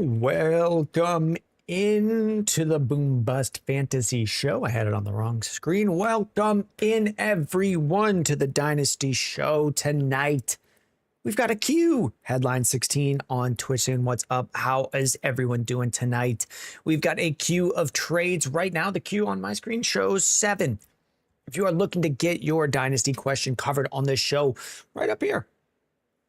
Welcome into the Boom Bust Fantasy Show. I had it on the wrong screen. Welcome in, everyone, to the Dynasty Show tonight. We've got a queue, headline 16 on Twitch. And what's up? How is everyone doing tonight? We've got a queue of trades right now. The queue on my screen shows 7. If you are looking to get your Dynasty question covered on this show, right up here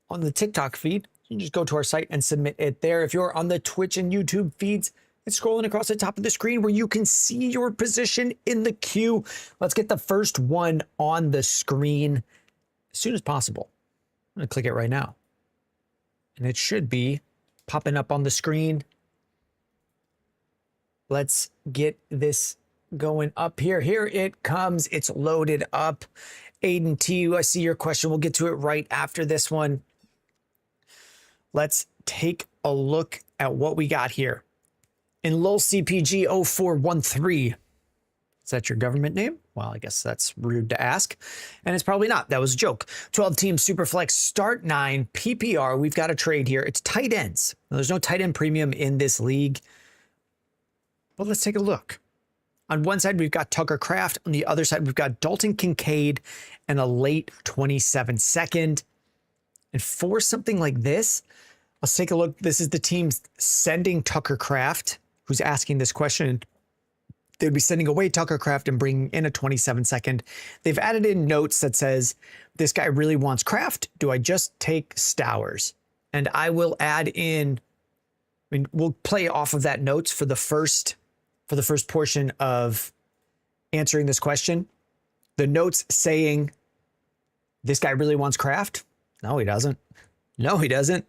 on the TikTok feed, you can just go to our site and submit it there. If you're on the Twitch and YouTube feeds, it's scrolling across the top of the screen where you can see your position in the queue. Let's get the first one on the screen as soon as possible. I'm going to click it right now. And it should be popping up on the screen. Let's get this going up here. Here it comes. It's loaded up. Aiden T, I see your question. We'll get to it right after this one. Let's take a look at what we got here. In LOL CPG 0413. Is that your government name? Well, I guess that's rude to ask. And it's probably not. That was a joke. 12-team Superflex Start 9 PPR. We've got a trade here. It's tight ends. Now, there's no tight end premium in this league. But let's take a look. On one side, we've got Tucker Kraft. On the other side, we've got Dalton Kincaid and a late 27 second. And for something like this, let's take a look. This is the team sending Tucker Kraft, who's asking this question. They'd be sending away Tucker Kraft and bringing in a 27 second. They've added in notes that says, this guy really wants Kraft. Do I just take Stowers? And I will add in, we'll play off of that notes for the first portion of answering this question. The notes saying, this guy really wants Kraft. No, he doesn't. No, he doesn't.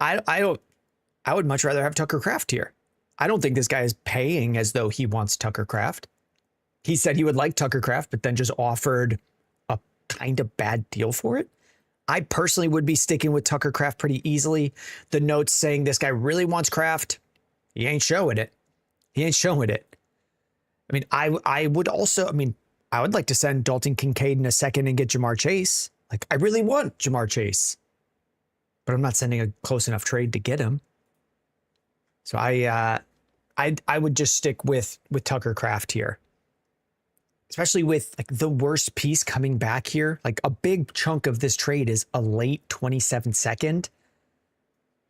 I would much rather have Tucker Kraft here. I don't think this guy is paying as though he wants Tucker Kraft. He said he would like Tucker Kraft, but then just offered a kind of bad deal for it. I personally would be sticking with Tucker Kraft pretty easily. The notes saying this guy really wants Kraft, he ain't showing it. He ain't showing it. I mean, I would also, I would like to send Dalton Kincaid in a second and get Jamar Chase. Like, I really want Jamar Chase, but I'm not sending a close enough trade to get him. So I would just stick with Tucker Kraft here, especially with like the worst piece coming back here. Like a big chunk of this trade is a late 27 second.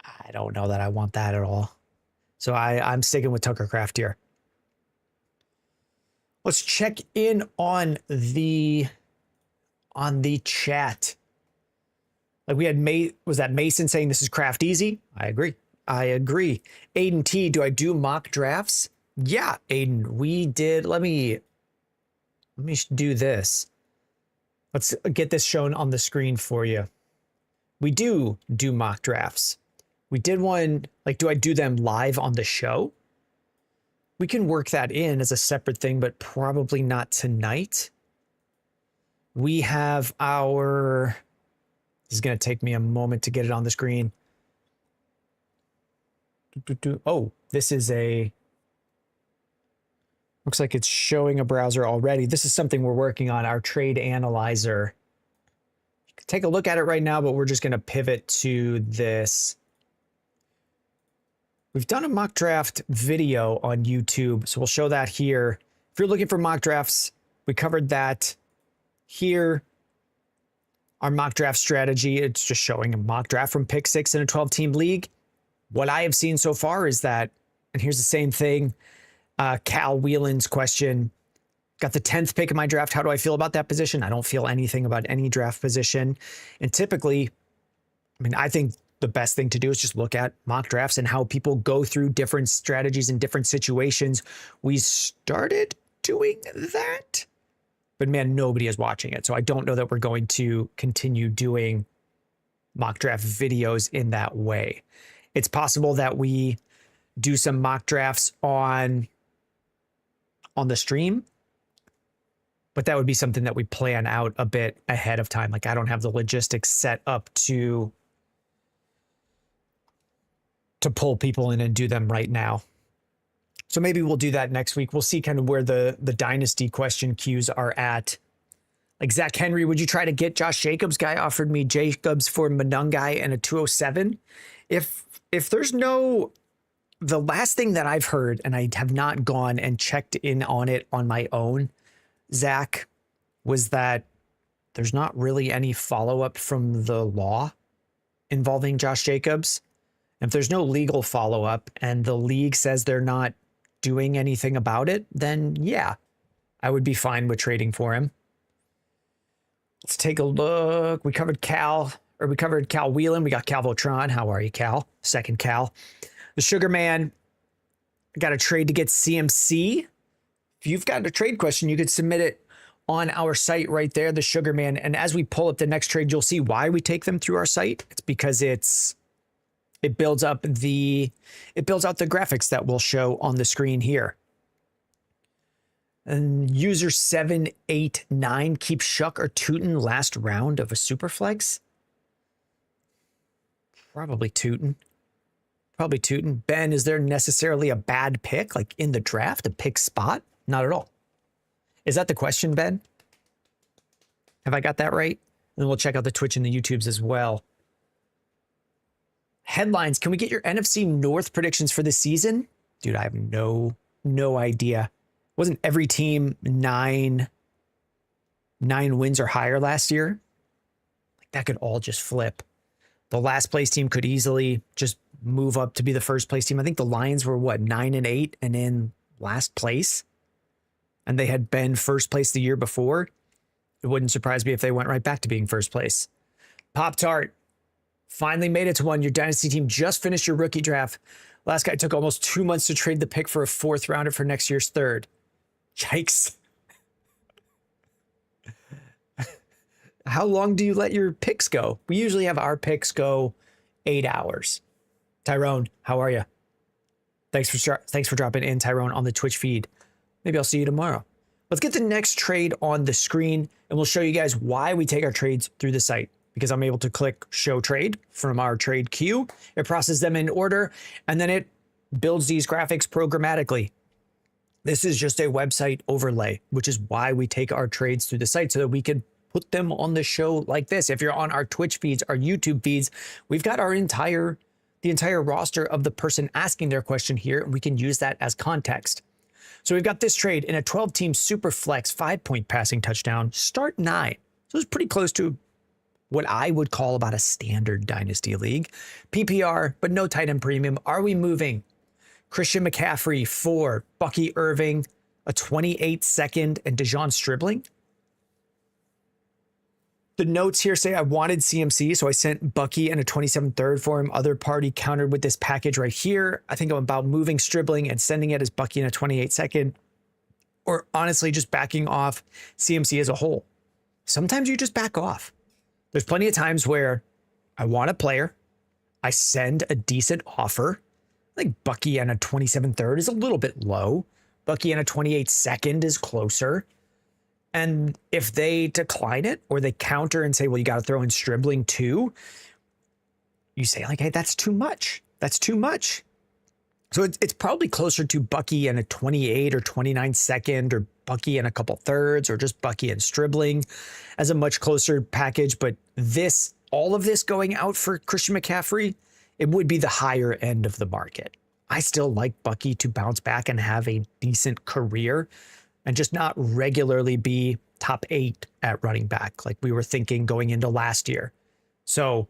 I don't know that I want that at all. So I'm sticking with Tucker Kraft here. Let's check in on the chat. Like we had was that Mason saying this is Kraft easy? I agree. Aiden T, do I do mock drafts? Yeah, Aiden, we did. Let me do this. Let's get this shown on the screen for you. We do mock drafts. We did one, like, do I do them live on the show? We can work that in as a separate thing, but probably not tonight. We have this is going to take me a moment to get it on the screen. Oh, this is looks like it's showing a browser already. This is something we're working on, our trade analyzer. You can take a look at it right now, but we're just going to pivot to this. We've done a mock draft video on YouTube, so we'll show that here. If you're looking for mock drafts, we covered that here. Our mock draft strategy, it's just showing a mock draft from pick 6 in a 12-team league. What I have seen so far is that, and here's the same thing, Cal Whelan's question, got the 10th pick in my draft. How do I feel about that position? I don't feel anything about any draft position. And typically, I think the best thing to do is just look at mock drafts and how people go through different strategies in different situations. We started doing that, but man, nobody is watching it. So I don't know that we're going to continue doing mock draft videos in that way. It's possible that we do some mock drafts on the stream, but that would be something that we plan out a bit ahead of time. Like I don't have the logistics set up to pull people in and do them right now. So maybe we'll do that next week. We'll see kind of where the Dynasty question queues are at. Like Zach Henry, would you try to get Josh Jacobs? Guy offered me Jacobs for Manungai and a 207. If if there's no, the last thing that I've heard, and I have not gone and checked in on it on my own, Zach, was that there's not really any follow-up from the law involving Josh Jacobs. If there's no legal follow-up and the league says they're not doing anything about it, then yeah, I would be fine with trading for him. Let's take a look. We covered Cal Whelan. We got Cal Votron. How are you, Cal? Second Cal. The Sugar Man got a trade to get CMC. If you've got a trade question, you could submit it on our site right there, the Sugar Man. And as we pull up the next trade, you'll see why we take them through our site. It's because it builds out the graphics that we'll show on the screen here. And user 789 keep Shuck or Tootin last round of a Superflex. Probably Tootin. Ben, is there necessarily a bad pick, like in the draft, a pick spot? Not at all. Is that the question, Ben? Have I got that right? And we'll check out the Twitch and the YouTubes as well. Headlines. Can we get your NFC North predictions for the season? Dude, I have no idea. Wasn't every team nine wins or higher last year? Like that could all just flip. The last place team could easily just move up to be the first place team. I think the Lions were what, 9-8 and in last place. And they had been first place the year before. It wouldn't surprise me if they went right back to being first place. Pop-Tart finally made it to one. Your Dynasty team just finished your rookie draft. Last guy took almost 2 months to trade the pick for a 4th rounder for next year's 3rd. Yikes. How long do you let your picks go? We usually have our picks go 8 hours. Tyrone, how are you? Thanks for dropping in, Tyrone, on the Twitch feed. Maybe I'll see you tomorrow. Let's get the next trade on the screen, and we'll show you guys why we take our trades through the site. Because I'm able to click Show Trade from our trade queue. It processes them in order, and then it builds these graphics programmatically. This is just a website overlay, which is why we take our trades through the site so that we can put them on the show like this. If you're on our Twitch feeds, our YouTube feeds, we've got the entire roster of the person asking their question here, and we can use that as context. So we've got this trade in a 12-team super flex 5-point passing touchdown, start 9. So it's pretty close to what I would call about a standard Dynasty league. PPR, but no tight end premium. Are we moving Christian McCaffrey for Bucky Irving, a 28-second, and Dejon Stribling? The notes here say I wanted CMC, so I sent Bucky and a 27-3rd for him. Other party countered with this package right here. I think I'm about moving Stribling and sending it as Bucky and a 28-second, or honestly just backing off CMC as a whole. Sometimes you just back off. There's plenty of times where I want a player, I send a decent offer. I think Bucky and a 27-3rd is a little bit low. Bucky and a 28-second is closer. And if they decline it or they counter and say, well, you got to throw in Stribling too, you say like, hey, that's too much. That's too much. So it's probably closer to Bucky and a 28 or 29-second, or Bucky and a couple thirds, or just Bucky and Stribling as a much closer package. But all of this going out for Christian McCaffrey, it would be the higher end of the market. I still like Bucky to bounce back and have a decent career and just not regularly be top 8 at running back like we were thinking going into last year. So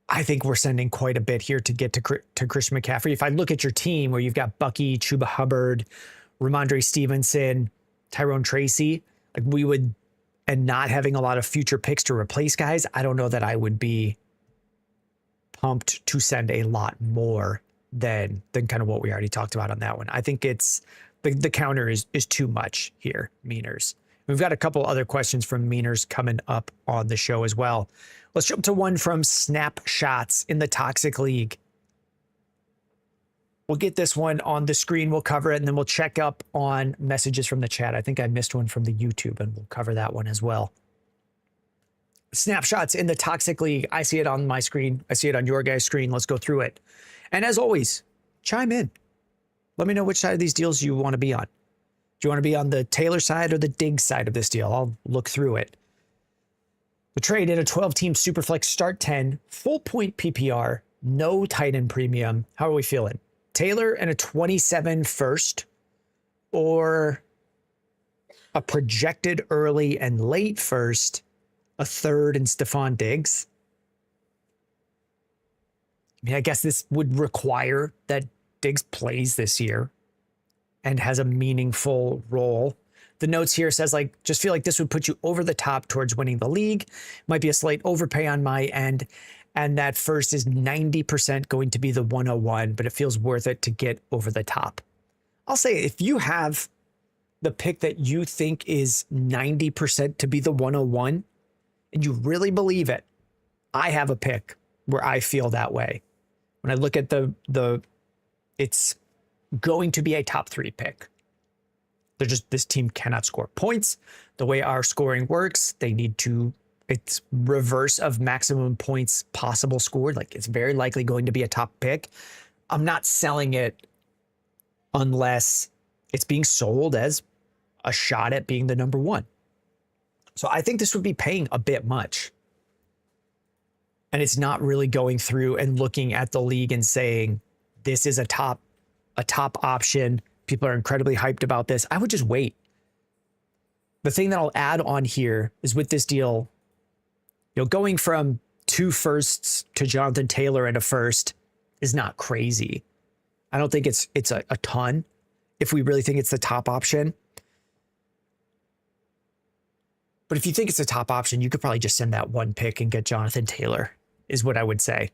I think we're sending quite a bit here to get to Christian McCaffrey. If I look at your team where you've got Bucky, Chuba Hubbard, Ramondre Stevenson, Tyrone Tracy, and not having a lot of future picks to replace guys, I don't know that I would be pumped to send a lot more than kind of what we already talked about on that one. I think it's the counter is too much here, Meaners. We've got a couple other questions from Meaners coming up on the show as well. Let's jump to one from Snapshots in the Toxic League. We'll get this one on the screen. We'll cover it, and then we'll check up on messages from the chat. I think I missed one from the YouTube, and we'll cover that one as well. Snapshots in the Toxic League. I see it on my screen. I see it on your guys' screen. Let's go through it. And as always, chime in. Let me know which side of these deals you want to be on. Do you want to be on the Taylor side or the Diggs side of this deal? I'll look through it. The trade in a 12-team Superflex start 10, full point PPR, no tight end premium. How are we feeling? Taylor and a 27 first, or a projected early and late first, a third and Stephon Diggs? I mean, I guess this would require that Diggs plays this year and has a meaningful role. The notes here says, like, just feel like this would put you over the top towards winning the league. Might be a slight overpay on my end. And that first is 90% going to be the 101, but it feels worth it to get over the top. I'll say if you have the pick that you think is 90% to be the 101 and you really believe it, I have a pick where I feel that way. When I look at it's going to be a top 3 pick. This team cannot score points. The way our scoring works, it's reverse of maximum points possible scored. Like, it's very likely going to be a top pick. I'm not selling it unless it's being sold as a shot at being the number 1. So I think this would be paying a bit much. And it's not really going through and looking at the league and saying, this is a top option. People are incredibly hyped about this. I would just wait. The thing that I'll add on here is with this deal, going from 2 firsts to Jonathan Taylor and a first is not crazy. I don't think it's a ton if we really think it's the top option. But if you think it's a top option, you could probably just send that 1 pick and get Jonathan Taylor, is what I would say.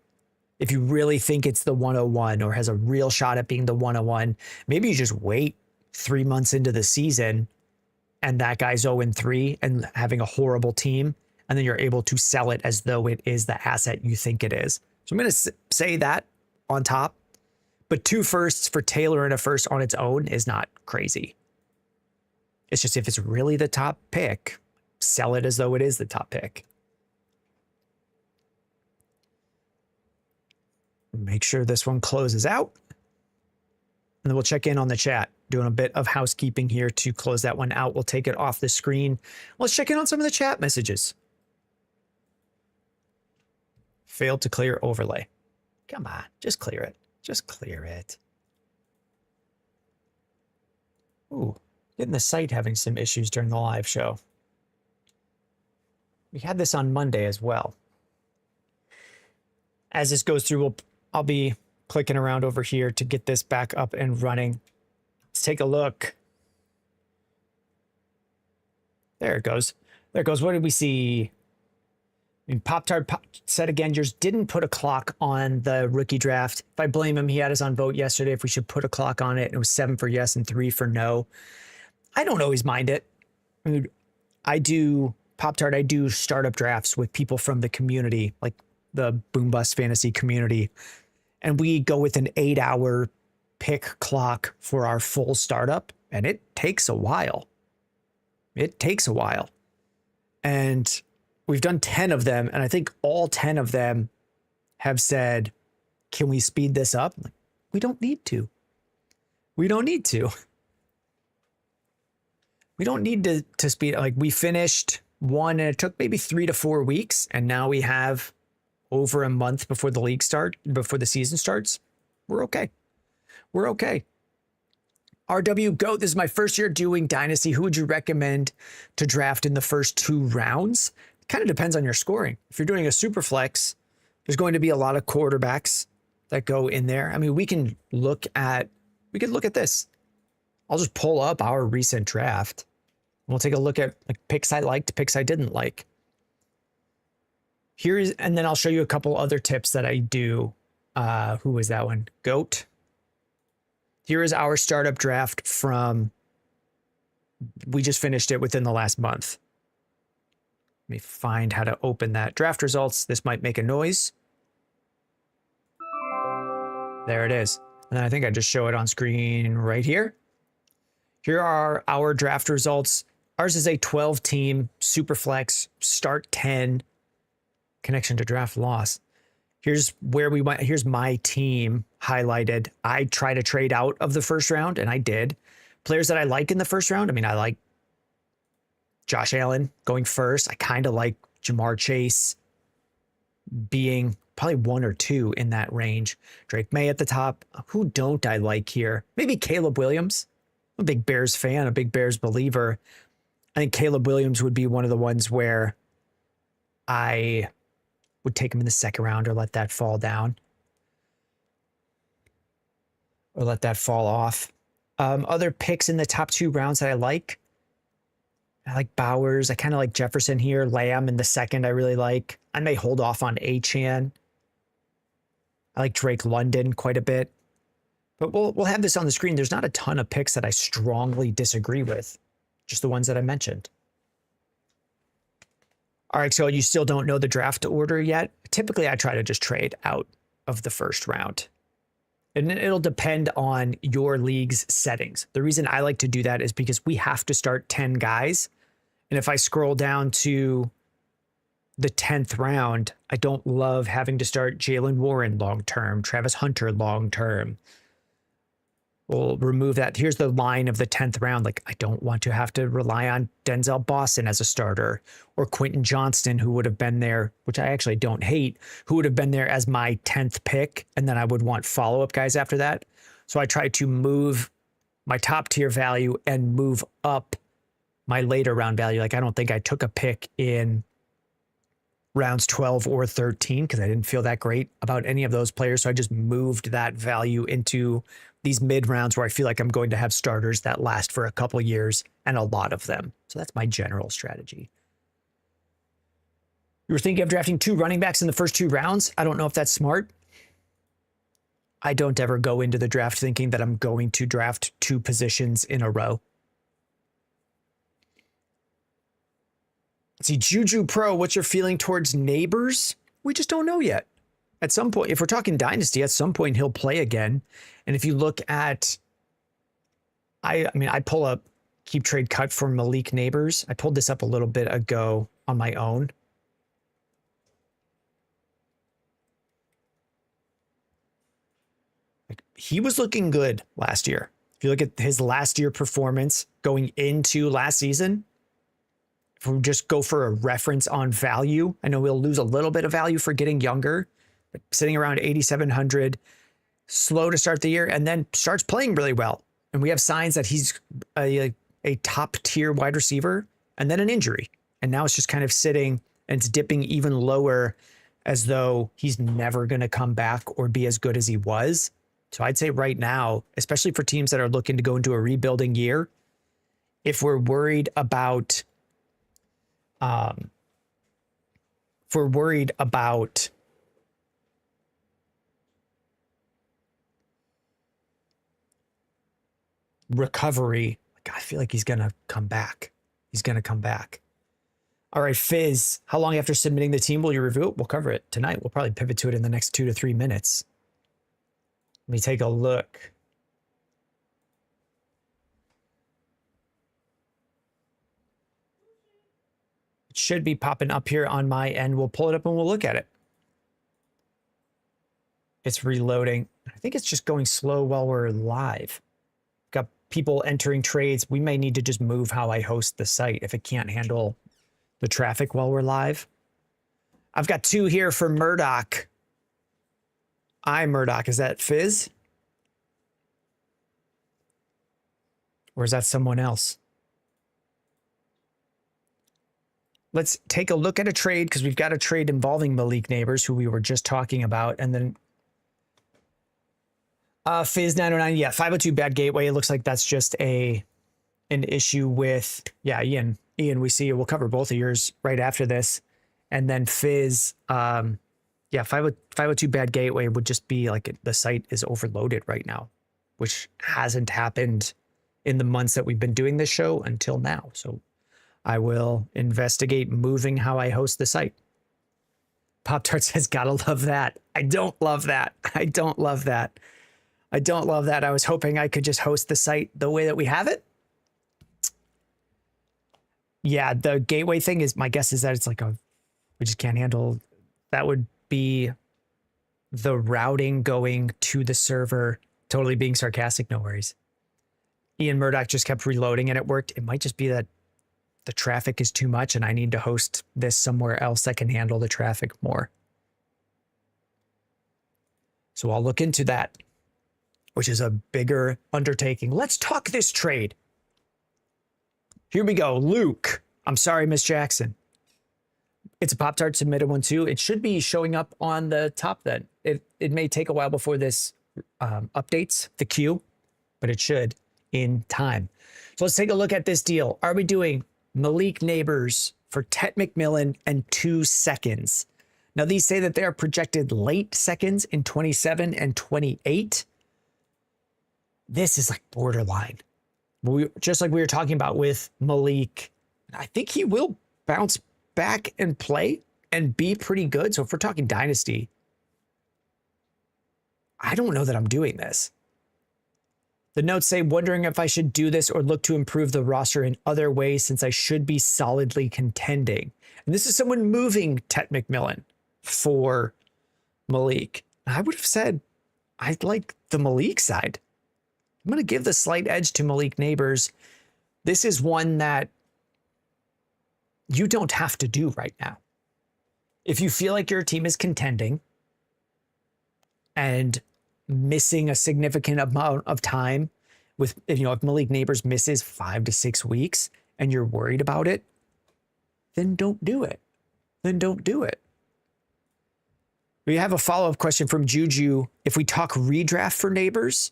If you really think it's the 101 or has a real shot at being the 101, maybe you just wait 3 months into the season and that guy's 0-3 and having a horrible team, and then you're able to sell it as though it is the asset you think it is. So I'm going to say that on top, but 2 firsts for Taylor and a first on its own is not crazy. It's just, if it's really the top pick, sell it as though it is the top pick. Make sure this one closes out. And then we'll check in on the chat, doing a bit of housekeeping here to close that one out. We'll take it off the screen. Let's check in on some of the chat messages. Failed to clear overlay. Come on, just clear it. Just clear it. Ooh, getting the site having some issues during the live show. We had this on Monday as well. As this goes through, I'll be clicking around over here to get this back up and running. Let's take a look. There it goes. There it goes. What did we see? I mean, Pop-Tart said again, yours didn't put a clock on the rookie draft. If I blame him, he had us on vote yesterday if we should put a clock on it. It was 7 for yes and 3 for no. I don't always mind it. I mean, I do startup drafts with people from the community, like the Boom Bust Fantasy community. And we go with an 8-hour pick clock for our full startup. And it takes a while. It takes a while. And we've done 10 of them. And I think all 10 of them have said, can we speed this up? Like, we don't need to. We don't need to. We don't need to speed. Like, we finished one and it took maybe 3 to 4 weeks. And now we have over a month before the season starts. We're okay. We're okay. RW Goat, this is my first year doing Dynasty. Who would you recommend to draft in the first 2 rounds? It kind of depends on your scoring. If you're doing a super flex, there's going to be a lot of quarterbacks that go in there. I mean, we could look at this. I'll just pull up our recent draft. We'll take a look at like picks I liked, picks I didn't like. And then I'll show you a couple other tips that I do. Who was that one? Goat. Here is our startup draft we just finished it within the last month. Let me find how to open that. Draft results. This might make a noise. There it is. And then I think I just show it on screen right here. Here are our draft results. Ours is a 12-team super flex, start 10, connection to draft loss. Here's where we went. Here's my team highlighted. I try to trade out of the first round, and I did. Players that I like in the first round. I mean, I like Josh Allen going first. I kind of like Jamar Chase being probably one or two in that range. Drake May at the top. Who don't I like here? Maybe Caleb Williams. I'm a big Bears fan, a big Bears believer. I think Caleb Williams would be one of the ones where I would take him in the second round or let that fall down. Or let that fall off. Other picks in the top 2 rounds that I like Bowers. I kind of like Jefferson here. Lamb in the second I really like. I may hold off on Achane. I like Drake London quite a bit. But we'll have this on the screen. There's not a ton of picks that I strongly disagree with. Just the ones that I mentioned. All right, so you still don't know the draft order yet. Typically, I try to just trade out of the first round. And it'll depend on your league's settings. The reason I like to do that is because we have to start 10 guys. And if I scroll down to the 10th round, I don't love having to start Jalen Warren long-term, Travis Hunter long-term. We'll remove that. Here's the line of the 10th round. Like, I don't want to have to rely on Denzel Boston as a starter or Quentin Johnston, who would have been there, which I actually don't hate, who would have been there as my 10th pick. And then I would want follow-up guys after that. So I try to move my top tier value and move up my later round value. Like, I don't think I took a pick in rounds 12 or 13 because I didn't feel that great about any of those players. So I just moved that value into these mid rounds where I feel like I'm going to have starters that last for a couple years and a lot of them. So that's my general strategy. You were thinking of drafting 2 running backs in the first 2 rounds. I don't know if that's smart. I don't ever go into the draft thinking that I'm going to draft 2 positions in a row. Let's see, Juju Pro, what's your feeling towards Neighbors? We just don't know yet. At some point, if we're talking Dynasty, at some point he'll play again. And if you look at, I pull up Keep Trade Cut for Malik Neighbors. I pulled this up a little bit ago on my own. He was looking good last year. If you look at his last year performance going into last season, if we just go for a reference on value, I know we'll lose a little bit of value for getting younger, but sitting around 8,700, slow to start the year, and then starts playing really well. And we have signs that he's a top tier wide receiver, and then an injury. And now it's just kind of sitting and it's dipping even lower as though he's never going to come back or be as good as he was. So I'd say right now, especially for teams that are looking to go into a rebuilding year, if we're worried about recovery, like, I feel like he's going to come back. He's going to come back. All right, Fizz, how long after submitting the team will you review it? We'll cover it tonight. We'll probably pivot to it in the next 2 to 3 minutes. Let me take a look. It should be popping up here on my end. We'll pull it up and we'll look at it. It's reloading. I think it's just going slow while we're live. Got people entering trades. We may need to just move how I host the site if it can't handle the traffic while we're live. I've got 2 here for Murdoch. Murdoch. Is that Fizz? Or is that someone else? Let's take a look at a trade because we've got a trade involving Malik Neighbors, who we were just talking about. And then Fizz 909. Yeah, 502 bad gateway. It looks like that's just an issue with, yeah, Ian, we see it. We'll cover both of yours right after this. And then Fizz, yeah, 502 bad gateway would just be like the site is overloaded right now, which hasn't happened in the months that we've been doing this show until now. So I will investigate moving how I host the site. Pop-Tart says, gotta love that. I don't love that. I don't love that. I don't love that. I was hoping I could just host the site the way that we have it. Yeah, the gateway thing is, my guess is that it's like we just can't handle, that would be the routing going to the server. Totally being sarcastic, no worries. Ian Murdoch just kept reloading and it worked. It might just be that the traffic is too much and I need to host this somewhere else that can handle the traffic more. So I'll look into that, which is a bigger undertaking. Let's talk this trade. Here we go. Luke. I'm sorry, Miss Jackson. It's a Pop-Tart submitted one too. It should be showing up on the top then. It may take a while before this updates the queue, but it should in time. So let's take a look at this deal. Are we doing Malik Neighbors for Tet McMillan and 2 seconds? Now these say that they are projected late seconds in 27 and 28. This is like borderline. Just like we were talking about with Malik, I think he will bounce back and play and be pretty good. So if we're talking Dynasty, I don't know that I'm doing this. The notes say, wondering if I should do this or look to improve the roster in other ways since I should be solidly contending. And this is someone moving Tet McMillan for Malik. I would have said I'd like the Malik side. I'm going to give the slight edge to Malik Neighbors. This is one that you don't have to do right now. If you feel like your team is contending and missing a significant amount of time with, if Malik Neighbors misses 5 to 6 weeks and you're worried about it, then don't do it. Then don't do it. We have a follow-up question from Juju. If we talk redraft for Neighbors,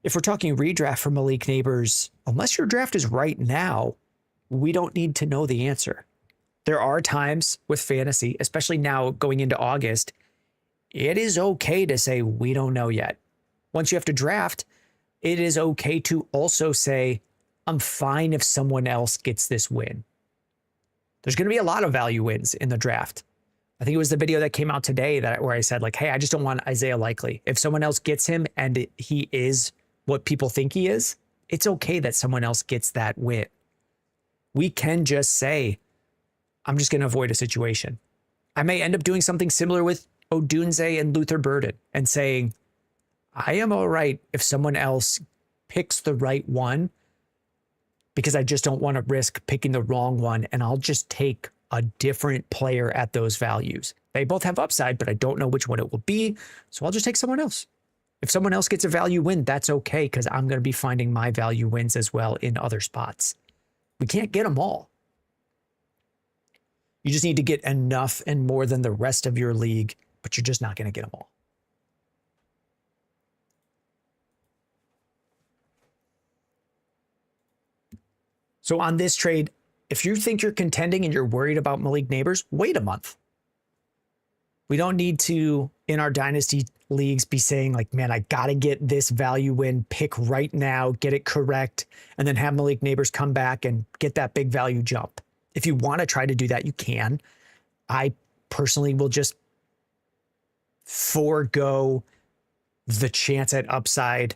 if we're talking redraft for Malik Neighbors, unless your draft is right now, we don't need to know the answer. There are times with fantasy, especially now going into August, it is okay to say, we don't know yet. Once you have to draft, it is okay to also say, I'm fine if someone else gets this win. There's going to be a lot of value wins in the draft. I think it was the video that came out today where I said, like, hey, I just don't want Isaiah Likely. If someone else gets him and he is what people think he is, it's okay that someone else gets that win. We can just say, I'm just going to avoid a situation. I may end up doing something similar with Odunze and Luther Burden and saying, I am all right if someone else picks the right one because I just don't want to risk picking the wrong one, and I'll just take a different player at those values. They both have upside, but I don't know which one it will be, so I'll just take someone else. If someone else gets a value win, that's okay because I'm going to be finding my value wins as well in other spots. We can't get them all. You just need to get enough and more than the rest of your league, but you're just not going to get them all. So on this trade, if you think you're contending and you're worried about Malik Neighbors, wait a month. We don't need to, in our Dynasty leagues, be saying like, man, I got to get this value win pick right now, get it correct, and then have Malik Neighbors come back and get that big value jump. If you want to try to do that, you can. I personally will just forego the chance at upside,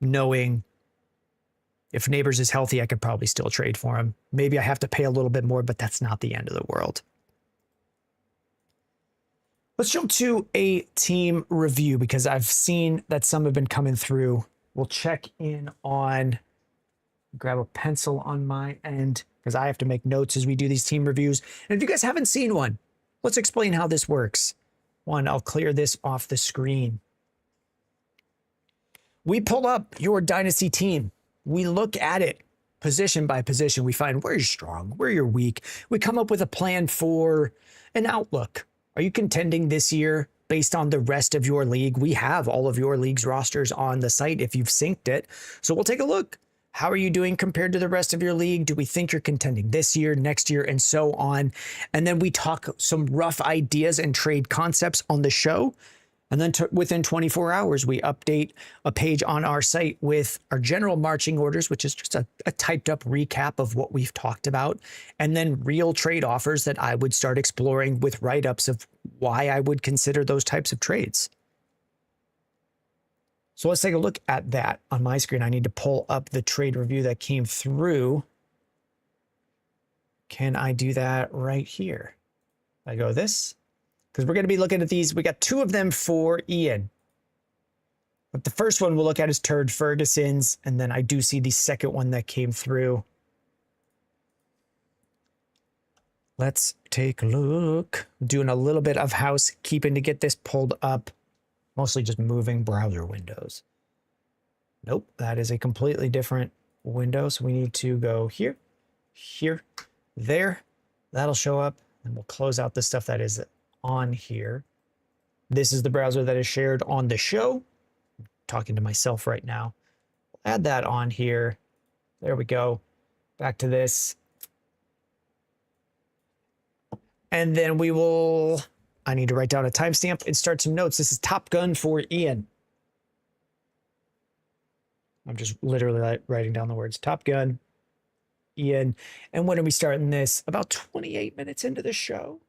knowing if Neighbors is healthy, I could probably still trade for him. Maybe I have to pay a little bit more, but that's not the end of the world. Let's jump to a team review because I've seen that some have been coming through. We'll check in on, grab a pencil on my end because I have to make notes as we do these team reviews. And if you guys haven't seen one, let's explain how this works. One, I'll clear this off the screen. We pull up your Dynasty team. We look at it position by position. We find where you're strong, where you're weak. We come up with a plan for an outlook. Are you contending this year based on the rest of your league? We have all of your league's rosters on the site if you've synced it. So we'll take a look. How are you doing compared to the rest of your league? Do we think you're contending this year, next year, and so on? And then we talk some rough ideas and trade concepts on the show. And then within 24 hours, we update a page on our site with our general marching orders, which is just a typed up recap of what we've talked about, and then real trade offers that I would start exploring with write-ups of why I would consider those types of trades. So let's take a look at that on my screen. I need to pull up the trade review that came through. Can I do that right here? I go this. Because we're going to be looking at these. We got 2 of them for Ian. But the first one we'll look at is Turd Ferguson's. And then I do see the second one that came through. Let's take a look. I'm doing a little bit of housekeeping to get this pulled up. Mostly just moving browser windows. Nope, that is a completely different window. So we need to go here, here, there. That'll show up, and we'll close out the stuff that is on here. This is the browser that is shared on the show. I'm talking to myself right now. Add that on here. There we go. Back to this. And then we will, I need to write down a timestamp and start some notes. This is Top Gun for Ian. I'm just literally writing down the words Top Gun, Ian. And when are we starting this? About 28 minutes into the show.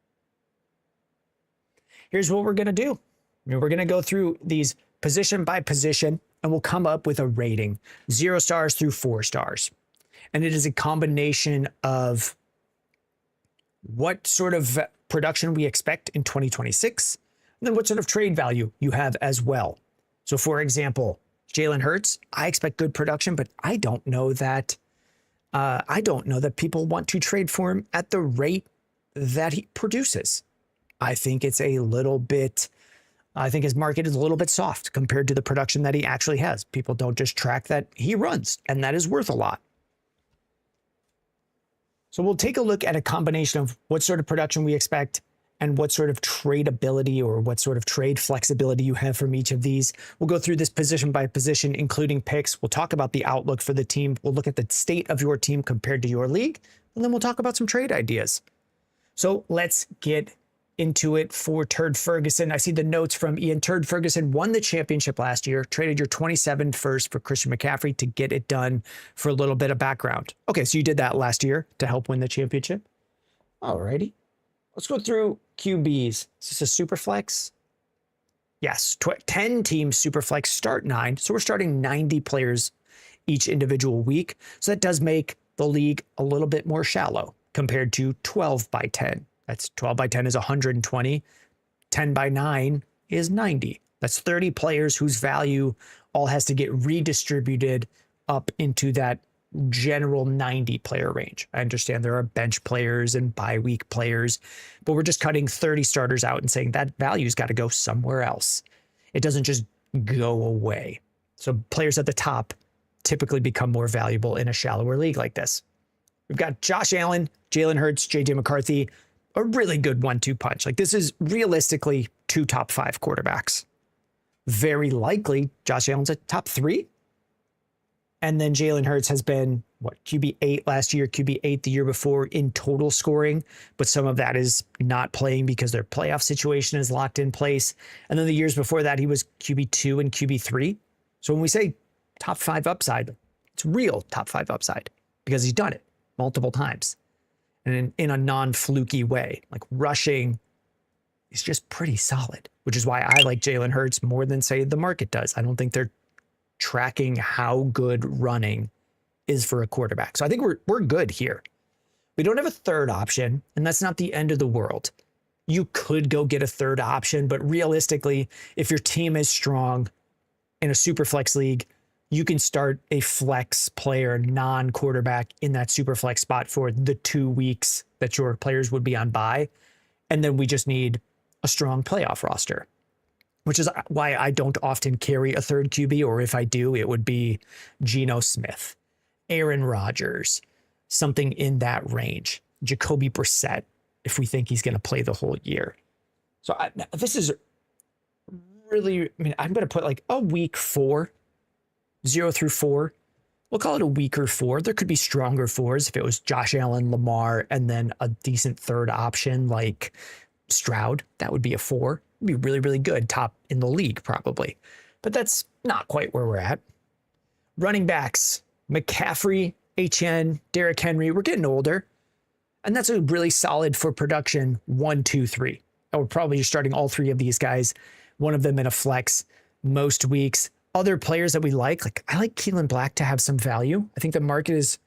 Here's what we're going to do. We're going to go through these position by position, and we'll come up with a rating, 0 stars through 4 stars. And it is a combination of what sort of production we expect in 2026, and then what sort of trade value you have as well. So for example, Jalen Hurts, I expect good production, but I don't know that people want to trade for him at the rate that he produces. I think it's a little bit, I think his market is a little bit soft compared to the production that he actually has. People don't just track that he runs, and that is worth a lot. So we'll take a look at a combination of what sort of production we expect and what sort of tradability or what sort of trade flexibility you have from each of these. We'll go through this position by position, including picks. We'll talk about the outlook for the team. We'll look at the state of your team compared to your league, and then we'll talk about some trade ideas. So let's get into it for Turd Ferguson. I see the notes from Ian. Turd Ferguson won the championship last year, traded your 27 first for Christian McCaffrey to get it done. For a little bit of background. Okay, so you did that last year to help win the championship. Alrighty. Let's go through QBs. Is this a super flex? Yes, 10 teams super flex, start 9. So we're starting 90 players each individual week. So that does make the league a little bit more shallow compared to 12 by 10. That's 12 by 10 is 120. 10 by 9 is 90. That's 30 players whose value all has to get redistributed up into that general 90 player range. I understand there are bench players and bye week players, but we're just cutting 30 starters out and saying that value's got to go somewhere else. It doesn't just go away. So players at the top typically become more valuable in a shallower league like this. We've got Josh Allen, Jalen Hurts, JJ McCarthy, a really good 1-2 punch. Like this is realistically 2 top 5 quarterbacks. Very likely Josh Allen's a top 3. And then Jalen Hurts has been, what, QB 8 last year, QB 8 the year before in total scoring. But some of that is not playing because their playoff situation is locked in place. And then the years before that, he was QB 2 and QB 3. So when we say top 5 upside, it's real top 5 upside because he's done it multiple times. And in a non-fluky way, like rushing is just pretty solid, which is why I like Jalen Hurts more than, say, the market does. I don't think they're tracking how good running is for a quarterback. So I think we're good here. We don't have a third option, and that's not the end of the world. You could go get a third option, but realistically, if your team is strong in a super flex league, you can start a flex player, non-quarterback in that super flex spot for the 2 weeks that your players would be on bye. And then we just need a strong playoff roster, which is why I don't often carry a third QB, or if I do, it would be Geno Smith, Aaron Rodgers, something in that range, Jacoby Brissett, if we think he's going to play the whole year. So this is really, I'm going to put like a week 4, 0 through 4. We'll call it a weaker 4. There could be stronger 4s if it was Josh Allen, Lamar, and then a decent third option like Stroud. That would be a 4. It'd be really, really good. Top in the league, probably. But that's not quite where we're at. Running backs, McCaffrey, HN, Derrick Henry. We're getting older. And that's a really solid for production 1, 2, 3. I would probably just starting all 3 of these guys, one of them in a flex most weeks. Other players that we like I like Keelan Black to have some value. I think the market is,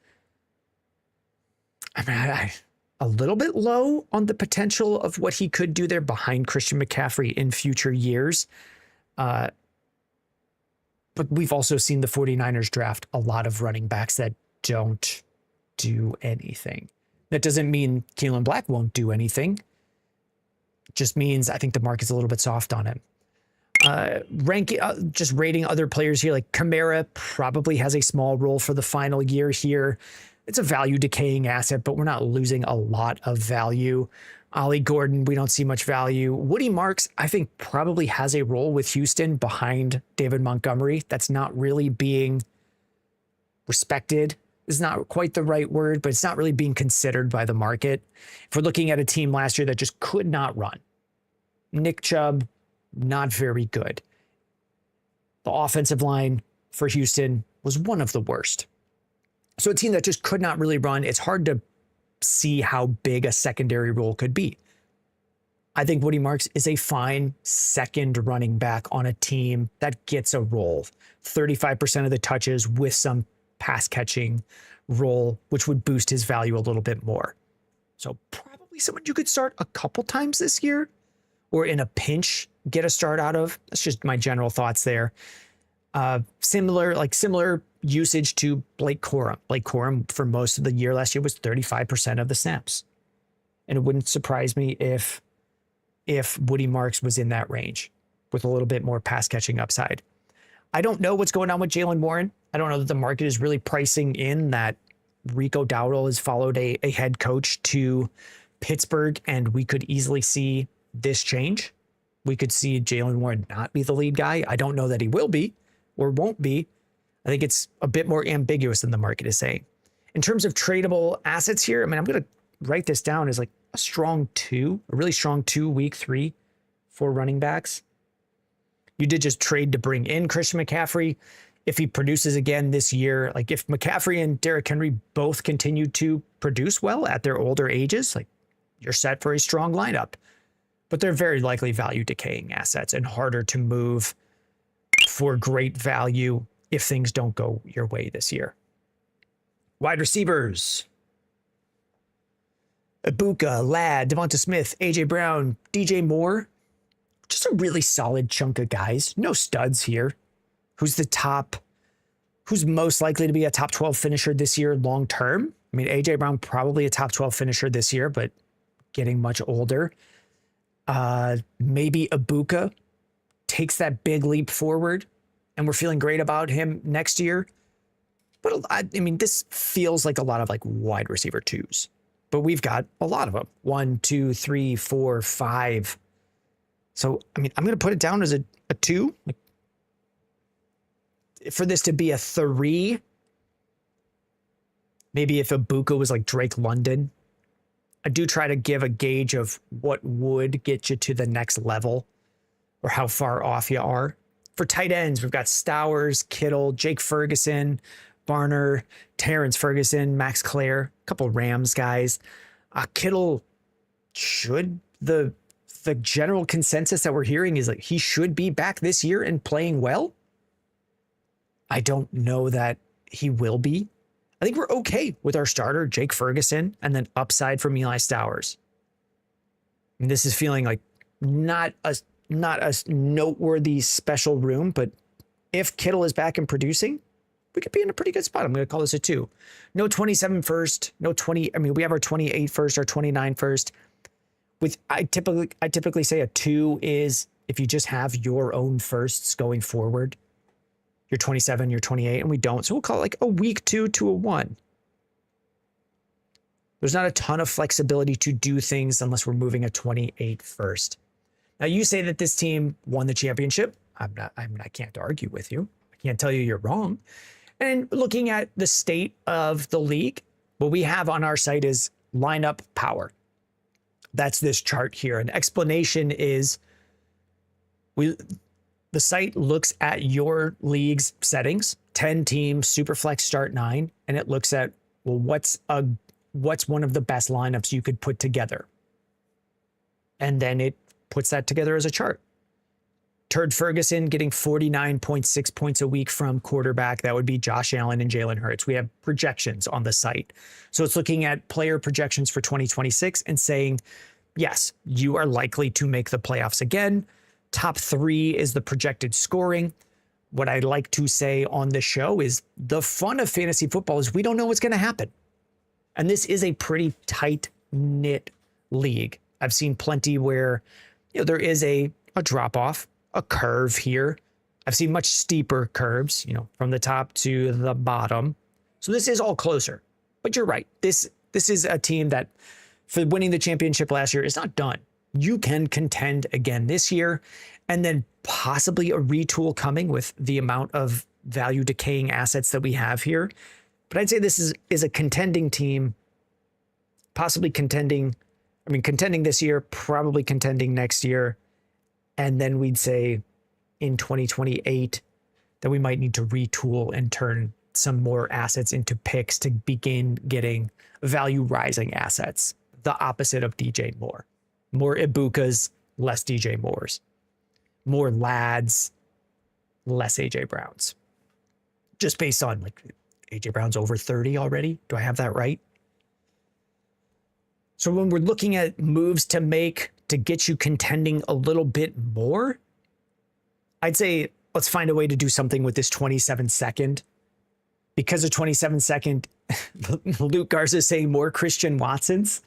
a little bit low on the potential of what he could do there behind Christian McCaffrey in future years. But we've also seen the 49ers draft a lot of running backs that don't do anything. That doesn't mean Keelan Black won't do anything. It just means I think the market's a little bit soft on him. Just rating other players here, like Kamara probably has a small role for the final year here. It's a value decaying asset, but we're not losing a lot of value. Ollie Gordon, we don't see much value. Woody Marks, I think probably has a role with Houston behind David Montgomery. That's not really being respected. Is not quite the right word, but it's not really being considered by the market. If we're looking at a team last year that just could not run, Nick Chubb, not very good. The offensive line for Houston was one of the worst. So a team that just could not really run, it's hard to see how big a secondary role could be. I think Woody Marks is a fine second running back on a team that gets a role. 35% of the touches with some pass catching role, which would boost his value a little bit more. So probably someone you could start a couple times this year, or in a pinch get a start out of. That's just my general thoughts there. Similar usage to Blake Corum. Blake Corum for most of the year last year was 35% of the snaps. And it wouldn't surprise me if Woody Marks was in that range with a little bit more pass catching upside. I don't know what's going on with Jaylen Warren. I don't know that the market is really pricing in that Rico Dowdle has followed a head coach to Pittsburgh, and we could easily see this change. We could see Jaylen Warren not be the lead guy. I don't know that he will be or won't be. I think it's a bit more ambiguous than the market is saying. In terms of tradable assets here, I mean, I'm going to write this down as like a really strong 2 week 3 for running backs. You did just trade to bring in Christian McCaffrey. If he produces again this year, like if McCaffrey and Derrick Henry both continue to produce well at their older ages, like you're set for a strong lineup. But they're very likely value decaying assets and harder to move for great value if things don't go your way this year. Wide receivers: Ibuka, Ladd, Devonta Smith, AJ Brown, DJ Moore. Just a really solid chunk of guys. No studs here. Who's most likely to be a top 12 finisher this year long term? I mean, AJ Brown probably a top 12 finisher this year, but getting much older. Maybe Ibuka takes that big leap forward and we're feeling great about him next year. But I mean, this feels like a lot of like wide receiver twos, but we've got a lot of them. 1, 2, 3, 4, 5. So, I mean, I'm going to put it down as a 2. Like, for this to be a 3, maybe if Ibuka was like Drake London, I do try to give a gauge of what would get you to the next level or how far off you are. For tight ends, we've got Stowers, Kittle, Jake Ferguson, Barner, Terrence Ferguson, Max Clare, a couple Rams guys. Kittle the general consensus that we're hearing is like he should be back this year and playing well. I don't know that he will be. I think we're okay with our starter, Jake Ferguson, and then upside from Eli Stowers. And this is feeling like not a noteworthy special room, but if Kittle is back and producing, we could be in a pretty good spot. I'm going to call this a 2. No 27 first, no 20. I mean, we have our 28 first, our 29 first. I typically say a 2 is if you just have your own firsts going forward. You're 27, you're 28, and we don't. So we'll call it like a week 2 to a 1. There's not a ton of flexibility to do things unless we're moving a 28 first. Now you say that this team won the championship. I can't argue with you. I can't tell you you're wrong. And looking at the state of the league, what we have on our site is lineup power. That's this chart here. An explanation is the site looks at your league's settings, 10 teams, Superflex start 9, and it looks at, well, what's one of the best lineups you could put together? And then it puts that together as a chart. Turd Ferguson getting 49.6 points a week from quarterback. That would be Josh Allen and Jalen Hurts. We have projections on the site. So it's looking at player projections for 2026 and saying, yes, you are likely to make the playoffs again. Top 3 is the projected scoring. What I like to say on the show is the fun of fantasy football is we don't know what's going to happen. And this is a pretty tight-knit league. I've seen plenty where there is a drop-off, a curve here. I've seen much steeper curves, from the top to the bottom. So this is all closer. But you're right. This is a team that, for winning the championship last year, is not done. You can contend again this year, and then possibly a retool coming with the amount of value decaying assets that we have here. But I'd say this is a contending team, possibly contending this year, probably contending next year. And then we'd say in 2028 that we might need to retool and turn some more assets into picks to begin getting value rising assets. The opposite of DJ Moore. More Ibukas, less DJ Moores. More Lads, less AJ Browns. Just based on AJ Brown's over 30 already. Do I have that right? So when we're looking at moves to make to get you contending a little bit more, I'd say let's find a way to do something with this 27 second. Because of 27 second, Luke Garza is saying more Christian Watsons.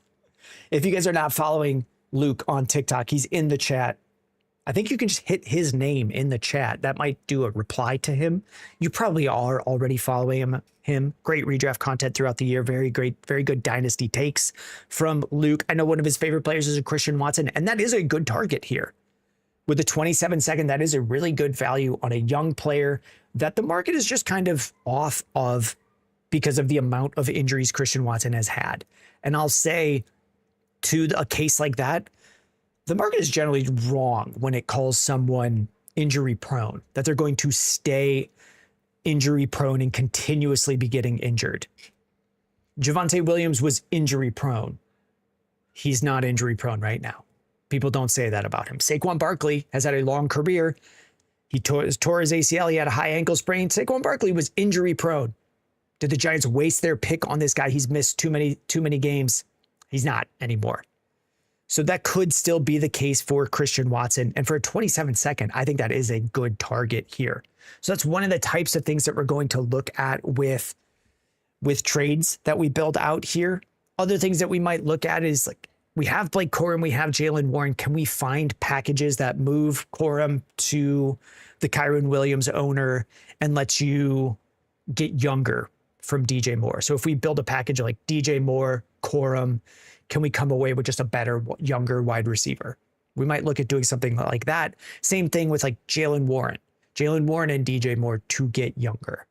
If you guys are not following Luke on TikTok, he's in the chat. I think you can just hit his name in the chat. That might do a reply to him. You probably are already following him. Great redraft content throughout the year. Very great, very good dynasty takes from Luke. I know one of his favorite players is a Christian Watson, and that is a good target here. With the 27 second, that is a really good value on a young player that the market is just kind of off of because of the amount of injuries Christian Watson has had. And I'll say to a case like that, the market is generally wrong when it calls someone injury prone, that they're going to stay injury prone and continuously be getting injured. Javonte Williams was injury prone. He's not injury prone right now. People don't say that about him. Saquon Barkley has had a long career. He tore his ACL. He had a high ankle sprain. Saquon Barkley was injury prone. Did the Giants waste their pick on this guy? He's missed too many games. He's not anymore. So that could still be the case for Christian Watson. And for a 27 second, I think that is a good target here. So that's one of the types of things that we're going to look at with trades that we build out here. Other things that we might look at is we have Blake Corum, we have Jalen Warren. Can we find packages that move Corum to the Kyron Williams owner and let you get younger from DJ Moore? So if we build a package like DJ Moore, Corum, can we come away with just a better, younger wide receiver? We might look at doing something like that. Same thing with Jalen Warren and DJ Moore to get younger.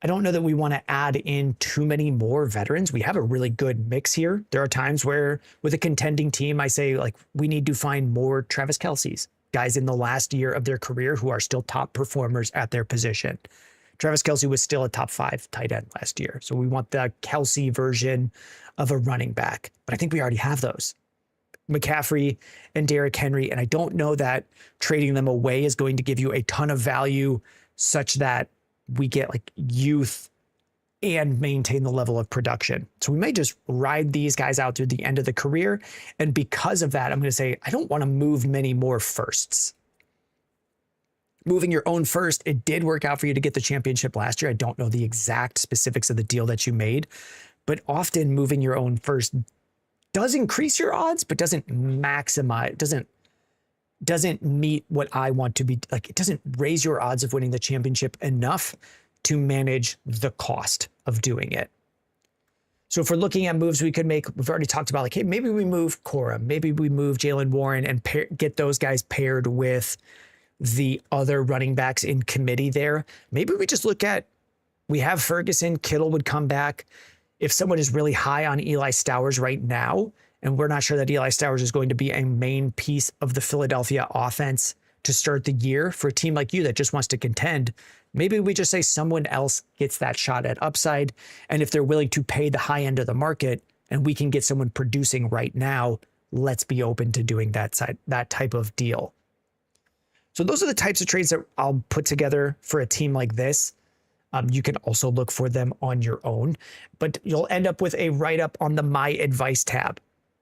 I don't know that we want to add in too many more veterans. We have a really good mix here. There are times where with a contending team, I say we need to find more Travis Kelce's, guys in the last year of their career who are still top performers at their position. Travis Kelce was still a top 5 tight end last year. So we want the Kelce version of a running back, but I think we already have those. McCaffrey and Derrick Henry. And I don't know that trading them away is going to give you a ton of value such that we get youth and maintain the level of production. So we may just ride these guys out through the end of the career. And because of that, I'm going to say, I don't want to move many more firsts. Moving your own first, it did work out for you to get the championship last year. I don't know the exact specifics of the deal that you made, but often moving your own first does increase your odds, but doesn't maximize, doesn't meet what I want to be it doesn't raise your odds of winning the championship enough to manage the cost of doing it. So if we're looking at moves we could make, we've already talked about hey, maybe we move Corum, maybe we move Jalen Warren and get those guys paired with the other running backs in committee there. Maybe we just look at, we have Ferguson, Kittle would come back. If someone is really high on Eli Stowers right now, and we're not sure that Eli Stowers is going to be a main piece of the Philadelphia offense to start the year for a team like you that just wants to contend, maybe we just say someone else gets that shot at upside. And if they're willing to pay the high end of the market and we can get someone producing right now, let's be open to doing that type of deal. So those are the types of trades that I'll put together for a team like this. You can also look for them on your own, but you'll end up with a write-up on the My Advice tab.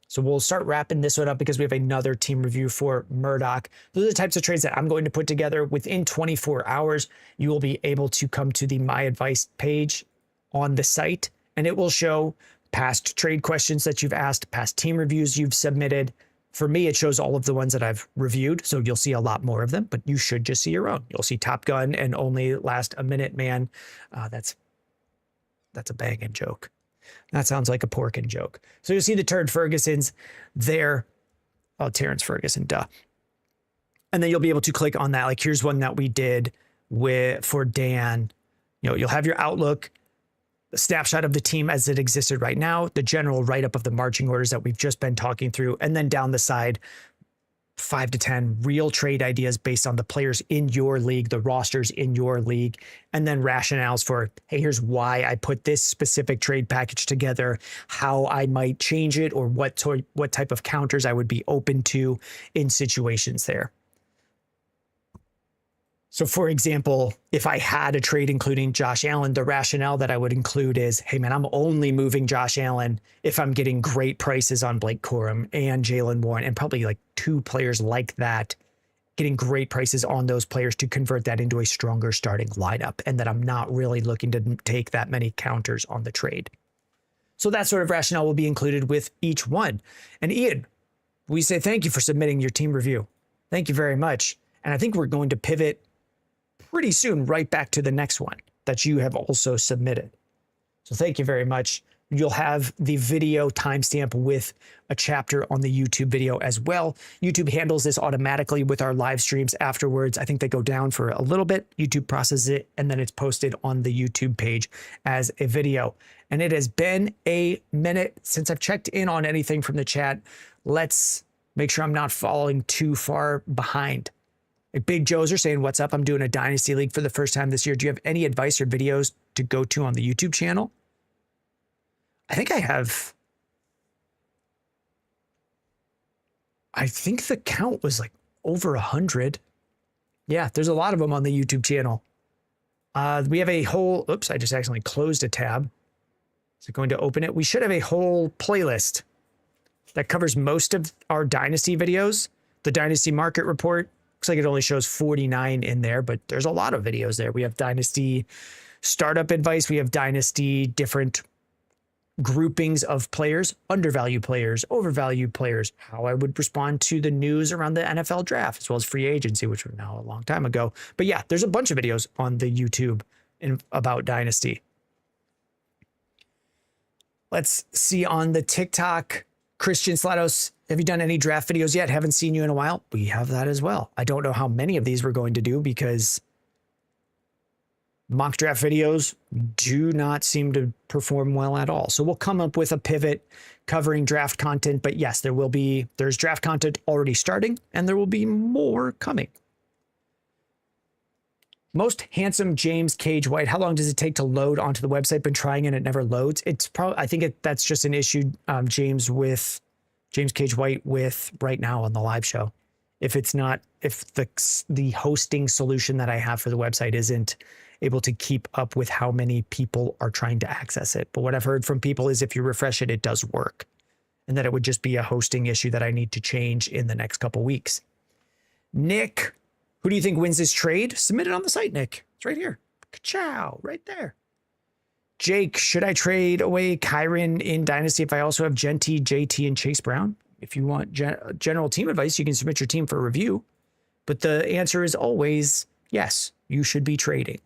So we'll start wrapping this one up because we have another team review for Murdoch. Those are the types of trades that I'm going to put together. Within 24 hours, you will be able to come to the My Advice page on the site, and it will show past trade questions that you've asked, past team reviews you've submitted, For me, it shows all of the ones that I've reviewed, so you'll see a lot more of them, but you should just see your own. You'll see Top Gun and Only Last a Minute Man. That's a banging joke. That sounds like a porkin' joke. So you'll see the Turd Fergusons there. Oh, Terrence Ferguson, duh. And then you'll be able to click on that. Like, here's one that we did for Dan. You'll have your outlook, the snapshot of the team as it existed right now, the general write-up of the marching orders that we've just been talking through, and then down the side, 5 to 10 real trade ideas based on the players in your league, the rosters in your league, and then rationales for, hey, here's why I put this specific trade package together, how I might change it, or what type of counters I would be open to in situations there. So for example, if I had a trade including Josh Allen, the rationale that I would include is, hey man, I'm only moving Josh Allen if I'm getting great prices on Blake Corum and Jaylen Warren, and probably like 2 players like that, getting great prices on those players to convert that into a stronger starting lineup, and that I'm not really looking to take that many counters on the trade. So that sort of rationale will be included with each one. And Ian, we say thank you for submitting your team review. Thank you very much. And I think we're going to pivot pretty soon right back to the next one that you have also submitted. So thank you very much. You'll have the video timestamp with a chapter on the YouTube video as well. YouTube handles this automatically with our live streams afterwards. I think they go down for a little bit. YouTube processes it, and then it's posted on the YouTube page as a video. And it has been a minute since I've checked in on anything from the chat. Let's make sure I'm not falling too far behind. Like Big Joe's are saying, what's up? I'm doing a Dynasty League for the first time this year. Do you have any advice or videos to go to on the YouTube channel? I think I have. I think the count was like over 100. Yeah, there's a lot of them on the YouTube channel. We have a whole, oops, I just accidentally closed a tab. Is it going to open it? We should have a whole playlist that covers most of our Dynasty videos. The Dynasty Market Report. Looks like it only shows 49 in there, but there's a lot of videos there. We have Dynasty startup advice. We have Dynasty different groupings of players, undervalued players, overvalued players, how I would respond to the news around the NFL draft, as well as free agency, which was now a long time ago. But yeah, there's a bunch of videos on the YouTube about Dynasty. Let's see on the TikTok. Christian Slatos, have you done any draft videos yet? Haven't seen you in a while. We have that as well. I don't know how many of these we're going to do because mock draft videos do not seem to perform well at all. So we'll come up with a pivot covering draft content. But yes, there's draft content already starting, and there will be more coming. Most handsome James Cage White. How long does it take to load onto the website? Been trying and it never loads. It's probably, I think that's just an issue, James Cage White with right now on the live show. If the hosting solution that I have for the website isn't able to keep up with how many people are trying to access it. But what I've heard from people is if you refresh it, it does work, and that it would just be a hosting issue that I need to change in the next couple weeks. Nick, who do you think wins this trade? Submit it on the site, Nick. It's right here. Ka-chow, right there. Jake, should I trade away Kyron in Dynasty if I also have Genty, JT, and Chase Brown? If you want general team advice, you can submit your team for review. But the answer is always yes, you should be trading.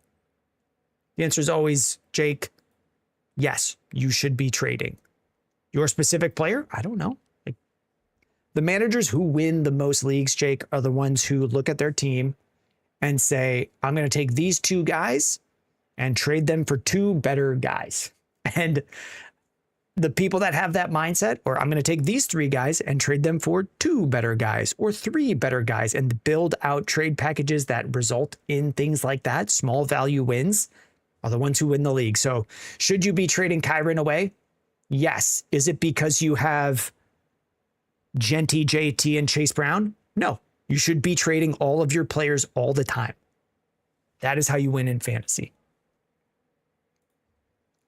The answer is always, Jake, yes, you should be trading. Your specific player? I don't know. The managers who win the most leagues, Jake, are the ones who look at their team and say, I'm going to take these 2 guys and trade them for 2 better guys. And the people that have that mindset, or I'm going to take these 3 guys and trade them for 2 better guys or 3 better guys, and build out trade packages that result in things like that, small value wins, are the ones who win the league. So should you be trading Kyron away? Yes. Is it because you have Genty, JT, and Chase Brown? No, you should be trading all of your players all the time. That is how you win in fantasy.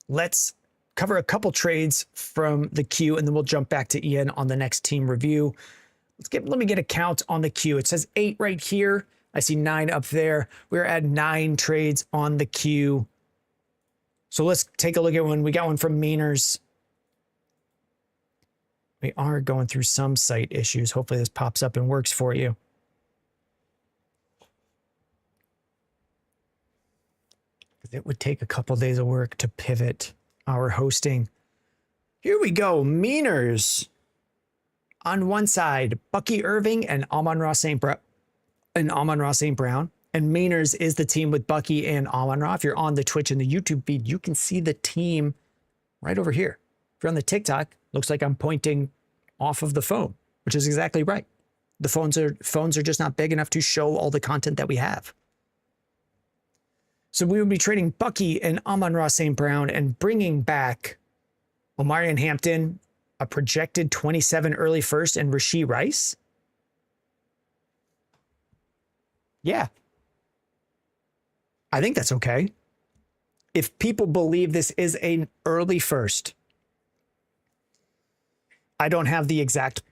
Let's cover a couple trades from the queue, and then we'll jump back to Ian on the next team review. Let me get a count on the queue. It says 8 right here. I see 9 up there. We're at 9 trades on the queue. So let's take a look at one. We got one from Meaners. We are going through some site issues. Hopefully this pops up and works for you. It would take a couple days of work to pivot our hosting. Here we go. Meaners. On one side, Bucky Irving and Amon-Ra St. Brown. And Meaners is the team with Bucky and Amon-Ra. If you're on the Twitch and the YouTube feed, you can see the team right over here. If you're on the TikTok, looks like I'm pointing off of the phone, which is exactly right. The phones are just not big enough to show all the content that we have. So we would be trading Bucky and Amon-Ra St. Brown and bringing back Omarion Hampton, a projected 27 early first, and Rashee Rice. Yeah. I think that's okay. If people believe this is an early first, I don't have the exact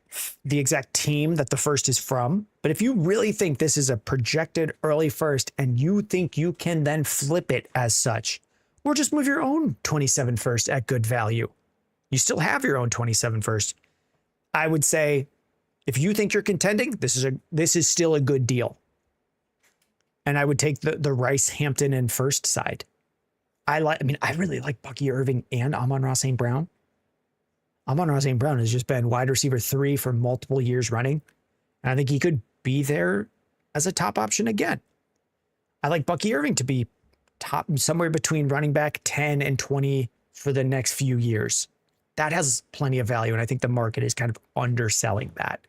team that the first is from, but if you really think this is a projected early first and you think you can then flip it as such, or just move your own 27 first at good value, you still have your own 27 first. I would say if you think you're contending, this is still a good deal. And I would take the Rice, Hampton, and first side. I really like Bucky Irving and Amon-Ra St. Brown. Amon-Ra St. Brown has just been wide receiver 3 for multiple years running. And I think he could be there as a top option again. I like Bucky Irving to be top somewhere between running back 10 and 20 for the next few years. That has plenty of value, and I think the market is kind of underselling that.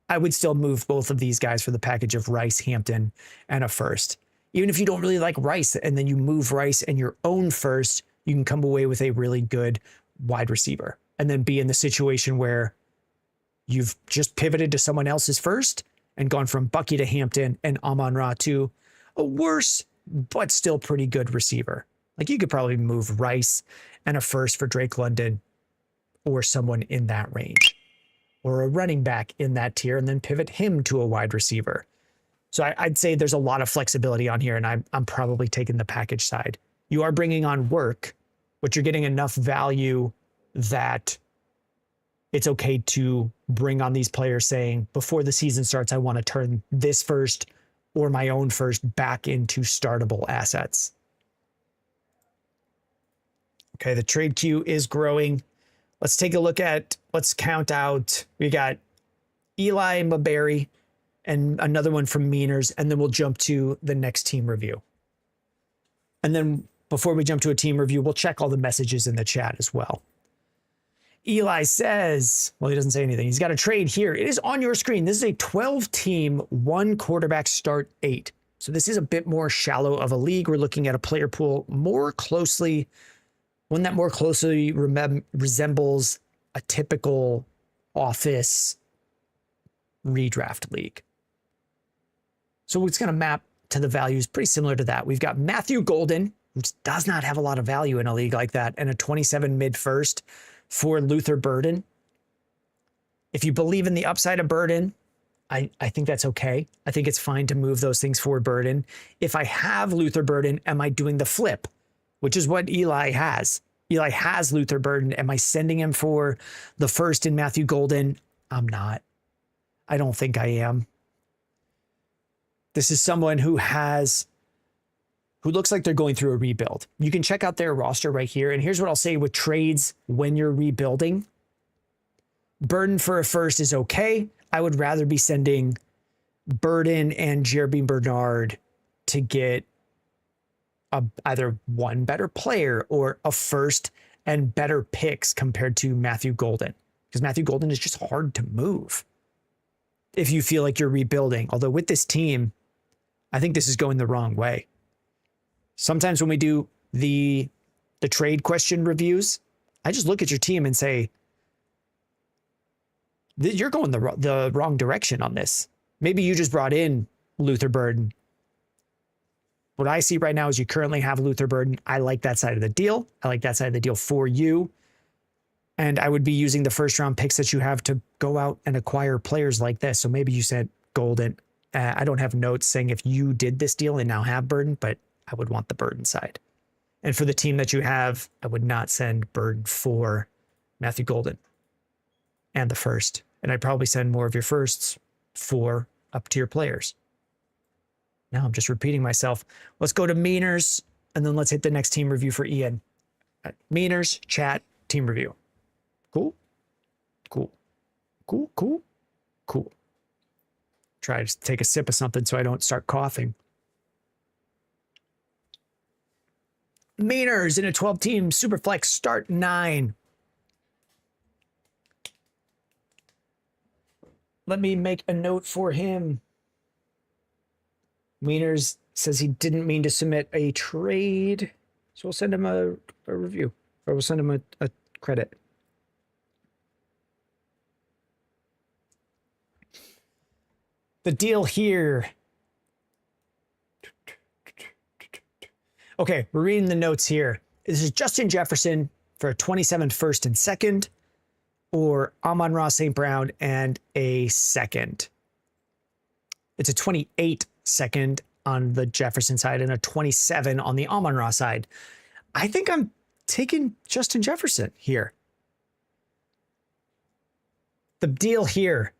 I would still move both of these guys for the package of Rice, Hampton, and a first. Even if you don't really like Rice, and then you move Rice and your own first, you can come away with a really good wide receiver. And then be in the situation where you've just pivoted to someone else's first and gone from Bucky to Hampton and Amon-Ra to a worse, but still pretty good receiver. Like you could probably move Rice and a first for Drake London or someone in that range, or a running back in that tier, and then pivot him to a wide receiver. So I'd say there's a lot of flexibility on here, and I'm probably taking the package side. You are bringing on work, but you're getting enough value that it's okay to bring on these players saying, before the season starts, I want to turn this first or my own first back into startable assets. Okay, the trade queue is growing. Let's take a look at, let's count out. We got Eli Maberry and another one from Meaners, and then we'll jump to the next team review. And then before we jump to a team review, we'll check all the messages in the chat as well. Eli says, well, he doesn't say anything. He's got a trade here. It is on your screen. This is a 12-team, 1 quarterback start 8. So this is a bit more shallow of a league. We're looking at a player pool more closely, one that more closely resembles a typical office redraft league. So it's going to map to the values pretty similar to that. We've got Matthew Golden, which does not have a lot of value in a league like that, and a 27 mid first for Luther Burden. If you believe in the upside of Burden, I think that's okay. I think it's fine to move those things for Burden. If I have Luther Burden, am I doing the flip? Which is what Eli has. Eli has Luther Burden. Am I sending him for the first in Matthew Golden? I'm not. I don't think I am. This is someone who looks like they're going through a rebuild. You can check out their roster right here. And here's what I'll say with trades when you're rebuilding. Burden for a first is okay. I would rather be sending Burden and Jeremy Bernard to get either one better player or a first and better picks compared to Matthew Golden. Because Matthew Golden is just hard to move if you feel like you're rebuilding. Although with this team, I think this is going the wrong way. Sometimes when we do the trade question reviews, I just look at your team and say, you're going the wrong direction on this. Maybe you just brought in Luther Burden. What I see right now is you currently have Luther Burden. I like that side of the deal. I like that side of the deal for you. And I would be using the first round picks that you have to go out and acquire players like this. So maybe you said Golden. I don't have notes saying if you did this deal and now have Burden, but I would want the Burden side. And for the team that you have, I would not send Burden for Matthew Golden. and the first. And I'd probably send more of your firsts for up-tier players. Now I'm just repeating myself. Let's go to Meaners, and then let's hit the next team review for Ian. Meaners, chat, team review. Cool? Cool. Cool, cool, cool. Try to take a sip of something so I don't start coughing. Meaners in a 12-team Superflex, start 9. Let me make a note for him. Meaners says he didn't mean to submit a trade, so we'll send him a review, or we'll send him a credit. The deal here. Okay, we're reading the notes here. This is Justin Jefferson for a 27 first and second, or Amon-Ra St. Brown and a second. It's a 28 second on the Jefferson side and a 27 on the Amon-Ra side. I think I'm taking Justin Jefferson here. The deal here.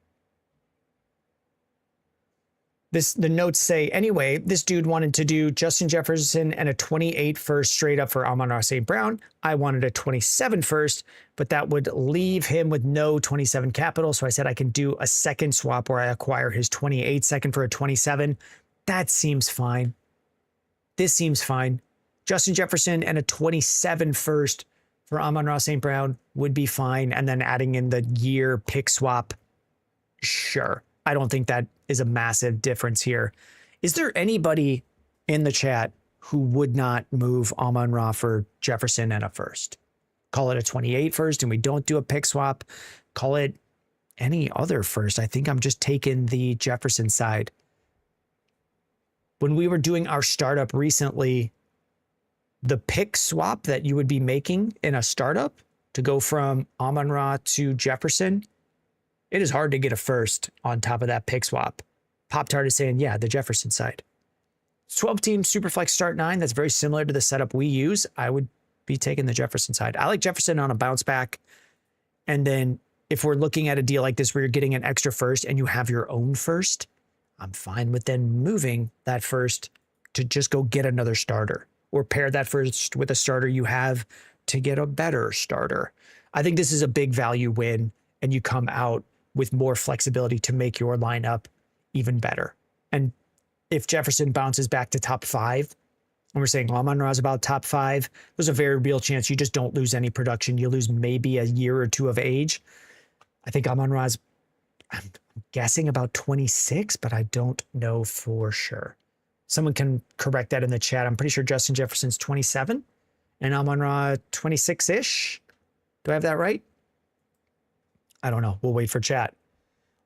The notes say, anyway, this dude wanted to do Justin Jefferson and a 28 first straight up for Amon-Ra St. Brown. I wanted a 27 first, but that would leave him with no 27 capital. So I said I can do a second swap where I acquire his 28 second for a 27. That seems fine. This seems fine. Justin Jefferson and a 27 first for Amon-Ra St. Brown would be fine. And then adding in the year pick swap. Sure. I don't think that is a massive difference here. Is there anybody in the chat who would not move Amon-Ra for Jefferson and a first? Call it a 28 first and we don't do a pick swap. Call it any other first. I think I'm just taking the Jefferson side. When we were doing our startup recently, the pick swap that you would be making in a startup to go from Amon-Ra to Jefferson, it is hard to get a first on top of that pick swap. Pop-Tart is saying, yeah, the Jefferson side. 12-team Superflex start 9. That's very similar to the setup we use. I would be taking the Jefferson side. I like Jefferson on a bounce back. And then if we're looking at a deal like this where you're getting an extra first and you have your own first, I'm fine with then moving that first to just go get another starter or pair that first with a starter you have to get a better starter. I think this is a big value win and you come out with more flexibility to make your lineup even better. And if Jefferson bounces back to top 5, and we're saying Amon-Ra is about top 5, there's a very real chance you just don't lose any production. You lose maybe a year or 2 of age. I think Amon-Ra is, I'm guessing about 26, but I don't know for sure. Someone can correct that in the chat. I'm pretty sure Justin Jefferson's 27 and Amon-Ra 26-ish. Do I have that right? I don't know. We'll wait for chat.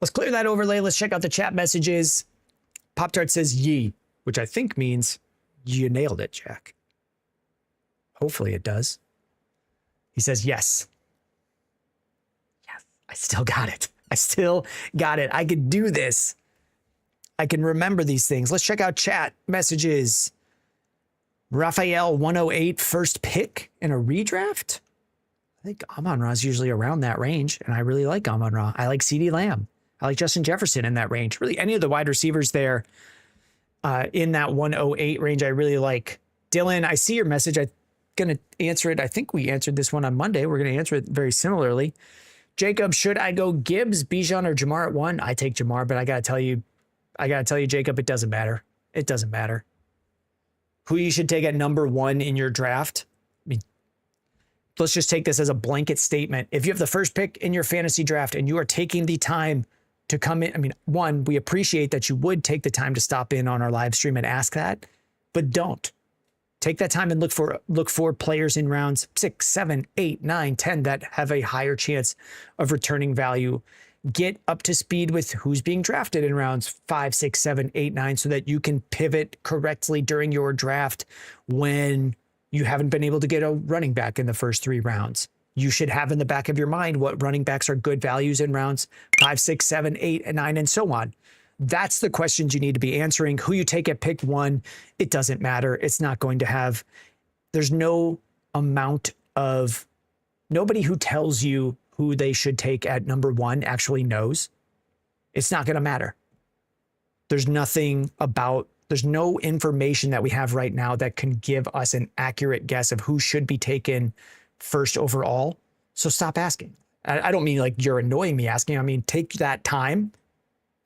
Let's clear that overlay. Let's check out the chat messages. Pop-Tart says ye, which I think means you nailed it, Jack. Hopefully it does. He says yes. Yes, I still got it. I still got it. I could do this. I can remember these things. Let's check out chat messages. Raphael 108 first pick in a redraft. I think Amon-Ra is usually around that range, and I really like Amon-Ra. I like CeeDee Lamb. I like Justin Jefferson in that range. Really, any of the wide receivers there in that 108 range, I really like. Dylan, I see your message. I'm going to answer it. I think we answered this one on Monday. We're going to answer it very similarly. Jacob, should I go Gibbs, Bijan, or Jamar at 1? I take Jamar, but I got to tell you, Jacob, it doesn't matter. It doesn't matter. Who you should take at number 1 in your draft? I mean, let's just take this as a blanket statement. If you have the first pick in your fantasy draft and you are taking the time to come in, I mean, 1, we appreciate that you would take the time to stop in on our live stream and ask that, but don't. Take that time and look for players in rounds 6, 7, 8, 9, 10 that have a higher chance of returning value. Get up to speed with who's being drafted in rounds 5, 6, 7, 8, 9 so that you can pivot correctly during your draft when you haven't been able to get a running back in the first 3 rounds. You should have in the back of your mind what running backs are good values in rounds 5, 6, 7, 8, and 9, and so on. That's the questions you need to be answering. Who you take at pick 1, it doesn't matter. It's not going to have, there's no amount of, nobody who tells you who they should take at number 1 actually knows, it's not going to matter. There's no information that we have right now that can give us an accurate guess of who should be taken first overall. So stop asking. I don't mean like you're annoying me asking. I mean, take that time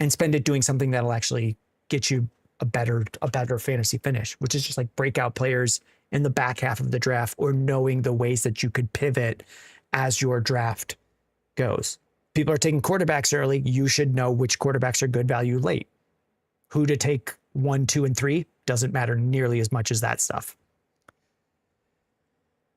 and spend it doing something that'll actually get you a better fantasy finish, which is just like breakout players in the back half of the draft, or knowing the ways that you could pivot as your draft goes. People are taking quarterbacks early. You should know which quarterbacks are good value late. Who to take 1, 2, and 3 doesn't matter nearly as much as that stuff.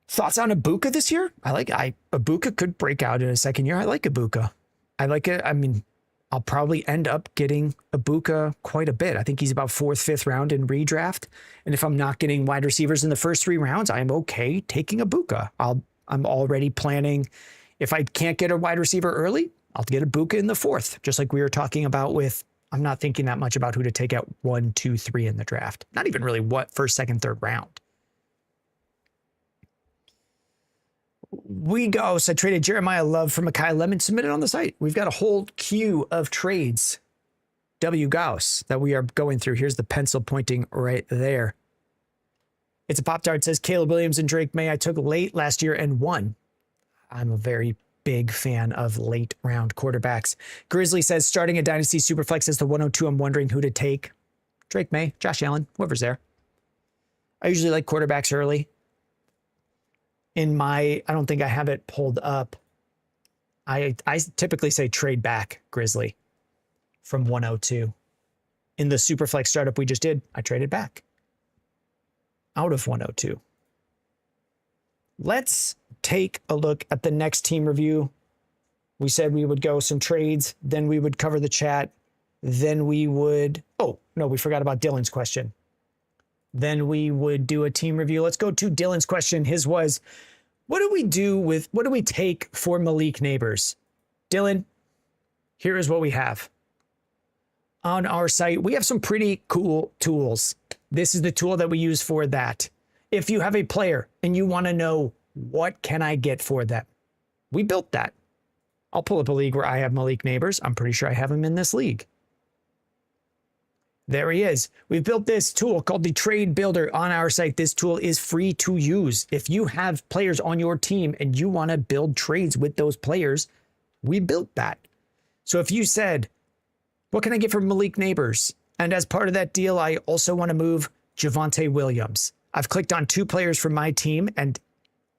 Thoughts on Ibuka this year? Ibuka could break out in a second year. I like Ibuka. I like it. I mean, I'll probably end up getting Ibuka quite a bit. I think he's about 4th, 5th round in redraft. And if I'm not getting wide receivers in the first 3 rounds, I'm okay taking Ibuka. I'm already planning. If I can't get a wide receiver early, I'll get Ibuka in the 4th, just like we were talking about with, I'm not thinking that much about who to take out 1, 2, 3 in the draft. Not even really what first, second, third round. We go. So I traded Jeremiah Love for Mekhi Lemon, submitted on the site. We've got a whole queue of trades, W. Gauss, that we are going through. Here's the pencil pointing right there. It's a Pop-Tart. Says Caleb Williams and Drake May I took late last year and won. I'm a very big fan of late round quarterbacks. Grizzly says starting a Dynasty Superflex as the 102. I'm wondering who to take. Drake May, Josh Allen, whoever's there. I usually like quarterbacks early. I don't think I have it pulled up. I typically say trade back Grizzly from 102. In the Superflex startup we just did, I traded back out of 102. Let's take a look at the next team review. We said we would go some trades, then we would cover the chat, then we would, oh, no, we forgot about Dylan's question. Then we would do a team review. Let's go to Dylan's question. His was, what do we take for Malik Neighbors? Dylan, here is what we have. On our site, we have some pretty cool tools. This is the tool that we use for that. If you have a player and you want to know what can I get for them, we built that. I'll pull up a league where I have Malik Neighbors. I'm pretty sure I have him in this league. There he is. We've built this tool called the Trade Builder on our site. This tool is free to use. If you have players on your team and you want to build trades with those players, we built that. So if you said, what can I get from Malik Neighbors? And as part of that deal, I also want to move Javonte Williams. I've clicked on 2 players from my team, and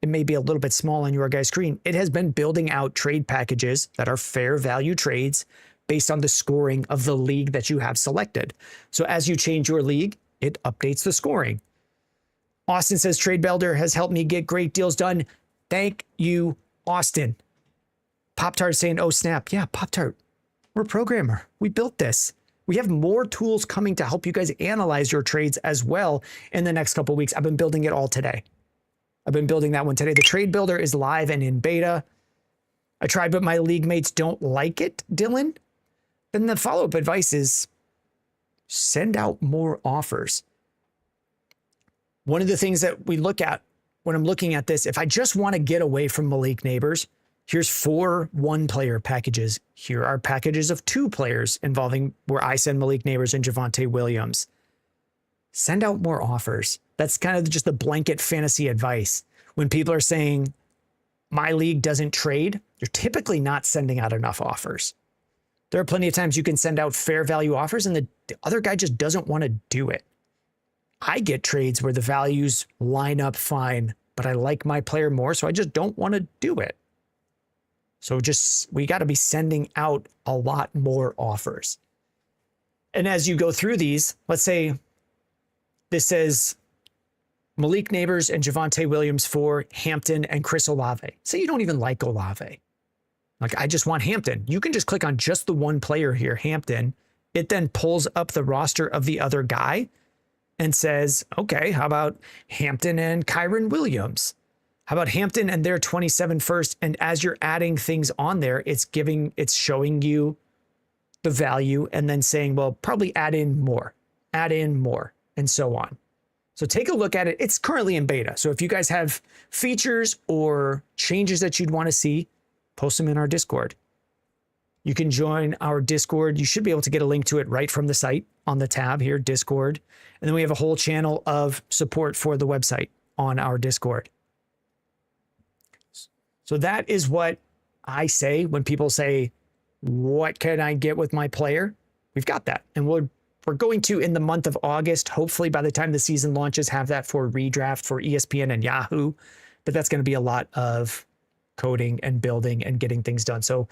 it may be a little bit small on your guys' screen. It has been building out trade packages that are fair value trades based on the scoring of the league that you have selected. So as you change your league, it updates the scoring. Austin says, Trade Builder has helped me get great deals done. Thank you, Austin. Pop-Tart saying, oh, snap. Yeah, Pop-Tart, we're a programmer. We built this. We have more tools coming to help you guys analyze your trades as well in the next couple of weeks. I've been building it all today. I've been building that one today. The Trade Builder is live and in beta. I tried, but my league mates don't like it, Dylan. Then the follow-up advice is send out more offers. One of the things that we look at when I'm looking at this, if I just want to get away from Malik Neighbors, here's 4 1-player packages. Here are packages of 2 players involving where I send Malik Neighbors and Javonte Williams. Send out more offers. That's kind of just the blanket fantasy advice. When people are saying, my league doesn't trade, you're typically not sending out enough offers. There are plenty of times you can send out fair value offers and the other guy just doesn't want to do it. I get trades where the values line up fine, but I like my player more, so I just don't want to do it. So we got to be sending out a lot more offers. And as you go through these, let's say this says Malik Neighbors and Javonte Williams for Hampton and Chris Olave. Say you don't even like Olave. Like, I just want Hampton. You can just click on just the one player here, Hampton. It then pulls up the roster of the other guy and says, okay, how about Hampton and Kyron Williams? How about Hampton and their 27 first? And as you're adding things on there, it's showing you the value and then saying, well, probably add in more, and so on. So take a look at it. It's currently in beta. So if you guys have features or changes that you'd want to see, post them in our Discord. You can join our Discord. You should be able to get a link to it right from the site on the tab here, Discord. And then we have a whole channel of support for the website on our Discord. So that is what I say when people say, what can I get with my player? We've got that. And we're going to, in the month of August, hopefully by the time the season launches, have that for redraft for ESPN and Yahoo. But that's going to be a lot of coding and building and getting things done. So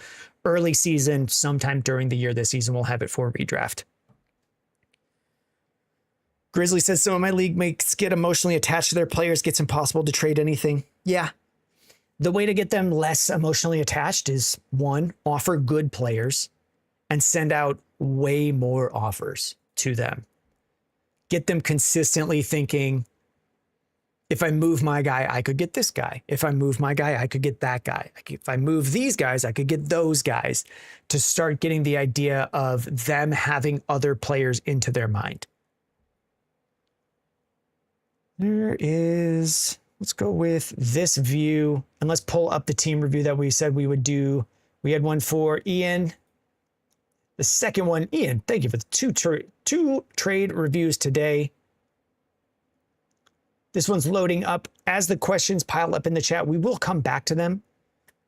early season, sometime during the year this season, we'll have it for redraft. Grizzly says, some of my league mates get emotionally attached to their players. It's impossible to trade anything. Yeah. The way to get them less emotionally attached is, one, offer good players and send out way more offers to them. Get them consistently thinking, if I move my guy, I could get this guy. If I move my guy, I could get that guy. If I move these guys, I could get those guys, to start getting the idea of them having other players into their mind. There is, let's go with this view, and let's pull up the team review that we said we would do. We had one for Ian. The second one, Ian, thank you for the two trade reviews today. This one's loading up. As the questions pile up in the chat, we will come back to them.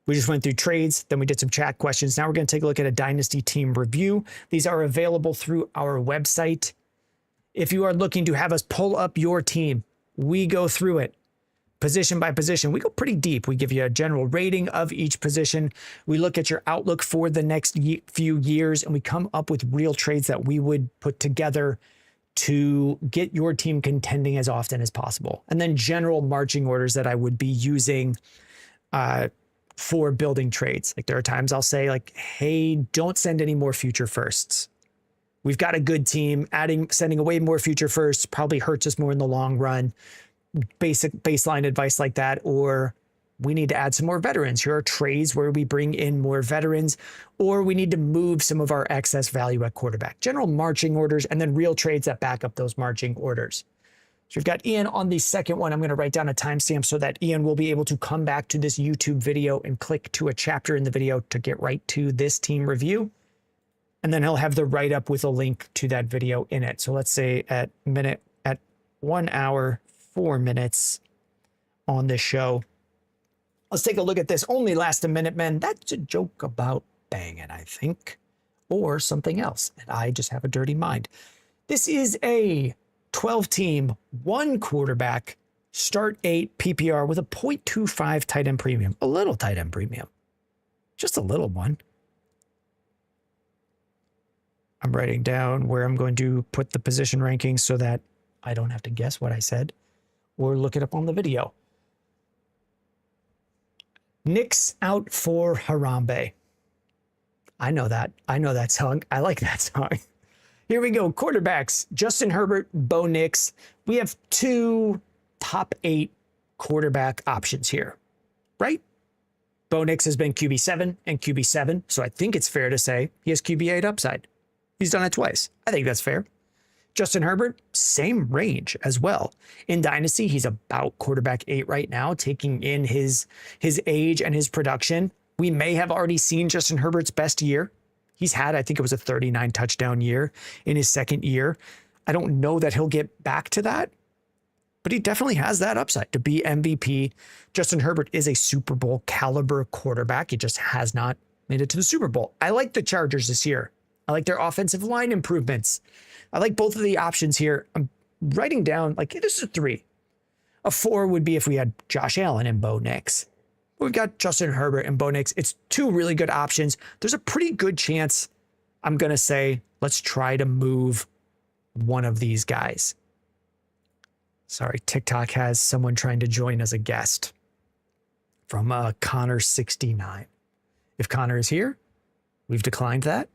We just went through trades, then we did some chat questions. Now we're going to take a look at a Dynasty team review. These are available through our website. If you are looking to have us pull up your team, we go through it position by position. We go pretty deep. We give you a general rating of each position. We look at your outlook for the next few years, and we come up with real trades that we would put together to get your team contending as often as possible. And then general marching orders that I would be using for building trades. Like there are times I'll say like, hey, don't send any more future firsts. We've got a good team. Sending away more future firsts probably hurts us more in the long run. Basic baseline advice like that. Or we need to add some more veterans. Here are trades where we bring in more veterans, or we need to move some of our excess value at quarterback. General marching orders, and then real trades that back up those marching orders. So we've got Ian on the second one. I'm going to write down a timestamp so that Ian will be able to come back to this YouTube video and click to a chapter in the video to get right to this team review. And then he'll have the write-up with a link to that video in it. So let's say at 1 hour, 4 minutes on this show. Let's take a look at this. Only last a minute, men. That's a joke about banging, I think, or something else. And I just have a dirty mind. This is a 12-team, 1 quarterback, start 8 PPR with a 0.25 tight end premium. A little tight end premium. Just a little one. I'm writing down where I'm going to put the position rankings so that I don't have to guess what I said or look it up on the video. Knicks out for Harambe. I know that. I know that song. I like that song. Here we go. Quarterbacks. Justin Herbert, Bo Nix. We have 2 top 8 quarterback options here, right? Bo Nix has been QB7 and QB7, so I think it's fair to say he has QB8 upside. He's done it twice. I think that's fair. Justin Herbert, same range as well. In Dynasty, he's about quarterback 8 right now, taking in his age and his production. We may have already seen Justin Herbert's best year. He's had, I think it was a 39 touchdown year in his second year. I don't know that he'll get back to that, but he definitely has that upside to be MVP. Justin Herbert is a Super Bowl caliber quarterback. He just has not made it to the Super Bowl. I like the Chargers this year. I like their offensive line improvements. I like both of the options here. I'm writing down, like, this is a 3. A 4 would be if we had Josh Allen and Bo Nix. We've got Justin Herbert and Bo Nix. It's 2 really good options. There's a pretty good chance I'm going to say, let's try to move one of these guys. Sorry, TikTok has someone trying to join as a guest from Connor69. If Connor is here, we've declined that.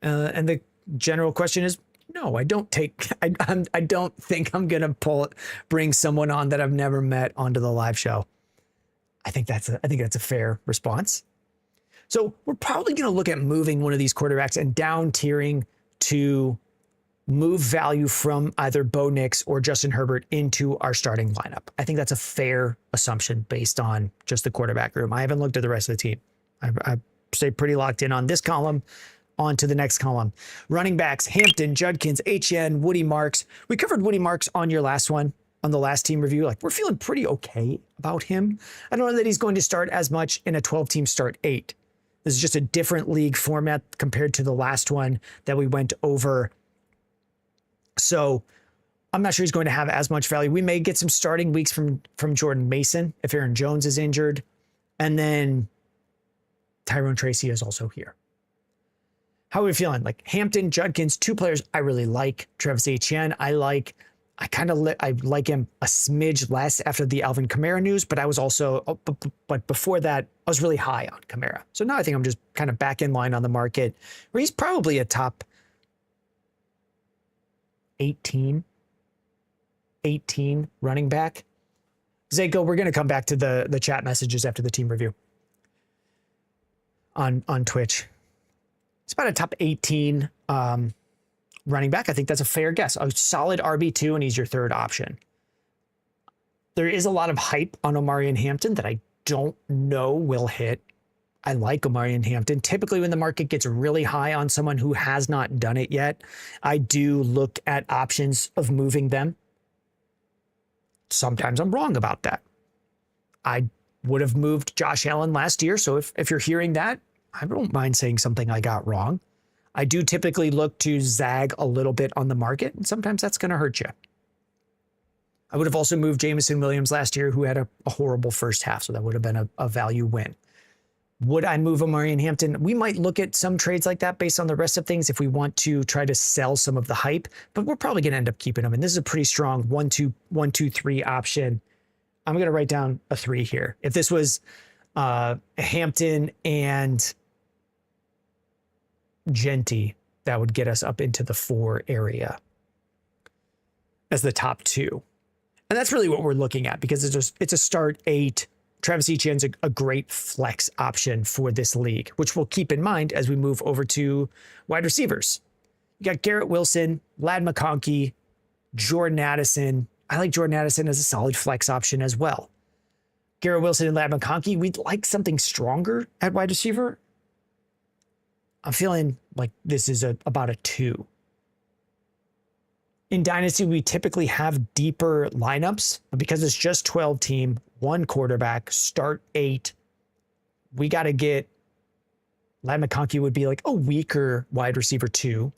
And the general question is, no, I don't think I'm going to bring someone on that I've never met onto the live show. I think that's a fair response. So we're probably going to look at moving one of these quarterbacks and down tiering to move value from either Bo Nix or Justin Herbert into our starting lineup. I think that's a fair assumption based on just the quarterback room. I haven't looked at the rest of the team. I stay pretty locked in on this column. On to the next column. Running backs, Hampton, Judkins, HN, Woody Marks. We covered Woody Marks on your last one, on the last team review. Like, we're feeling pretty okay about him. I don't know that he's going to start as much in a 12-team start 8. This is just a different league format compared to the last one that we went over. So I'm not sure he's going to have as much value. We may get some starting weeks from Jordan Mason if Aaron Jones is injured. And then Tyrone Tracy is also here. How are we feeling? Like Hampton, Judkins, 2 players I really like. Travis Etienne, I like him a smidge less after the Alvin Kamara news, but I was also, but before that, I was really high on Kamara. So now I think I'm just kind of back in line on the market where he's probably a top 18 running back. Zako, we're going to come back to the chat messages after the team review on Twitch. It's about a top 18 running back. I think that's a fair guess. A solid RB2, and he's your third option. There is a lot of hype on Omarion Hampton that I don't know will hit. I like Omarion Hampton. Typically, when the market gets really high on someone who has not done it yet, I do look at options of moving them. Sometimes I'm wrong about that. I would have moved Josh Allen last year, so if you're hearing that, I don't mind saying something I got wrong. I do typically look to zag a little bit on the market, and sometimes that's going to hurt you. I would have also moved Jameson Williams last year, who had a horrible first half, so that would have been a value win. Would I move Omarion Hampton? We might look at some trades like that based on the rest of things if we want to try to sell some of the hype, but we're probably going to end up keeping him. And this is a pretty strong 1-2-3 option. I'm going to write down a 3 here. If this was Hampton and Genty, that would get us up into the 4 area as the top 2. And that's really what we're looking at because it's a start 8. Travis Etienne's a great flex option for this league, which we'll keep in mind as we move over to wide receivers. You got Garrett Wilson, Ladd McConkey, Jordan Addison. I like Jordan Addison as a solid flex option as well. Garrett Wilson and Ladd McConkey, we'd like something stronger at wide receiver. I'm feeling like this is about a 2. In Dynasty, we typically have deeper lineups, but because it's just 12 team, 1 quarterback, start 8, we got to get Ladd McConkey would be like a weaker wide receiver 2.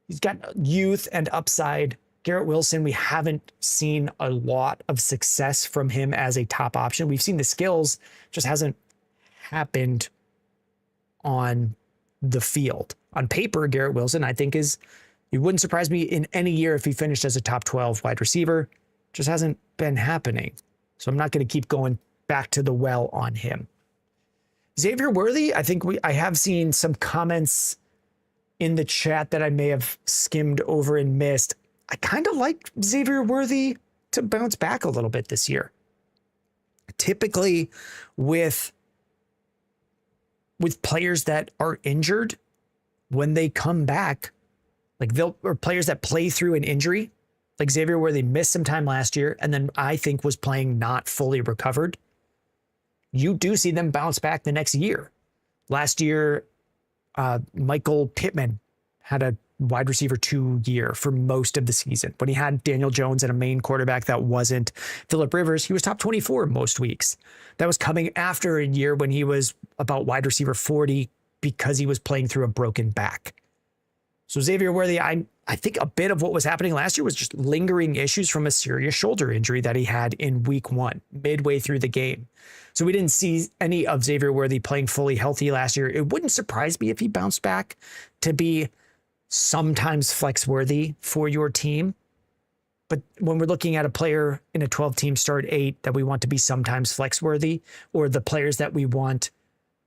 He's got youth and upside. Garrett Wilson, we haven't seen a lot of success from him as a top option. We've seen the skills, just hasn't happened on the field. On paper, Garrett Wilson, I think it wouldn't surprise me in any year if he finished as a top 12 wide receiver. Just hasn't been happening. So I'm not going to keep going back to the well on him. Xavier Worthy, I think I have seen some comments in the chat that I may have skimmed over and missed. I kind of like Xavier Worthy to bounce back a little bit this year. Typically with players that are injured, when they come back, or players that play through an injury, like Xavier Worthy missed some time last year and then I think was playing not fully recovered. You do see them bounce back the next year. Last year, Michael Pittman had a wide receiver 2 year for most of the season. When he had Daniel Jones and a main quarterback that wasn't Phillip Rivers, he was top 24 most weeks. That was coming after a year when he was about wide receiver 40 because he was playing through a broken back. So Xavier Worthy, I think a bit of what was happening last year was just lingering issues from a serious shoulder injury that he had in week 1, midway through the game. So we didn't see any of Xavier Worthy playing fully healthy last year. It wouldn't surprise me if he bounced back to be sometimes flex worthy for your team. But when we're looking at a player in a 12-team start 8 that we want to be sometimes flex worthy, or the players that we want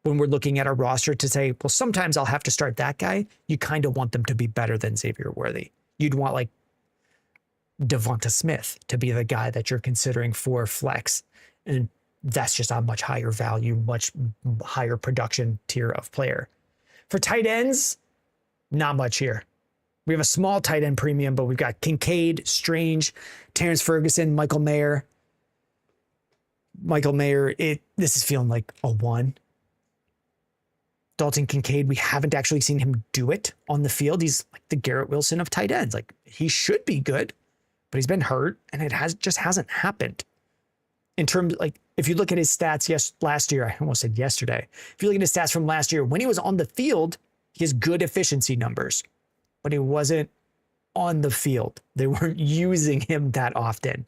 when we're looking at our roster to say, well, sometimes I'll have to start that guy, you kind of want them to be better than Xavier Worthy. You'd want like Devonta Smith to be the guy that you're considering for flex. And that's just a much higher value, much higher production tier of player. For tight ends, not much here. We have a small tight end premium, but we've got Kincaid, Strange, Terrence Ferguson, Michael Mayer. This is feeling like a 1. Dalton Kincaid, we haven't actually seen him do it on the field. He's like the Garrett Wilson of tight ends. Like, he should be good, but he's been hurt, and it just hasn't happened. In terms, like, if you look at his stats last year, I almost said yesterday. If you look at his stats from last year, when he was on the field, he has good efficiency numbers, but he wasn't on the field. They weren't using him that often.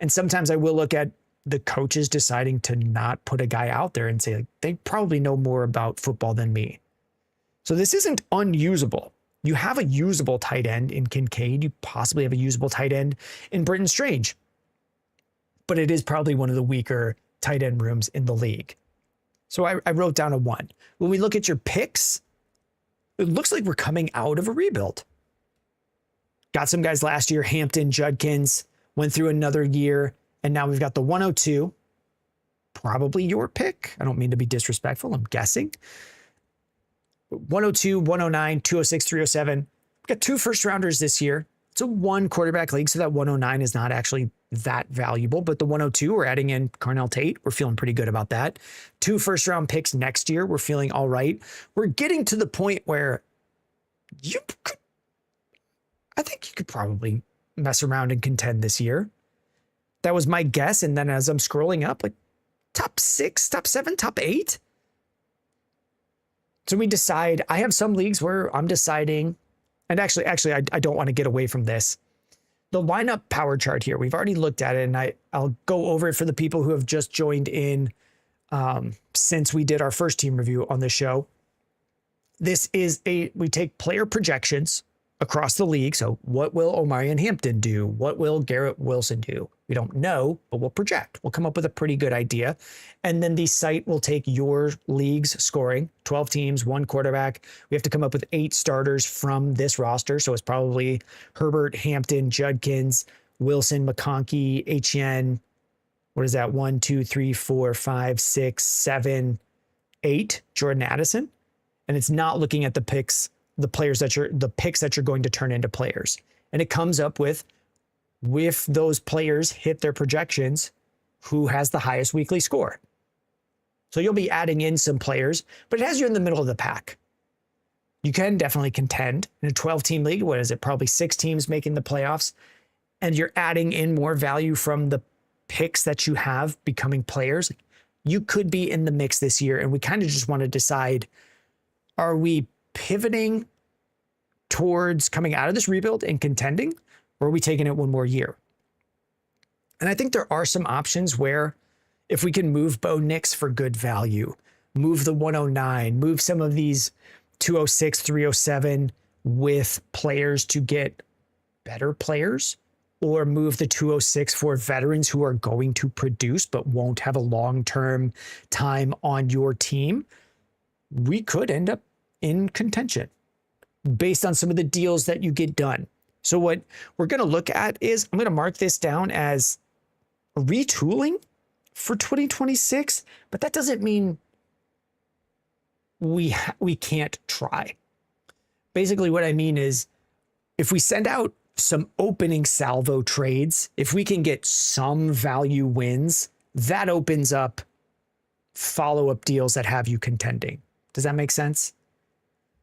And sometimes I will look at the coaches deciding to not put a guy out there and say, like, they probably know more about football than me. So this isn't unusable. You have a usable tight end in Kincaid. You possibly have a usable tight end in Britton Strange. But it is probably one of the weaker tight end rooms in the league. So I wrote down a 1. When we look at your picks, it looks like we're coming out of a rebuild. Got some guys last year, Hampton, Judkins, went through another year, and now we've got the 102. Probably your pick. I don't mean to be disrespectful. I'm guessing. 102, 109, 206, 307. We've got 2 first rounders this year. It's a 1 quarterback league, so that 109 is not actually that valuable. But the 102, we're adding in Carnell Tate. We're feeling pretty good about that. 2 first round picks next year. We're feeling all right. We're getting to the point where I think you could probably mess around and contend this year. That was my guess. And then as I'm scrolling up, like top 6, top 7, top 8. So we decide, I have some leagues where I'm deciding, and actually, I don't want to get away from this. The lineup power chart here, we've already looked at it, and I'll go over it for the people who have just joined in since we did our first team review on the show. This is we take player projections across the league. So what will Omarion Hampton do? What will Garrett Wilson do? We don't know, but we'll project. We'll come up with a pretty good idea. And then the site will take your league's scoring, 12 teams, 1 quarterback. We have to come up with 8 starters from this roster. So it's probably Herbert, Hampton, Judkins, Wilson, McConkey, Etienne. What is that? 1, 2, 3, 4, 5, 6, 7, 8. Jordan Addison. And it's not looking at the picks that you're going to turn into players. And it comes up with, if those players hit their projections, who has the highest weekly score. So you'll be adding in some players, but it has you in the middle of the pack. You can definitely contend in a 12-team league. What is it? Probably 6 teams making the playoffs. And you're adding in more value from the picks that you have becoming players. You could be in the mix this year. And we kind of just want to decide, are we pivoting towards coming out of this rebuild and contending, or are we taking it one more year? And I think there are some options where if we can move Bo Nix for good value, move the 109, move some of these 206, 307 with players to get better players, or move the 206 for veterans who are going to produce but won't have a long-term time on your team, we could end up in contention based on some of the deals that you get done. So what we're going to look at is, I'm going to mark this down as retooling for 2026, but that doesn't mean we can't try. Basically what I mean is, if we send out some opening salvo trades, if we can get some value wins, that opens up follow-up deals that have you contending. Does that make sense?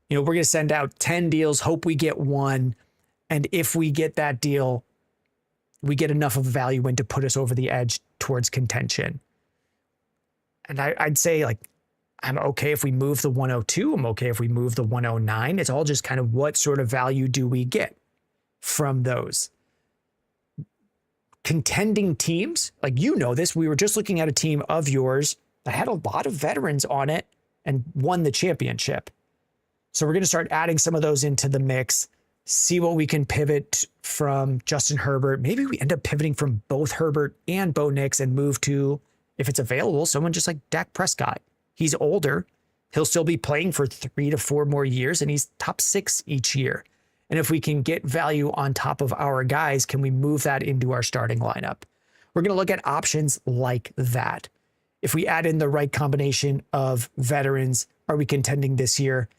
You know, we're going to send out 10 deals, hope we get 1. And if we get that deal, we get enough of a value win to put us over the edge towards contention. And I'd say, like, I'm okay if we move the 102. I'm okay if we move the 109. It's all just kind of what sort of value do we get from those contending teams. Like, you know this, we were just looking at a team of yours that had a lot of veterans on it and won the championship. So we're going to start adding some of those into the mix, see what we can pivot from Justin Herbert. Maybe we end up pivoting from both Herbert and Bo Nix and move to, if it's available, someone just like Dak Prescott. He's older. He'll still be playing for 3 to 4 more years, and he's top 6 each year. And if we can get value on top of our guys, can we move that into our starting lineup? We're going to look at options like that. If we add in the right combination of veterans, are we contending this year?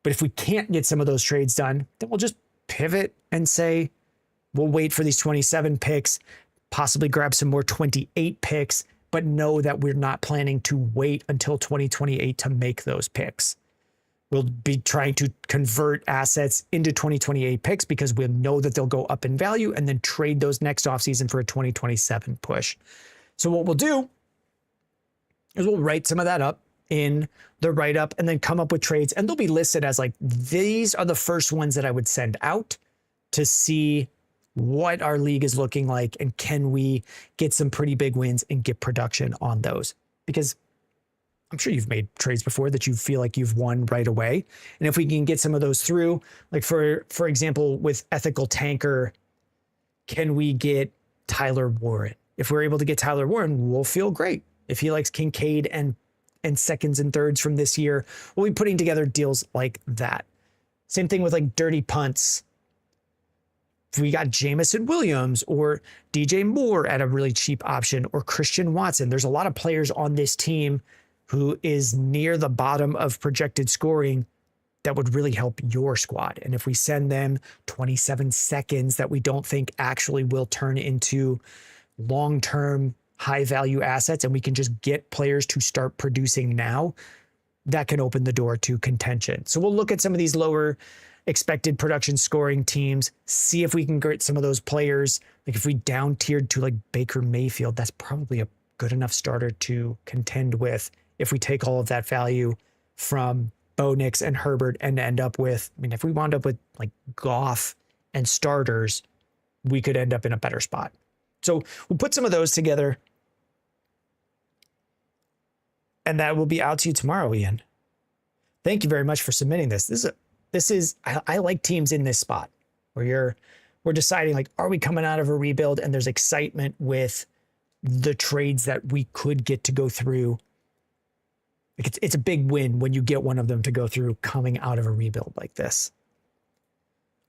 But if we can't get some of those trades done, then we'll just pivot and say, we'll wait for these 27 picks, possibly grab some more 28 picks, but know that we're not planning to wait until 2028 to make those picks. We'll be trying to convert assets into 2028 picks because we'll know that they'll go up in value and then trade those next offseason for a 2027 push. So what we'll do is we'll write some of that up in the write-up and then come up with trades, and they'll be listed as like, these are the first ones that I would send out to see what our league is looking like and can we get some pretty big wins and get production on those. Because I'm sure you've made trades before that you feel like you've won right away. And if we can get some of those through, like for example, with Ethical Tanker, can we get Tyler Warren? If we're able to get Tyler Warren, we'll feel great. If he likes Kincaid and seconds and thirds from this year, we'll be putting together deals like that. Same thing with like Dirty Punts. If we got Jamison Williams or DJ Moore at a really cheap option or Christian Watson, there's a lot of players on this team who is near the bottom of projected scoring that would really help your squad. And if we send them 27 seconds that we don't think actually will turn into long-term high-value assets, and we can just get players to start producing now, that can open the door to contention. So we'll look at some of these lower expected production scoring teams, see if we can get some of those players. Like if we down tiered to like Baker Mayfield, that's probably a good enough starter to contend with. If we take all of that value from Bo Nix and Herbert and end up with, I mean, if we wound up with like Goff and starters, we could end up in a better spot. So we'll put some of those together, and that will be out to you tomorrow, Ian. Thank you very much for submitting this. I like teams in this spot where we're deciding like, are we coming out of a rebuild? And there's excitement with the trades that we could get to go through. Like it's a big win when you get one of them to go through coming out of a rebuild like this.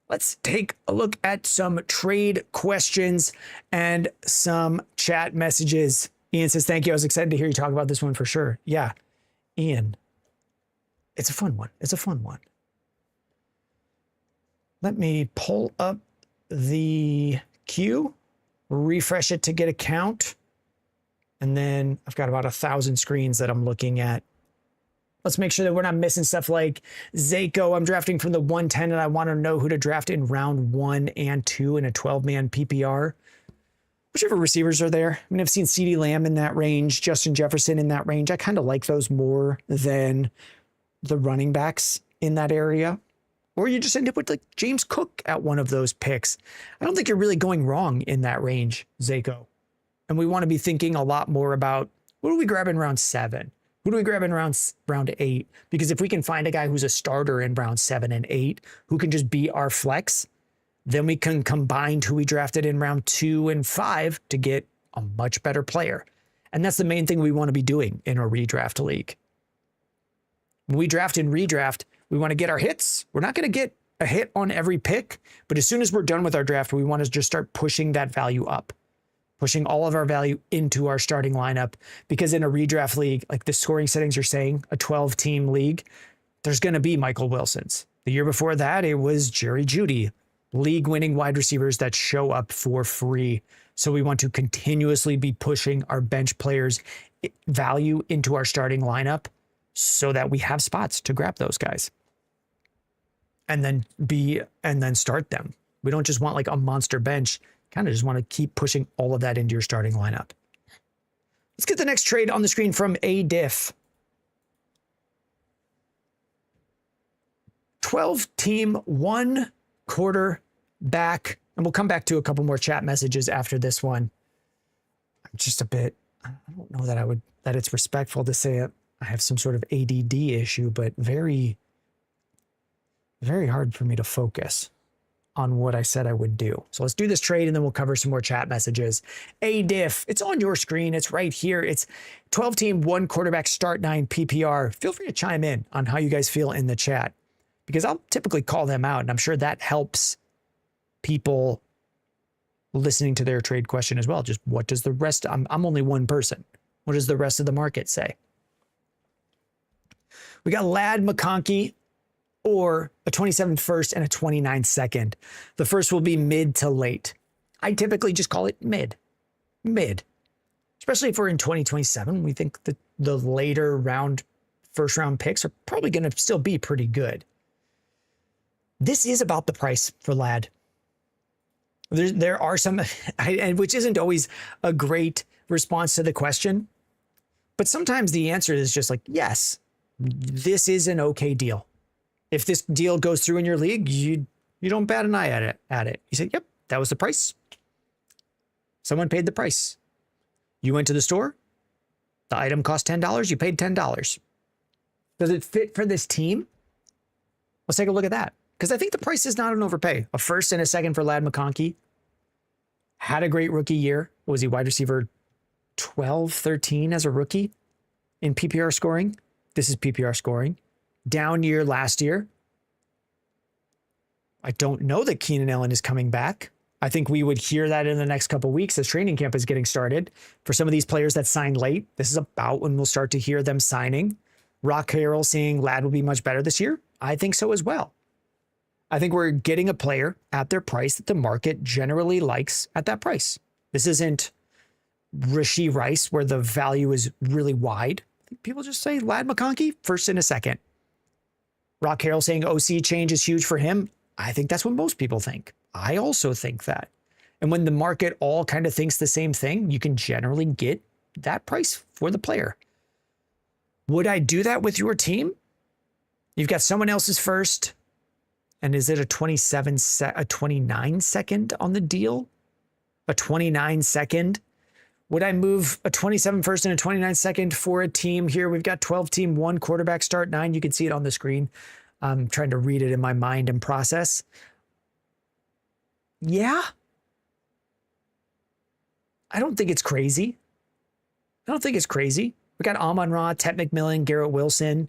Let's take a look at some trade questions and some chat messages. Ian says, thank you. I was excited to hear you talk about this one for sure. Yeah, Ian, it's a fun one. It's a fun one. Let me pull up the queue, refresh it to get a count. And then I've got about 1,000 screens that I'm looking at. Let's make sure that we're not missing stuff like Zayko. I'm drafting from the 110 and I want to know who to draft in round 1 and 2 in a 12-man PPR. Whichever receivers are there. I mean, I've seen CeeDee Lamb in that range, Justin Jefferson in that range. I kind of like those more than the running backs in that area. Or you just end up with like James Cook at one of those picks. I don't think you're really going wrong in that range, Zayko. And we want to be thinking a lot more about, what do we grab in round 7? Who do we grab in round 8? Because if we can find a guy who's a starter in round 7 and 8 who can just be our flex, then we can combine who we drafted in round 2 and 5 to get a much better player. And that's the main thing we want to be doing in a redraft league. When we draft and redraft, we want to get our hits. We're not going to get a hit on every pick, but as soon as we're done with our draft, we want to just start pushing that value up. Pushing all of our value into our starting lineup, because in a redraft league, like the scoring settings are saying, a 12-team league, there's going to be Michael Wilsons. The year before that, it was Jerry Jeudy, league-winning wide receivers that show up for free. So we want to continuously be pushing our bench players' value into our starting lineup so that we have spots to grab those guys and then start them. We don't just want like a monster bench. Kind of just want to keep pushing all of that into your starting lineup. Let's get the next trade on the screen from A-Diff. 12-team, 1 quarterback. And we'll come back to a couple more chat messages after this one. I'm just a bit, I don't know that it's respectful to say it. I have some sort of ADD issue, but very, very hard for me to focus on what I said I would do. So let's do this trade and then we'll cover some more chat messages. A-Diff, it's on your screen. It's right here. It's 12-team, 1 quarterback, start 9 PPR. Feel free to chime in on how you guys feel in the chat, because I'll typically call them out, and I'm sure that helps people listening to their trade question as well. Just what does the rest, I'm only one person. What does the rest of the market say? We got Ladd McConkey or a 27 first and a 29 second. The first will be mid to late. I typically just call it mid, especially if we're in 2027. We think that the later first round picks are probably going to still be pretty good. This is about the price for Lad. There are some, which isn't always a great response to the question, but sometimes the answer is just like, yes, this is an okay deal. If this deal goes through in your league, you don't bat an eye at it. You say, yep, that was the price. Someone paid the price. You went to the store. The item cost $10. You paid $10. Does it fit for this team? Let's take a look at that. Because I think the price is not an overpay. A first and a second for Ladd McConkey. Had a great rookie year. What was he, wide receiver 12, 13 as a rookie in PPR scoring? This is PPR scoring. Down year last year. I don't know that Keenan Allen is coming back. I think we would hear that in the next couple of weeks as training camp is getting started. For some of these players that signed late, this is about when we'll start to hear them signing. Rock Carroll saying Ladd will be much better this year. I think so as well. I think we're getting a player at their price that the market generally likes at that price. This isn't Rashee Rice where the value is really wide. People just say Ladd McConkey, first and a second. Rock Carroll saying OC change is huge for him. I think that's what most people think. I also think that. And when the market all kind of thinks the same thing, you can generally get that price for the player. Would I do that with your team? You've got someone else's first. And is it a 29 second on the deal? A 29 second? Would I move a 27 first and a 29 second for a team here? We've got 12 team, 1 quarterback start 9. You can see it on the screen. I'm trying to read it in my mind and process. Yeah. I don't think it's crazy. We got Amon-Ra, Ted McMillan, Garrett Wilson.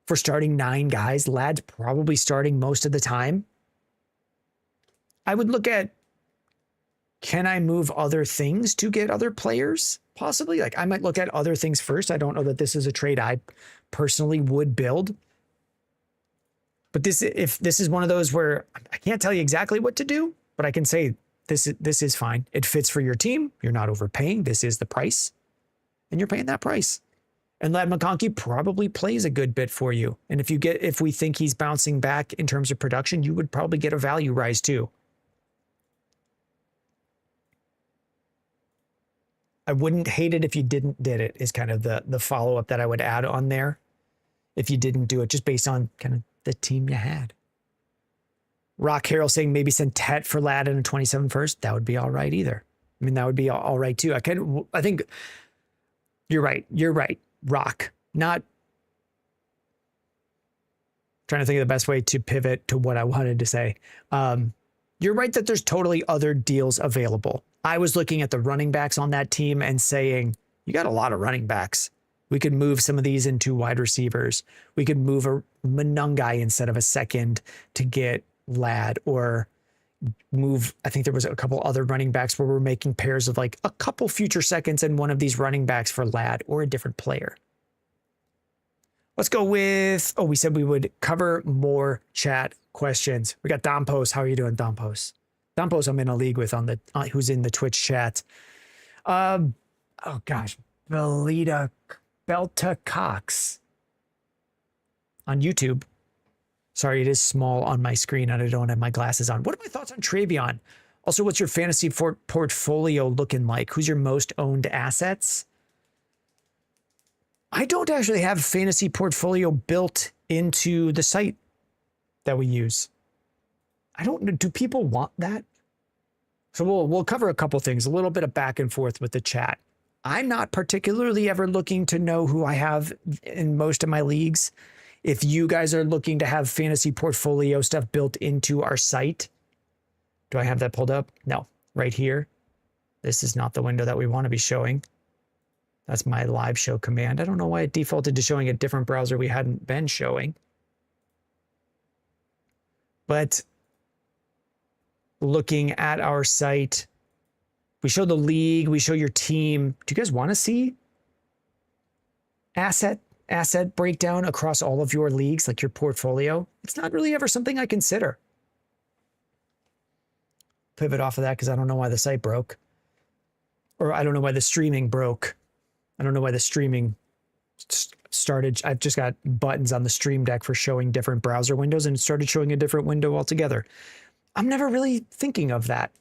For starting 9 guys, Ladd's probably starting most of the time. I would look at, can I move other things to get other players? Possibly. Like I might look at other things first. I don't know that this is a trade I personally would build. But if this is one of those where I can't tell you exactly what to do, but I can say this is fine. It fits for your team. You're not overpaying. This is the price. And you're paying that price. And Ladd McConkey probably plays a good bit for you. And if we think he's bouncing back in terms of production, you would probably get a value rise too. I wouldn't hate it if you did it is kind of the follow-up that I would add on there. If you didn't do it, just based on kind of the team you had. Rock Carroll saying maybe send Tet for Ladd in a 27 first. That would be all right either. I mean, that would be all right too. I think you're right. Rock, not trying to think of the best way to pivot to what I wanted to say. You're right that there's totally other deals available. I was looking at the running backs on that team and saying, you got a lot of running backs. We could move some of these into wide receivers. We could move a Monungai instead of a second to get Ladd, or move, I think there was a couple other running backs where we're making pairs of like a couple future seconds and one of these running backs for Ladd or a different player. Let's go with, we said we would cover more chat questions. We got Dompos. How are you doing, Dompos? Dompos I'm in a league with who's in the Twitch chat. Oh gosh, Belta Cox on YouTube. Sorry, it is small on my screen and I don't have my glasses on. What are my thoughts on Travion? Also, what's your fantasy portfolio looking like? Who's your most owned assets? I don't actually have a fantasy portfolio built into the site that we use. I don't know. Do people want that? So we'll cover a couple things, a little bit of back and forth with the chat. I'm not particularly ever looking to know who I have in most of my leagues. If you guys are looking to have fantasy portfolio stuff built into our site, do I have that pulled up? No, right here. This is not the window that we want to be showing. That's my live show command. I don't know why it defaulted to showing a different browser we hadn't been showing. But looking at our site, we show the league, we show your team. Do you guys want to see asset asset breakdown across all of your leagues, like your portfolio, it's not really ever something I consider. Pivot off of that because I don't know why the site broke. Or I don't know why the streaming broke. I don't know why the streaming started. I've just got buttons on the stream deck for showing different browser windows and it started showing a different window altogether. I'm never really thinking of that,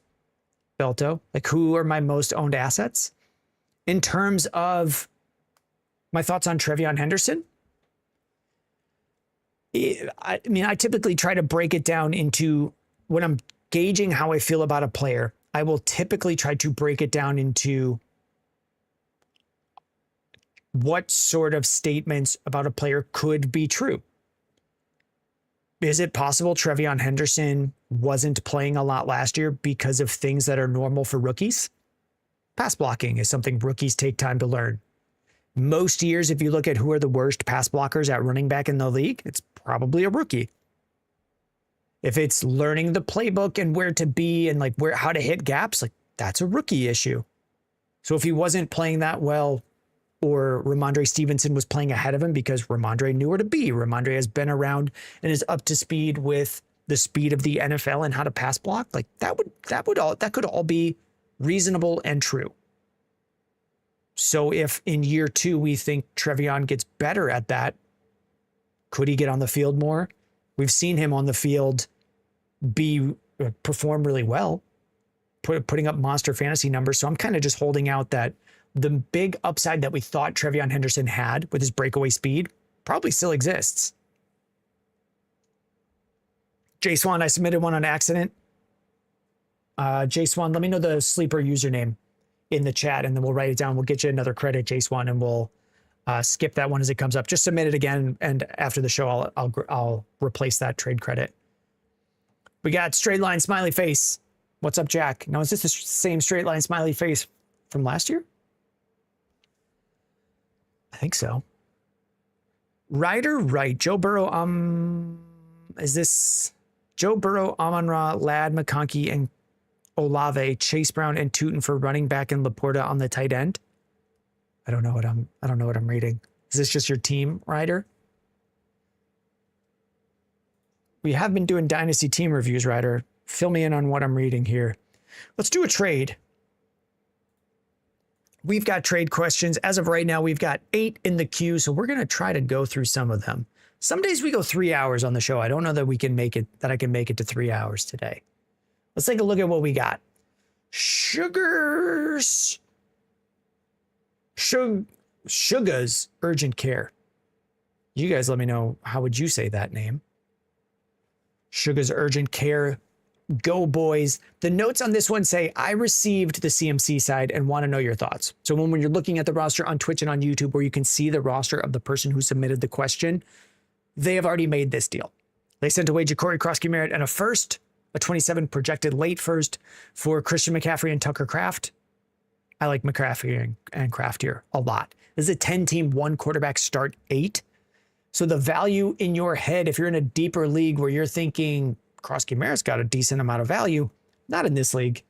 Belto. Like, who are my most owned assets? In terms of my thoughts on Trevion Henderson, I mean, I typically try to break it down into, when I'm gauging how I feel about a player, I will typically try to break it down into what sort of statements about a player could be true. Is it possible Trevion Henderson wasn't playing a lot last year because of things that are normal for rookies? Pass blocking is something rookies take time to learn. Most years, if you look at who are the worst pass blockers at running back in the league, it's probably a rookie. If it's learning the playbook and where to be and like how to hit gaps, like that's a rookie issue. So if he wasn't playing that well, or Ramondre Stevenson was playing ahead of him because Ramondre knew where to be, Ramondre has been around and is up to speed with the speed of the NFL and how to pass block, like that could all be reasonable and true. So if in year 2 we think Trevion gets better at that, could he get on the field more? We've seen him on the field perform really well, putting up monster fantasy numbers. So I'm kind of just holding out that the big upside that we thought Trevion Henderson had with his breakaway speed probably still exists. Jay Swan, I submitted one on accident. Jay Swan, let me know the sleeper username in the chat and then we'll write it down. We'll get you another credit, Jay Swan, and we'll skip that one as it comes up. Just submit it again, and after the show, I'll replace that trade credit. We got straight line smiley face. What's up, Jack? Now, is this the same straight line smiley face from last year? I think so. Ryder Wright, Joe Burrow. Is this Joe Burrow, Amon-Ra, Ladd, McConkey, and Olave, Chase Brown, and Tootin for running back and Laporta on the tight end? I don't know what I'm reading. Is this just your team, Ryder? We have been doing Dynasty team reviews, Ryder. Fill me in on what I'm reading here. Let's do a trade. We've got trade questions. As of right now, we've got 8 in the queue, so we're going to try to go through some of them. Some days we go 3 hours on the show. I don't know that I can make it to 3 hours today. Let's take a look at what we got. Sugar's Urgent Care. You guys let me know, how would you say that name? Sugar's Urgent Care. Go boys. The notes on this one say, I received the CMC side and want to know your thoughts. So when you're looking at the roster on Twitch and on YouTube, where you can see the roster of the person who submitted the question, they have already made this deal. They sent away Ja'Cory Krosky-Merritt and a first, a 27 projected late first for Christian McCaffrey and Tucker Kraft. I like McCaffrey and Kraft here a lot. This is a 10-team, 1 quarterback start 8. So the value in your head, if you're in a deeper league where you're thinking Krosky-Merritt's got a decent amount of value, not in this league.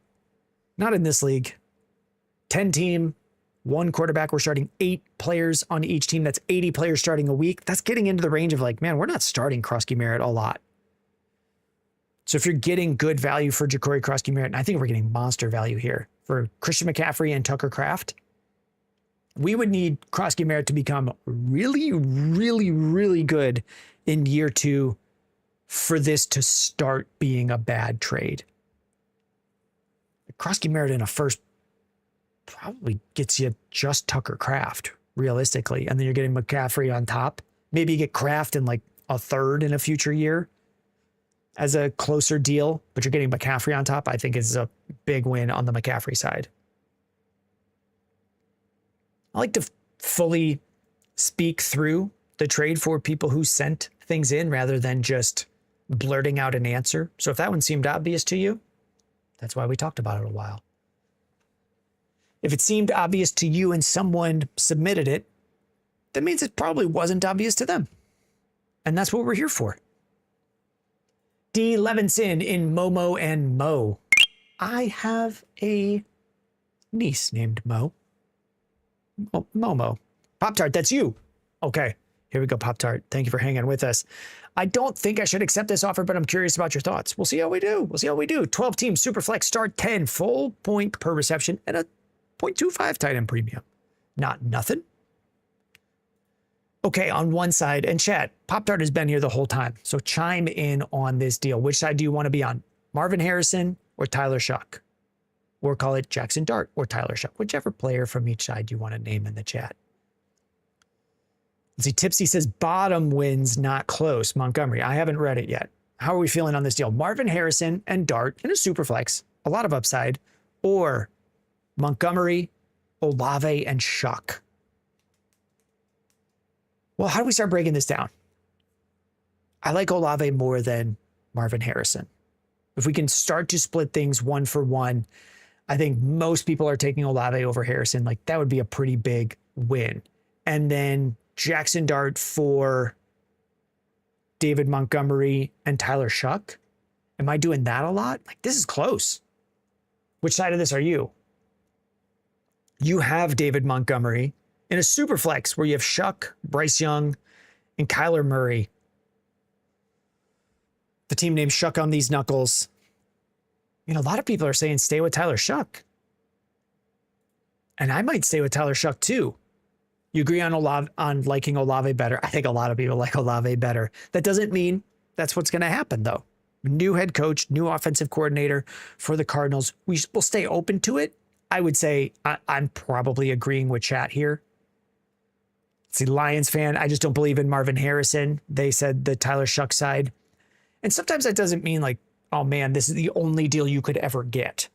Not in this league. 10-team, 1 quarterback. We're starting 8 players on each team. That's 80 players starting a week. That's getting into the range of like, man, we're not starting Krosky-Merritt a lot. So if you're getting good value for Ja'Cory Krosky-Merritt, and I think we're getting monster value here for Christian McCaffrey and Tucker Kraft, we would need Krosky-Merritt to become really, really, really good in year 2 for this to start being a bad trade. Krosky-Merritt in a first probably gets you just Tucker Kraft, realistically, and then you're getting McCaffrey on top. Maybe you get Kraft in like a third in a future year as a closer deal, but you're getting McCaffrey on top. I think is a big win on the McCaffrey side. I like to fully speak through the trade for people who sent things in rather than just blurting out an answer. So if that one seemed obvious to you, that's why we talked about it a while. If it seemed obvious to you and someone submitted it, that means it probably wasn't obvious to them. And that's what we're here for. D. Levinson in Momo and Mo. I have a niece named Mo. Oh, Momo. Pop-Tart, that's you. Okay. Here we go, Pop-Tart. Thank you for hanging with us. I don't think I should accept this offer, but I'm curious about your thoughts. We'll see how we do. 12 team Superflex start 10, full point per reception, and a 0.25 tight end premium. Not nothing. Okay, on one side, and chat, Pop-Tart has been here the whole time, so chime in on this deal. Which side do you want to be on? Marvin Harrison or Tyler Shuck? Or call it Jackson Dart or Tyler Shuck, whichever player from each side you want to name in the chat. Let's see, Tipsy says bottom wins, not close. Montgomery, I haven't read it yet. How are we feeling on this deal? Marvin Harrison and Dart in a super flex, a lot of upside, or Montgomery, Olave, and Shuck. Well, how do we start breaking this down? I like Olave more than Marvin Harrison. If we can start to split things one for one, I think most people are taking Olave over Harrison. Like, that would be a pretty big win. And then Jackson Dart for David Montgomery and Tyler Shuck. Am I doing that a lot? Like, this is close. Which side of this are you? You have David Montgomery in a super flex where you have Shuck, Bryce Young, and Kyler Murray. The team named Shuck on these knuckles. You know, a lot of people are saying stay with Tyler Shuck. And I might stay with Tyler Shuck too. You agree on liking Olave better. I think a lot of people like Olave better. That doesn't mean that's what's going to happen, though. New head coach, new offensive coordinator for the Cardinals. We'll stay open to it. I would say I'm probably agreeing with chat here. See, Lions fan, I just don't believe in Marvin Harrison. They said the Tyler Shuck side. And sometimes that doesn't mean like, oh man, this is the only deal you could ever get,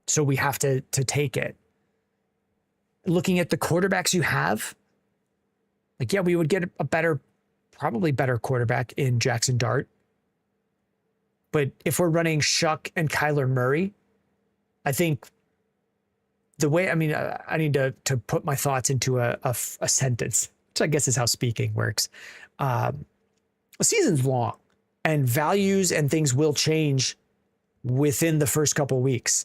so we have to take it. Looking at the quarterbacks you have, like, yeah, we would get probably better quarterback in Jackson Dart. But if we're running Shuck and Kyler Murray, I think the way, I mean, I need to put my thoughts into a sentence, which I guess is how speaking works. A season's long and values and things will change within the first couple weeks.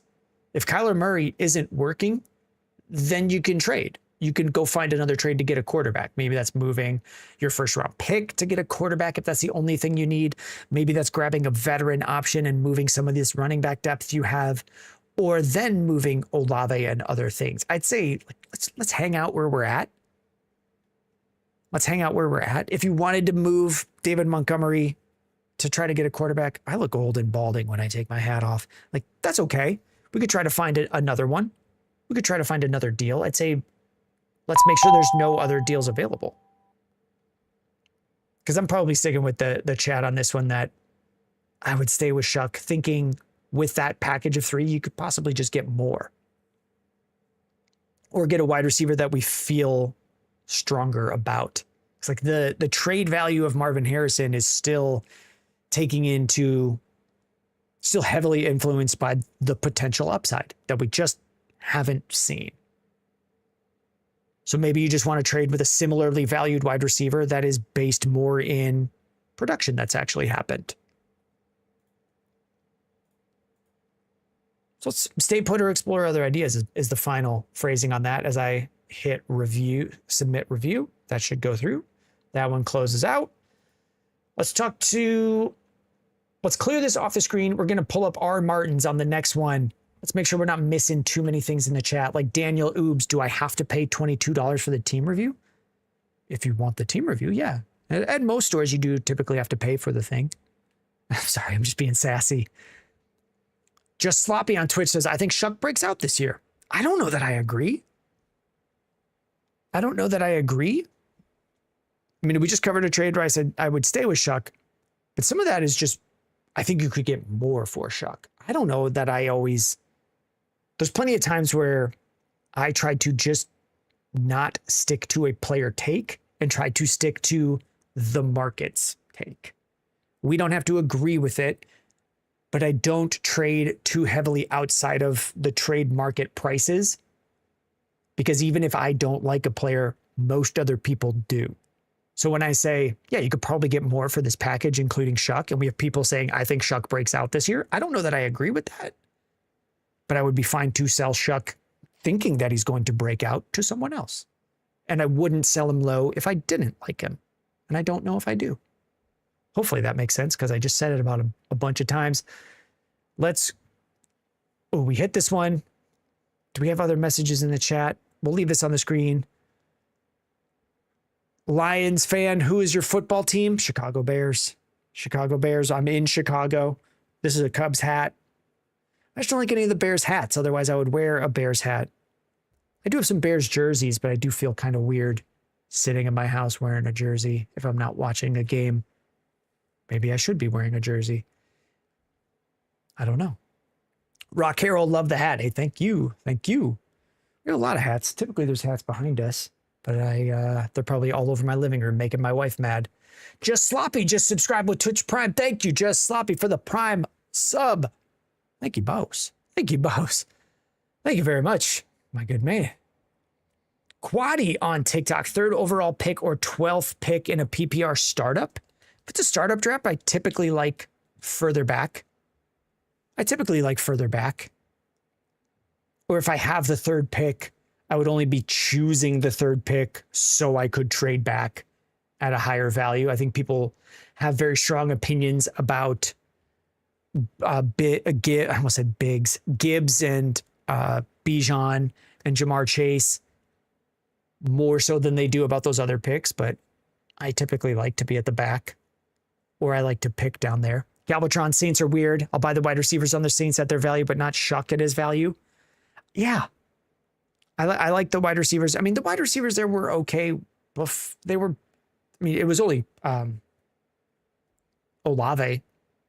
If Kyler Murray isn't working, then you can trade. You can go find another trade to get a quarterback. Maybe that's moving your first round pick to get a quarterback if that's the only thing you need. Maybe that's grabbing a veteran option and moving some of this running back depth you have, or then moving Olave and other things. I'd say let's hang out where we're at. Let's hang out where we're at. If you wanted to move David Montgomery to try to get a quarterback, I look old and balding when I take my hat off. Like, that's okay. We could try to find another one. We could try to find another deal. I'd say let's make sure there's no other deals available. Because I'm probably sticking with the chat on this one that I would stay with Shuck, thinking with that package of 3, you could possibly just get more. Or get a wide receiver that we feel stronger about. It's like the trade value of Marvin Harrison is still still heavily influenced by the potential upside that we just haven't seen. So maybe you just want to trade with a similarly valued wide receiver that is based more in production that's actually happened. So let's stay put or explore other ideas is the final phrasing on that. As I hit review, submit review, that should go through. That one closes out. Let's clear this off the screen. We're going to pull up R. Martins on the next one. Let's make sure we're not missing too many things in the chat. Like Daniel Oobs, do I have to pay $22 for the team review? If you want the team review, yeah. At most stores, you do typically have to pay for the thing. I'm sorry, I'm just being sassy. Just Sloppy on Twitch says, I think Shuck breaks out this year. I don't know that I agree. I mean, we just covered a trade where I said I would stay with Shuck, but some of that is just, I think you could get more for Shuck. I don't know that there's plenty of times where I tried to just not stick to a player take and try to stick to the market's take. We don't have to agree with it, but I don't trade too heavily outside of the trade market prices, because even if I don't like a player, most other people do. So when I say, yeah, you could probably get more for this package, including Shuck, and we have people saying, I think Shuck breaks out this year, I don't know that I agree with that, but I would be fine to sell Shuck thinking that he's going to break out to someone else. and I wouldn't sell him low if I didn't like him. And I don't know if I do. Hopefully that makes sense because I just said it about a bunch of times. We hit this one. Do we have other messages in the chat? We'll leave this on the screen. Lions fan, who is your football team? Chicago Bears. Chicago Bears. I'm in Chicago. This is a Cubs hat. I just don't like any of the Bears hats. Otherwise, I would wear a Bears hat. I do have some Bears jerseys, but I do feel kind of weird sitting in my house wearing a jersey if I'm not watching a game. Maybe I should be wearing a jersey. I don't know. Rock Harold, love the hat. Hey, thank you. Thank you. We have a lot of hats. Typically, there's hats behind us, but they're probably all over my living room making my wife mad. Just Sloppy, just subscribe with Twitch Prime. Thank you, Just Sloppy, for the Prime sub. Thank you, Bose. Thank you, Bose. Thank you very much, my good man. Quaddy on TikTok, 3rd overall pick or 12th pick in a PPR startup. If it's a startup draft, I typically like further back. Or if I have the 3rd pick, I would only be choosing the 3rd pick so I could trade back at a higher value. I think people have very strong opinions about I almost said Biggs, Gibbs and Bijan and Jamar Chase more so than they do about those other picks, but I typically like to be at the back, or I like to pick down there. Galvatron, Saints are weird. I'll buy the wide receivers on the Saints at their value, but not shocked at his value. Yeah. I like the wide receivers. I mean, the wide receivers there were okay. It was only Olave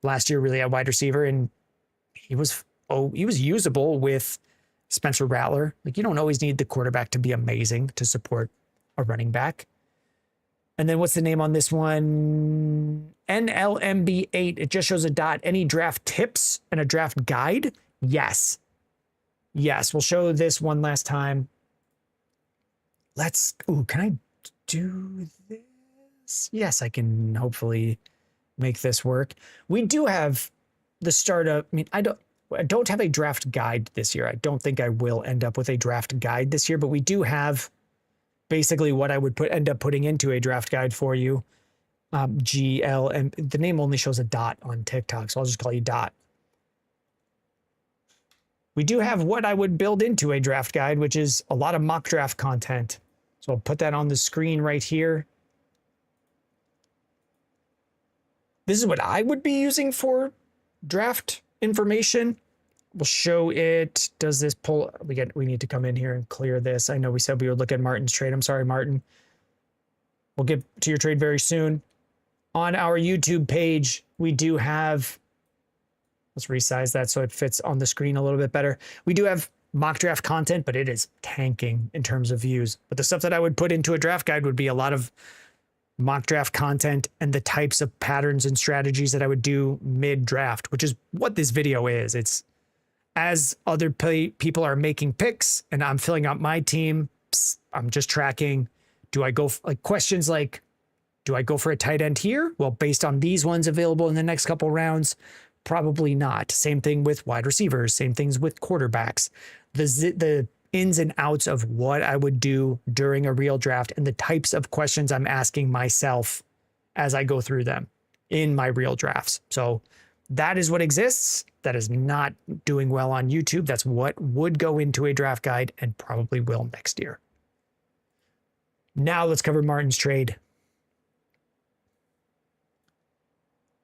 last year really at wide receiver, and he was usable with Spencer Rattler. Like, you don't always need the quarterback to be amazing to support a running back. And then what's the name on this one? NLMB8. It just shows a dot. Any draft tips and a draft guide? Yes. Yes, we'll show this one last time. Can I do this? Yes, I can hopefully make this work. We do have the startup. I mean, I don't have a draft guide this year. I don't think I will end up with a draft guide this year, but we do have basically what I would end up putting into a draft guide for you. GL, and the name only shows a dot on TikTok, so I'll just call you Dot. We do have what I would build into a draft guide, which is a lot of mock draft content. So I'll put that on the screen right here. This is what I would be using for draft information. We'll show it. Does this pull? We need to come in here and clear this. I know we said we would look at Martin's trade. I'm sorry, Martin. We'll get to your trade very soon. On our YouTube page, we do have, let's resize that so it fits on the screen a little bit better. We do have mock draft content, but it is tanking in terms of views. But the stuff that I would put into a draft guide would be a lot of mock draft content and the types of patterns and strategies that I would do mid-draft, which is what this video is. It's as other people are making picks and I'm filling out my team, I'm just tracking. Do I go questions like, do I go for a tight end here? Well, based on these ones available in the next couple rounds, probably not. Same thing with wide receivers, same things with quarterbacks. The ins and outs of what I would do during a real draft and the types of questions I'm asking myself as I go through them in my real drafts. So that is what exists. That is not doing well on YouTube. That's what would go into a draft guide and probably will next year. Now let's cover Martin's trade.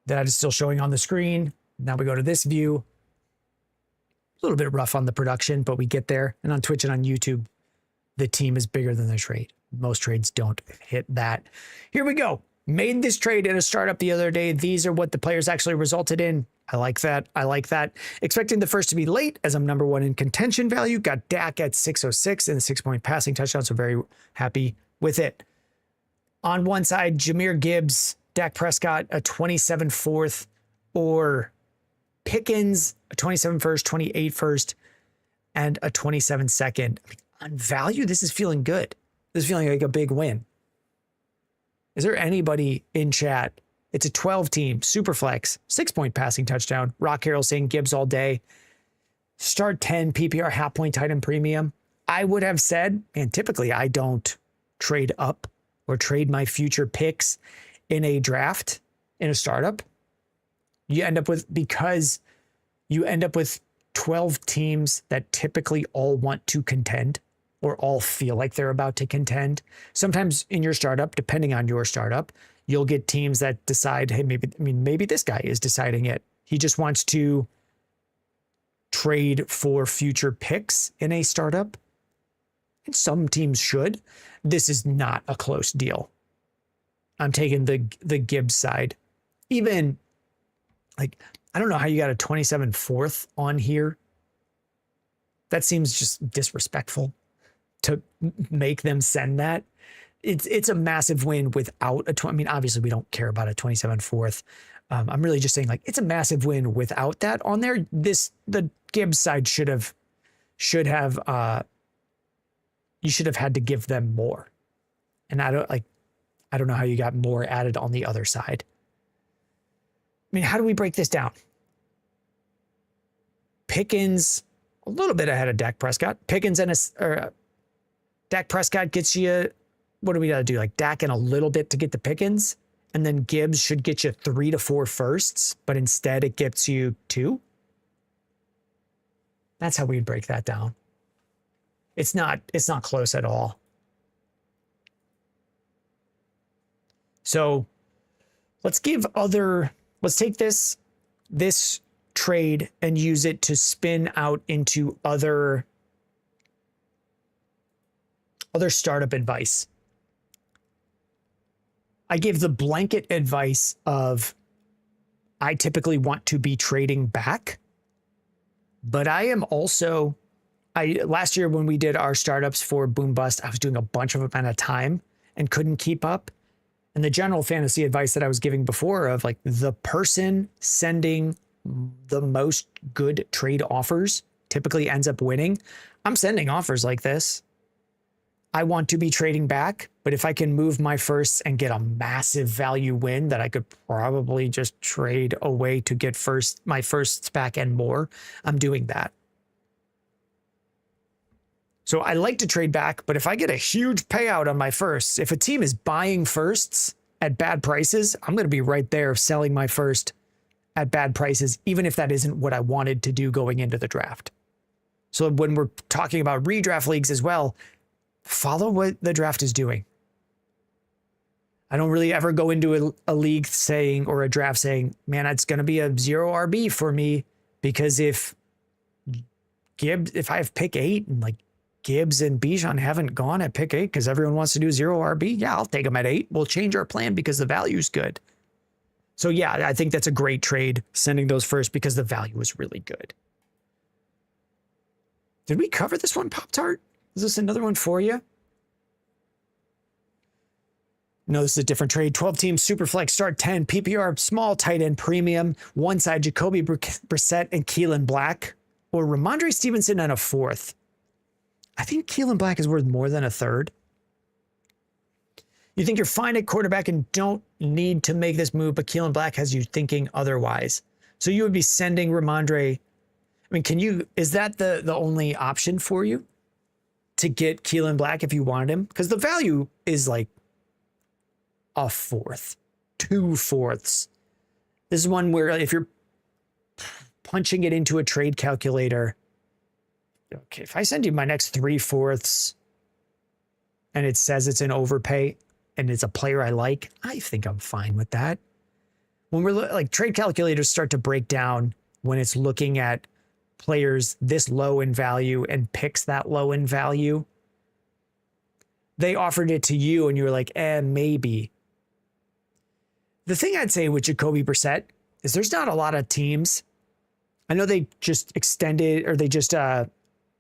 That is still showing on the screen. Now we go to this view. A little bit rough on the production, but we get there. And on Twitch and on YouTube, the team is bigger than the trade. Most trades don't hit that. Here we go. Made this trade in a startup the other day. These are what the players actually resulted in. I like that. I like that. Expecting the first to be late as I'm number one in contention value. Got Dak at 606 and a 6-point passing touchdown. So very happy with it. On one side, Jahmyr Gibbs, Dak Prescott, a 27 fourth, or Pickens, a 27 first, 28 first, and a 27 second. I mean, on value, this is feeling good. This is feeling like a big win. Is there anybody in chat? It's a 12 team, super flex, 6-point passing touchdown. Rock Carroll saying Gibbs all day. Start 10 PPR half point tight end premium. I would have said, and typically I don't trade up or trade my future picks in a draft, in a startup, you end up with, because you end up with 12 teams that typically all want to contend or all feel like they're about to contend. Sometimes in your startup, depending on your startup, you'll get teams that decide, hey, maybe this guy is deciding it. He just wants to trade for future picks in a startup. And some teams should. This is not a close deal. I'm taking the Gibbs side. Even like, I don't know how you got a 27 fourth on here. That seems just disrespectful to make them send that. It's a massive win without a, I mean, obviously we don't care about a 27 fourth. I'm really just saying, like, it's a massive win without that on there. The Gibbs side should have you should have had to give them more. And I don't know how you got more added on the other side. I mean, how do we break this down? Pickens a little bit ahead of Dak Prescott. Pickens Dak Prescott gets you, what do we got to do? Like Dak in a little bit to get the Pickens, and then Gibbs should get you 3 to 4 firsts, but instead it gets you 2. That's how we'd break that down. It's not close at all. So let's take this trade and use it to spin out into other startup advice. I give the blanket advice of, I typically want to be trading back, but I am also, last year when we did our startups for Boom Bust, I was doing a bunch of them at a time and couldn't keep up. And the general fantasy advice that I was giving before of like the person sending the most good trade offers typically ends up winning. I'm sending offers like this. I want to be trading back, but if I can move my firsts and get a massive value win that I could probably just trade away to get my firsts back and more, I'm doing that. So I like to trade back, but if I get a huge payout on my firsts, if a team is buying firsts at bad prices, I'm going to be right there selling my first at bad prices, even if that isn't what I wanted to do going into the draft. So when we're talking about redraft leagues as well, follow what the draft is doing. I don't really ever go into a league saying, or a draft saying, man, it's going to be a 0 RB for me, because if I have pick 8 and like Gibbs and Bijan haven't gone at pick 8 because everyone wants to do 0 RB, yeah, I'll take them at 8. We'll change our plan because the value's good. So yeah, I think that's a great trade, sending those first, because the value is really good. Did we cover this one, Pop-Tart? Is this another one for you? No, this is a different trade. 12 team Superflex start 10, PPR small tight end premium. One side, Jacoby Brissett and Keelan Black, or Ramondre Stevenson and a 4th. I think Keelan Black is worth more than a 3rd. You think you're fine at quarterback and don't need to make this move, but Keelan Black has you thinking otherwise. So you would be sending Ramondre. I mean, is that the only option for you to get Keelan Black if you wanted him? Because the value is like a 4th, 2 4ths. This is one where if you're punching it into a trade calculator, okay, if I send you my next 3 4ths and it says it's an overpay and it's a player I like, I think I'm fine with that. When we're like, trade calculators start to break down when it's looking at players this low in value and picks that low in value. They offered it to you and you were like, maybe. The thing I'd say with Jacoby Brissett is there's not a lot of teams. I know they just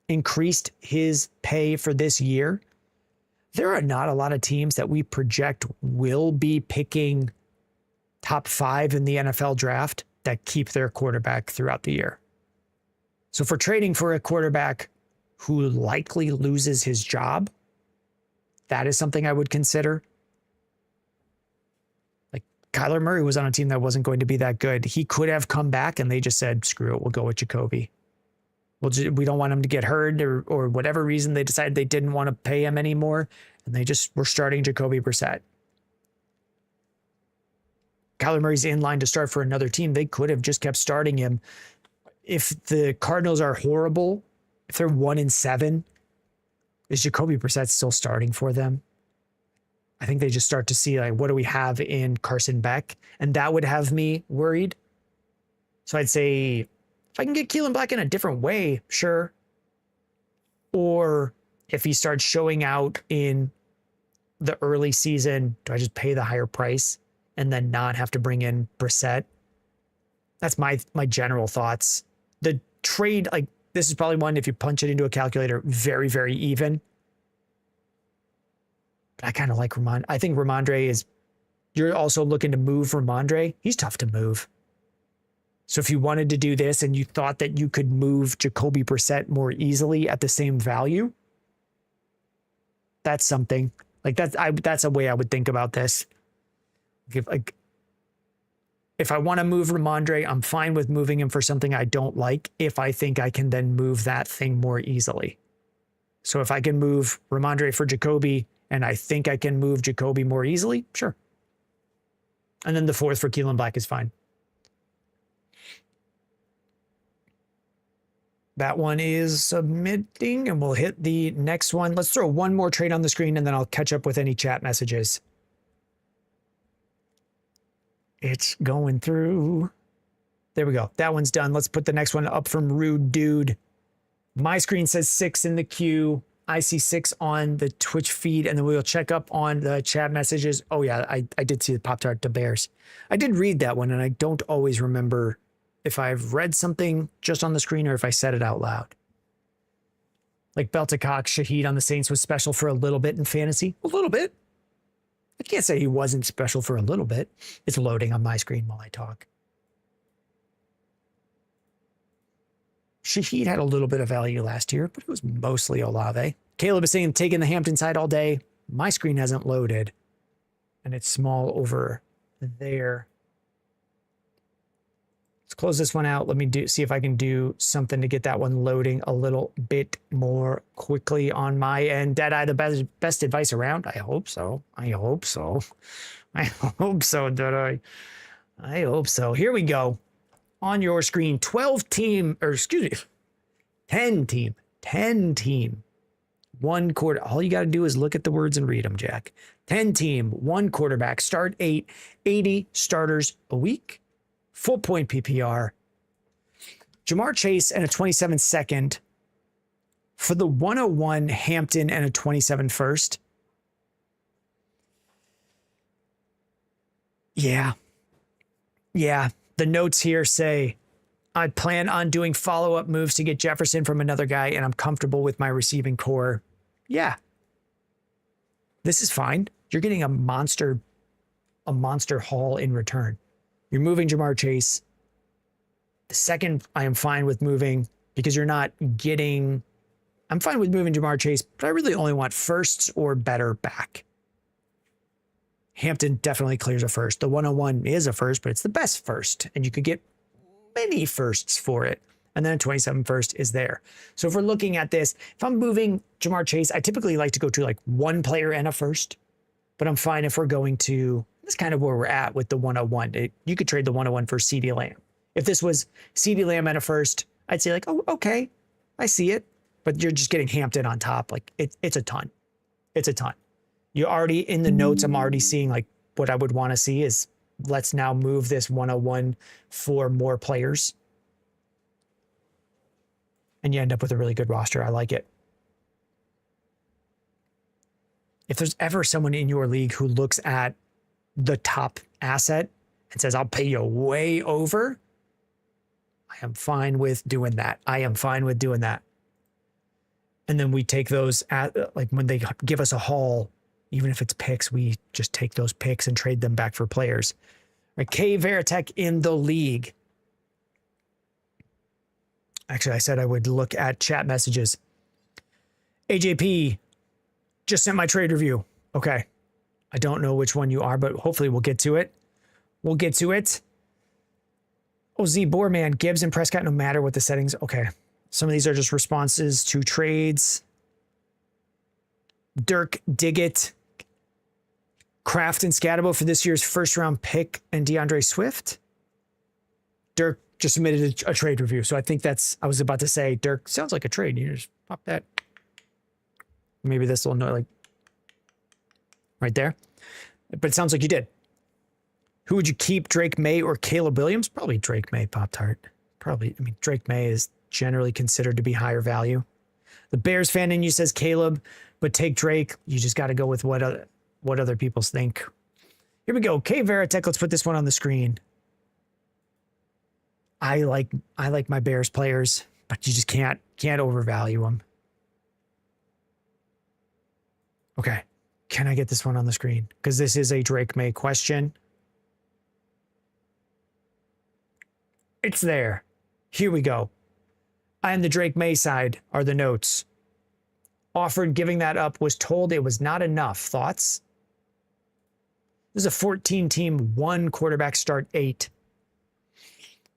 increased his pay for this year. There are not a lot of teams that we project will be picking top 5 in the NFL draft that keep their quarterback throughout the year. So for trading for a quarterback who likely loses his job, that is something I would consider. Like Kyler Murray was on a team that wasn't going to be that good. He could have come back and they just said, screw it, we'll go with Jacoby. We don't want him to get hurt or whatever reason they decided they didn't want to pay him anymore. And they just were starting Jacoby Brissett. Kyler Murray's in line to start for another team. They could have just kept starting him. If the Cardinals are horrible, if they're 1-7, is Jacoby Brissett still starting for them? I think they just start to see, like, what do we have in Carson Beck? And that would have me worried. So I'd say if I can get Keelan Black in a different way, sure. Or if he starts showing out in the early season, do I just pay the higher price and then not have to bring in Brissett? That's my general thoughts. The trade, like, this is probably one, if you punch it into a calculator, very, very even. But I kind of like Ramondre. I think Ramondre is, you're also looking to move Ramondre. He's tough to move. So if you wanted to do this and you thought that you could move Jacoby Brissett more easily at the same value, that's something. Like, that's a way I would think about this. If I want to move Ramondre, I'm fine with moving him for something I don't like if I think I can then move that thing more easily. So if I can move Ramondre for Jacoby and I think I can move Jacoby more easily, sure. And then the 4th for Keelan Black is fine. That one is submitting, and we'll hit the next one. Let's throw one more trade on the screen, and then I'll catch up with any chat messages. It's going through. There we go. That one's done. Let's put the next one up from Rude Dude. My screen says 6 in the queue. I see 6 on the Twitch feed, and then we'll check up on the chat messages. Oh, yeah, I did see the Pop-Tart to Bears. I did read that one, and I don't always remember if I've read something just on the screen or if I said it out loud. Like Beltacock, Shaheed on the Saints was special for a little bit in fantasy. A little bit. I can't say he wasn't special for a little bit. It's loading on my screen while I talk. Shaheed had a little bit of value last year, but it was mostly Olave. Caleb is saying taking the Hampton side all day. My screen hasn't loaded, and it's small over there. Let's close this one out. Let me see if I can do something to get that one loading a little bit more quickly on my end. Deadeye, the best advice around? I hope so. I hope so. I hope so, Deadeye. I hope so. Here we go. On your screen, 10 team. 1 quarter. All you got to do is look at the words and read them, Jack. 10 team, 1 quarterback, start 8, 80 starters a week. Full point PPR. Jamar Chase and a 27 second for the 101 Hampton and a 27 first. Yeah. The notes here say, I plan on doing follow-up moves to get Jefferson from another guy, and I'm comfortable with my receiving core. Yeah. This is fine. You're getting a monster haul in return. You're moving Jamar Chase. The second I am fine with moving because I'm fine with moving Jamar Chase, but I really only want firsts or better back. Hampton definitely clears a first. The 101 is a first, but it's the best first, and you could get many firsts for it. And then a 27 first is there. So if we're looking at this, if I'm moving Jamar Chase, I typically like to go to like 1 player and a first, but I'm fine if we're going to, that's kind of where we're at with the 101. You could trade the 101 for CeeDee Lamb. If this was CeeDee Lamb and a first, I'd say like, oh, okay, I see it. But you're just getting Hampton on top. Like it's a ton. It's a ton. You're already in the notes. I'm already seeing like what I would want to see is let's now move this 101 for more players. And you end up with a really good roster. I like it. If there's ever someone in your league who looks at the top asset and says, I'll pay you way over, I am fine with doing that. And then we take those like when they give us a haul, even if it's picks, we just take those picks and trade them back for players. Right, K Veritech in the league. Actually, I said I would look at chat messages. AJP just sent my trade review. Okay. I don't know which one you are, but hopefully we'll get to it. OZ Boorman, Gibbs and Prescott, no matter what the settings. Okay. Some of these are just responses to trades. Dirk Diggett, Kraft and Scatabo for this year's first round pick and DeAndre Swift. Dirk just submitted a trade review. So I think that's, I was about to say, Dirk, sounds like a trade. You just pop that. Maybe this will know, like right there. But it sounds like you did. Who would you keep, Drake May or Caleb Williams? Probably Drake May, Pop-Tart. Probably, I mean, Drake May is generally considered to be higher value. The Bears fan in you says Caleb, but take Drake. You just got to go with what other people think. Here we go. K Veritech, let's put this one on the screen. I like my Bears players, but you just can't overvalue them. Okay. Can I get this one on the screen? Because this is a Drake May question. It's there. Here we go. On the Drake May side are the notes. Offered giving that up, was told it was not enough. Thoughts? This is a 14-team, 1 quarterback start 8.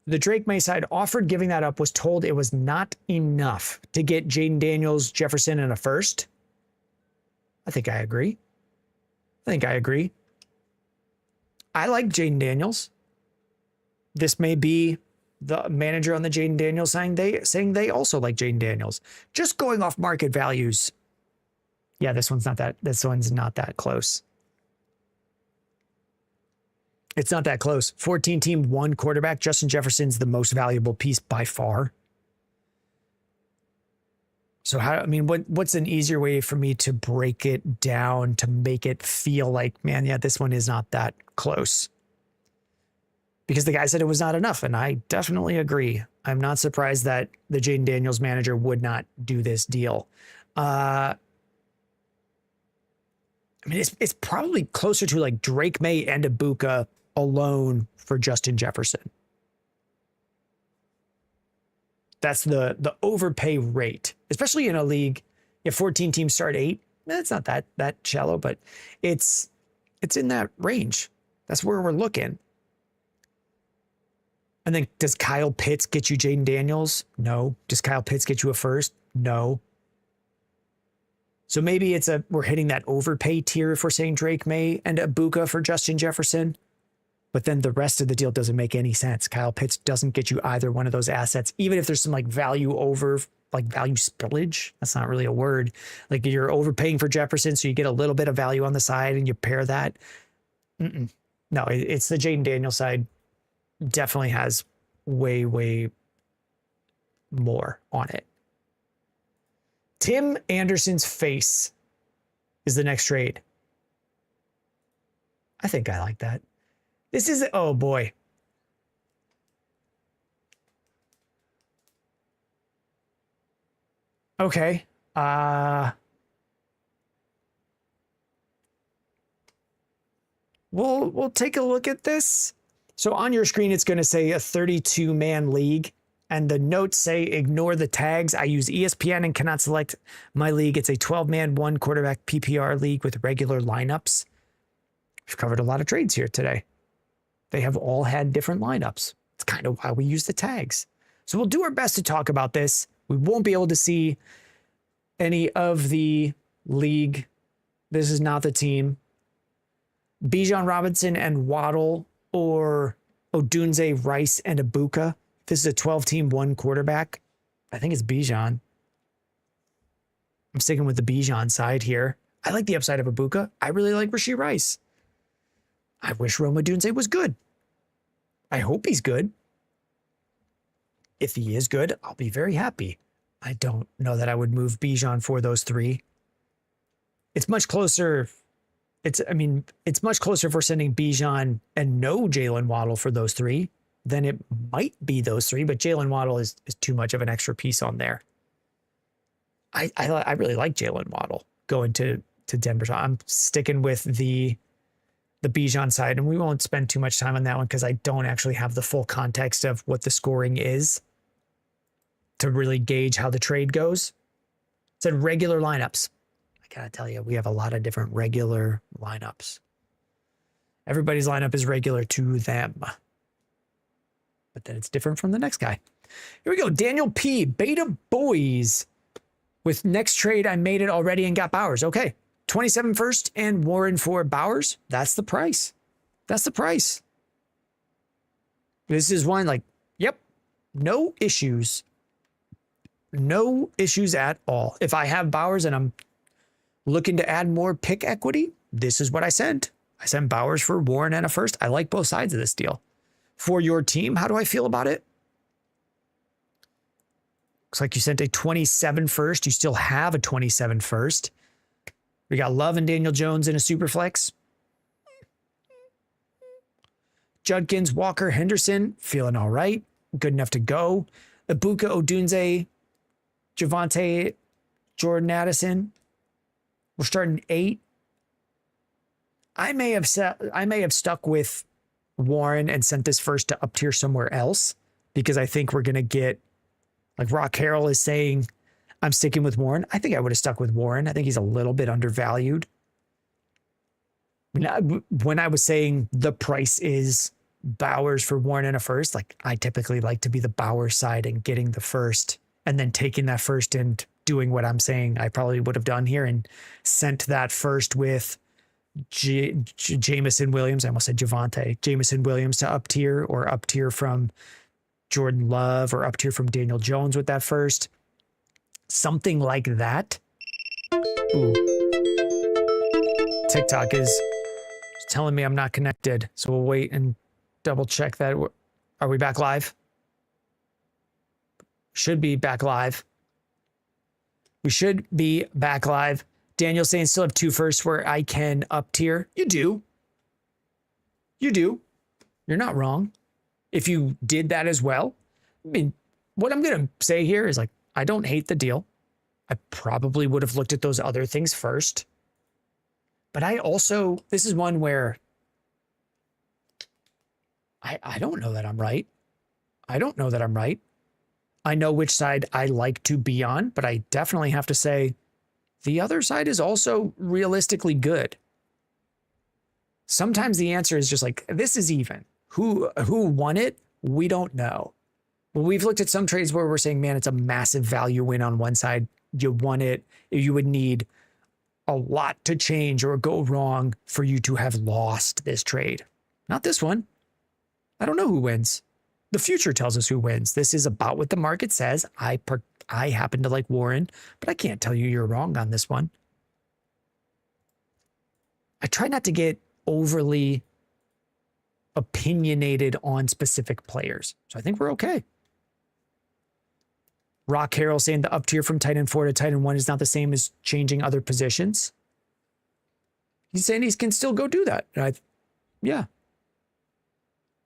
The Drake May side offered giving that up, was told it was not enough to get Jaden Daniels, Jefferson, and a first. I think I agree. I like Jaden Daniels. This may be the manager on the Jaden Daniels saying they also like Jaden Daniels. Just going off market values. Yeah, this one's not that close. It's not that close. 14-team, 1 quarterback. Justin Jefferson's the most valuable piece by far. So what's an easier way for me to break it down to make it feel like, man, yeah, this one is not that close? Because the guy said it was not enough, and I definitely agree. I'm not surprised that the Jaden Daniels manager would not do this deal. It's probably closer to like Drake May and Ibuka alone for Justin Jefferson. That's the overpay rate, especially in a league. If 14 teams start 8, it's not that shallow, but it's in that range. That's where we're looking. And then does Kyle Pitts get you Jaden Daniels? No. Does Kyle Pitts get you a first? No. So maybe we're hitting that overpay tier if we're saying Drake May and Ibuka for Justin Jefferson. But then the rest of the deal doesn't make any sense. Kyle Pitts doesn't get you either one of those assets, even if there's some like value spillage. That's not really a word. Like you're overpaying for Jefferson, so you get a little bit of value on the side and you pair that. No, it's the Jaden Daniels side. Definitely has way, way more on it. Tim Anderson's face is the next trade. I think I like that. This is, oh boy. Okay. We'll take a look at this. So on your screen, it's going to say a 32-man league. And the notes say, ignore the tags. I use ESPN and cannot select my league. It's a 12-man, 1 quarterback PPR league with regular lineups. We've covered a lot of trades here today. They have all had different lineups. It's kind of why we use the tags. So we'll do our best to talk about this. We won't be able to see any of the league. This is not the team. Bijan Robinson and Waddle, or Odunze, Rice, and Ibuka. This is a 12-team, 1 quarterback. I think it's Bijan. I'm sticking with the Bijan side here. I like the upside of Ibuka. I really like Rashee Rice. I wish Rome Odunze was good. I hope he's good. If he is good, I'll be very happy. I don't know that I would move Bijan for those 3. It's much closer. It's much closer if we're sending Bijan and no Jalen Waddle for those 3 than it might be those 3, but Jalen Waddle is too much of an extra piece on there. I really like Jalen Waddle going to Denver. So I'm sticking with the Bijan side, and we won't spend too much time on that one because I don't actually have the full context of what the scoring is to really gauge how the trade goes. It said regular lineups. I gotta tell you, we have a lot of different regular lineups. Everybody's lineup is regular to them. But then it's different from the next guy. Here we go. Daniel P. Beta Boys. With next trade, I made it already and got Bowers. Okay. 27 first and Warren for Bowers. That's the price. That's the price. This is one like, yep, no issues. No issues at all. If I have Bowers and I'm looking to add more pick equity, this is what I sent. I sent Bowers for Warren and a first. I like both sides of this deal. For your team, how do I feel about it? Looks like you sent a 27 first. You still have a 27 first. We got Love and Daniel Jones in a super flex. Judkins, Walker, Henderson, feeling all right. Good enough to go. Ibuka, Odunze, Javonte, Jordan Addison. We're starting 8. I may have stuck with Warren and sent this first to up tier somewhere else because I think we're going to get, like Rock Carroll is saying, I'm sticking with Warren. I think I would have stuck with Warren. I think he's a little bit undervalued. When I was saying the price is Bowers for Warren and a first, like I typically like to be the Bowers side and getting the first and then taking that first and doing what I'm saying I probably would have done here and sent that first with Jameson Williams. I almost said Javonte. Jameson Williams to up tier or up tier from Jordan Love or up tier from Daniel Jones with that first. Something like that. Ooh. TikTok is telling me I'm not connected. So we'll wait and double check that. Are we back live? Should be back live. We should be back live. Daniel saying still have 2 firsts where I can up tier. You do. You do. You're not wrong. If you did that as well. I mean, what I'm going to say here is like, I don't hate the deal. I probably would have looked at those other things first. But I also, this is one where I don't know that I'm right. I don't know that I'm right. I know which side I like to be on, but I definitely have to say the other side is also realistically good. Sometimes the answer is just like, this is even. Who won it? We don't know. Well, we've looked at some trades where we're saying, man, it's a massive value win on one side. You won it. You would need a lot to change or go wrong for you to have lost this trade. Not this one. I don't know who wins. The future tells us who wins. This is about what the market says. I happen to like Warren, but I can't tell you you're wrong on this one. I try not to get overly opinionated on specific players. So I think we're okay. Rock Carroll saying the up tier from tight end 4 to tight end 1 is not the same as changing other positions. He's saying he can still go do that. Yeah.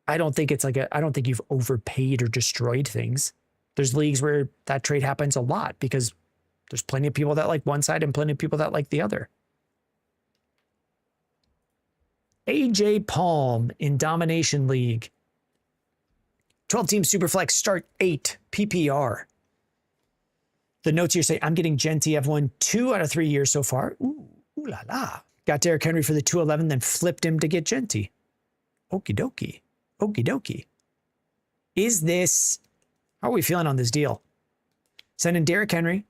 I don't think it's like I don't think you've overpaid or destroyed things. There's leagues where that trade happens a lot because there's plenty of people that like one side and plenty of people that like the other. AJ Palm in Domination League. 12-team Superflex, start 8, PPR. The notes here say, I'm getting Genty. I've won 2 out of 3 years so far. Ooh la la. Got Derrick Henry for the 211, then flipped him to get Genty. Okie dokie. Okie dokie. Is this, how are we feeling on this deal? Sending Derrick Henry,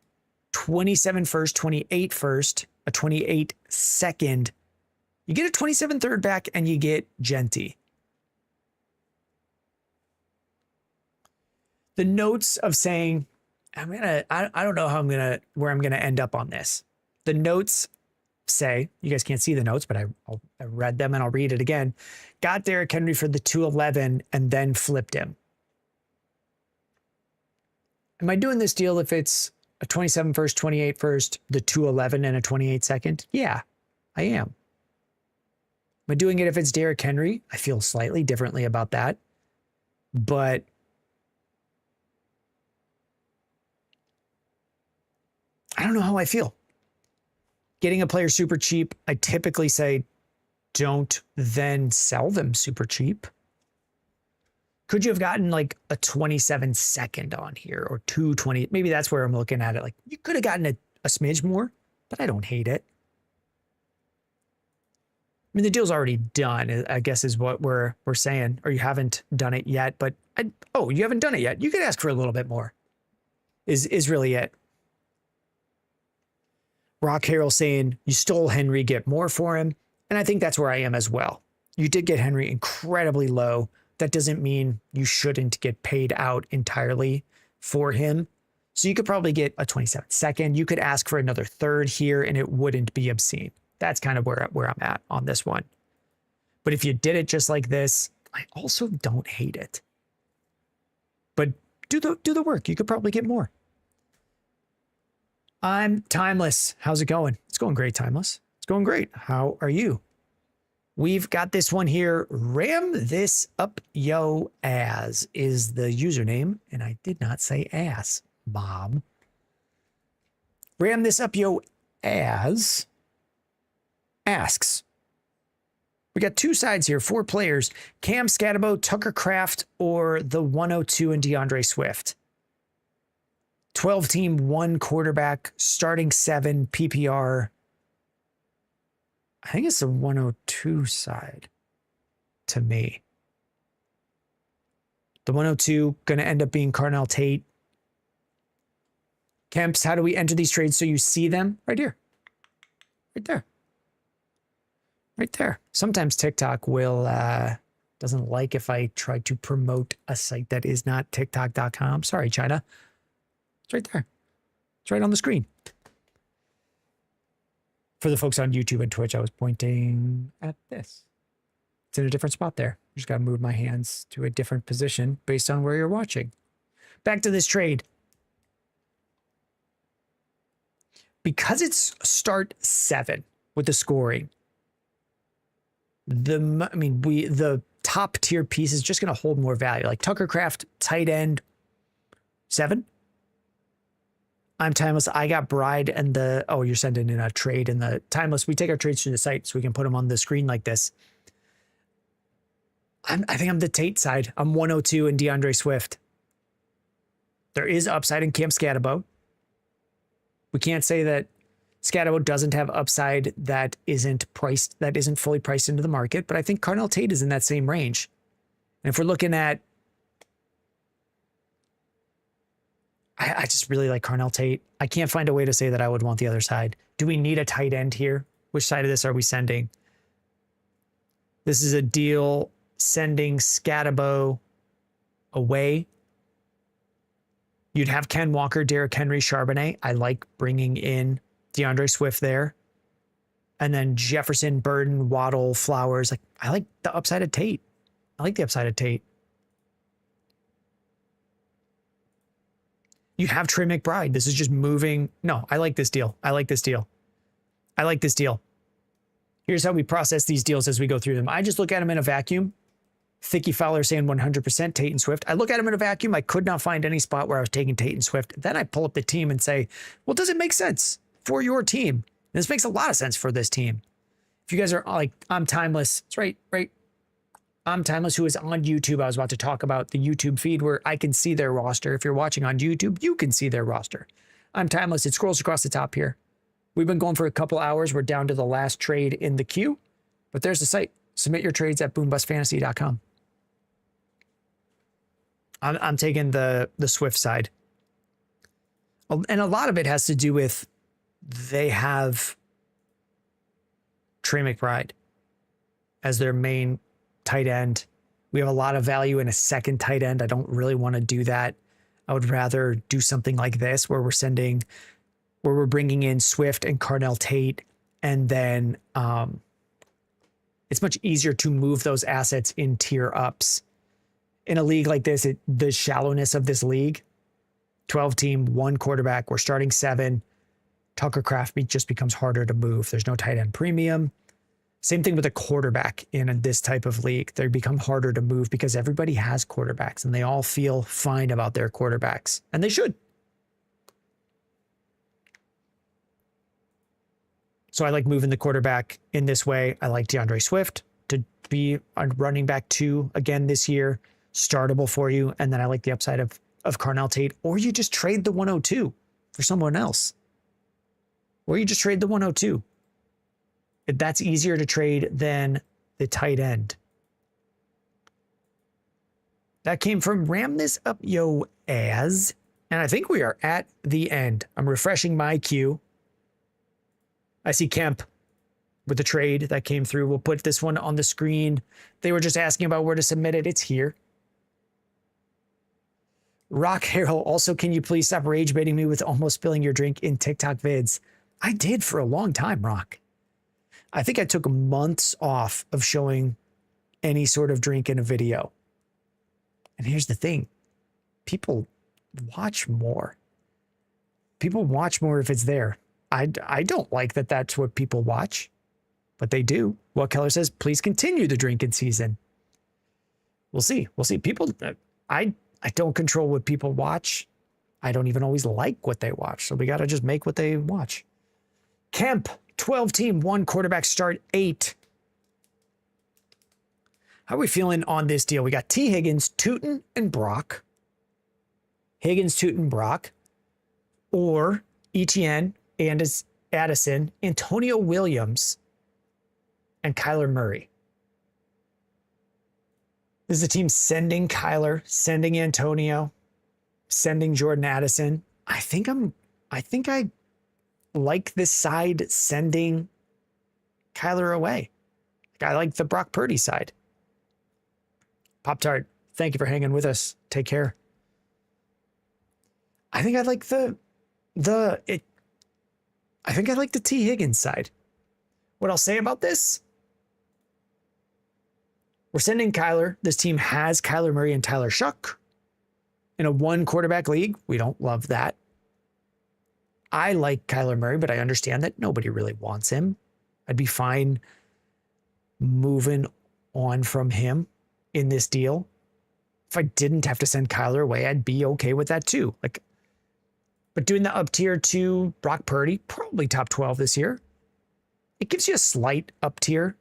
27 first, 28 first, a 28 second. You get a 27 third back and you get Genty. The notes of saying, I don't know how where I'm gonna end up on this. The notes say, you guys can't see the notes, but I read them and I'll read it again. Got Derrick Henry for the 211 and then flipped him. Am I doing this deal if it's a 27 first, 28 first, the 211 and a 28 second? Yeah, I am. Am I doing it if it's Derrick Henry? I feel slightly differently about that. But I don't know how I feel. Getting a player super cheap, I typically say don't then sell them super cheap. Could you have gotten like a 27 second on here or 220? Maybe that's where I'm looking at it. Like you could have gotten a smidge more, but I don't hate it. mean, the deal's already done, I guess is what we're saying, or you haven't done it yet, but oh, you haven't done it yet. You could ask for a little bit more is really it. Rock Harrell saying you stole Henry, get more for him. And I think that's where I am as well. You did get Henry incredibly low. That doesn't mean you shouldn't get paid out entirely for him. So you could probably get a 27 second. You could ask for another third here and it wouldn't be obscene. That's kind of where I'm at on this one. But if you did it just like this, I also don't hate it. But do the work. You could probably get more. I'm Timeless. How's it going? It's going great, Timeless. It's going great. How are you? We've got this one here. Ram this up yo ass is the username. And I did not say ass, Mom. Ram this up yo ass asks. We got two sides here, 4 players. Cam Scatabo, Tucker Kraft, or the 102 and DeAndre Swift. 12 team, 1 quarterback, starting 7 PPR. I think it's the 102 side to me. The 102 going to end up being Carnell Tate. Kemps, how do we enter these trades so you see them? Right here. Right there. Right there. Sometimes TikTok will doesn't like if I try to promote a site that is not TikTok.com. Sorry, China. It's right there. It's right on the screen. For the folks on YouTube and Twitch, I was pointing at this. It's in a different spot there. I just got to move my hands to a different position based on where you're watching. Back to this trade. Because it's start 7 with the scoring, the top tier piece is just going to hold more value. Like Tucker Kraft, tight end, 7. I'm Timeless. I got Bride and the, oh, you're sending in a trade in the Timeless. We take our trades through the site so we can put them on the screen like this. I think I'm the Tate side. I'm 102 and DeAndre Swift. There is upside in Cam Scatabo. We can't say that Scatabo doesn't have upside that isn't fully priced into the market, but I think Carnell Tate is in that same range. And if we're looking at, I just really like Carnell Tate. I can't find a way to say that I would want the other side. Do we need a tight end here? Which side of this are we sending? This is a deal sending Scatabo away. You'd have Ken Walker, Derrick Henry, Charbonnet. I like bringing in DeAndre Swift there. And then Jefferson, Burden, Waddle, Flowers. Like, I like the upside of Tate. I like the upside of Tate. You have Trey McBride. This is just moving. No, I like this deal. I like this deal. I like this deal. Here's how we process these deals as we go through them. I just look at them in a vacuum. Thicky Fowler saying 100% Tate and Swift. I look at them in a vacuum. I could not find any spot where I was taking Tate and Swift. Then I pull up the team and say, well, does it make sense for your team? And this makes a lot of sense for this team. If you guys are like, I'm Timeless. It's right. I'm Timeless, who is on YouTube. I was about to talk about the YouTube feed where I can see their roster. If you're watching on YouTube, you can see their roster. I'm Timeless. It scrolls across the top here. We've been going for a couple hours. We're down to the last trade in the queue, but there's the site. Submit your trades at boombustfantasy.com. I'm taking the Swift side. And a lot of it has to do with they have Trey McBride as their main tight end. We have a lot of value in a second tight end. I don't really want to do that. I would rather do something like this where we're bringing in Swift and Carnell Tate, and then it's much easier to move those assets in tier ups. In a league like this, the shallowness of this league, 12 team, 1 quarterback, we're starting 7. Tucker Kraft just becomes harder to move. There's no tight end premium. Same thing with a quarterback in this type of league. They become harder to move because everybody has quarterbacks and they all feel fine about their quarterbacks, and they should. So I like moving the quarterback in this way. I like DeAndre Swift to be a running back 2 again this year, startable for you. And then I like the upside of Carnell Tate, or you just trade the 102 for someone else. Or you just trade the 102. That's easier to trade than the tight end. That came from Ram This Up Yo As. And I think we are at the end. I'm refreshing my queue. I see Kemp with the trade that came through. We'll put this one on the screen. They were just asking about where to submit it. It's here. Rock Harold, also, can you please stop rage baiting me with almost spilling your drink in TikTok vids? I did for a long time, Rock. I think I took months off of showing any sort of drink in a video. And here's the thing. People watch more. People watch more if it's there. I don't like that that's what people watch, but they do. Well, Keller says, please continue the drinking season. We'll see. We'll see. People, I don't control what people watch. I don't even always like what they watch. So we got to just make what they watch. Kemp, 12 team, 1 quarterback start, 8. How are we feeling on this deal? We got T. Higgins, Tootin, and Brock. Higgins, Tootin, Brock. Or Etienne, Addison, Antonio Williams, and Kyler Murray. This is a team sending Kyler, sending Antonio, sending Jordan Addison. I think I like this side sending Kyler away. I like the Brock Purdy side. Pop-Tart, thank you for hanging with us. Take care. I think I like the T. Higgins side. What I'll say about this, we're sending Kyler. This team has Kyler Murray and Tyler Shuck in a 1 quarterback league. We don't love that. I like Kyler Murray, but I understand that nobody really wants him. I'd be fine moving on from him in this deal. If I didn't have to send Kyler away, I'd be okay with that too. But doing the up tier to Brock Purdy, probably top 12 this year. It gives you a slight up tier.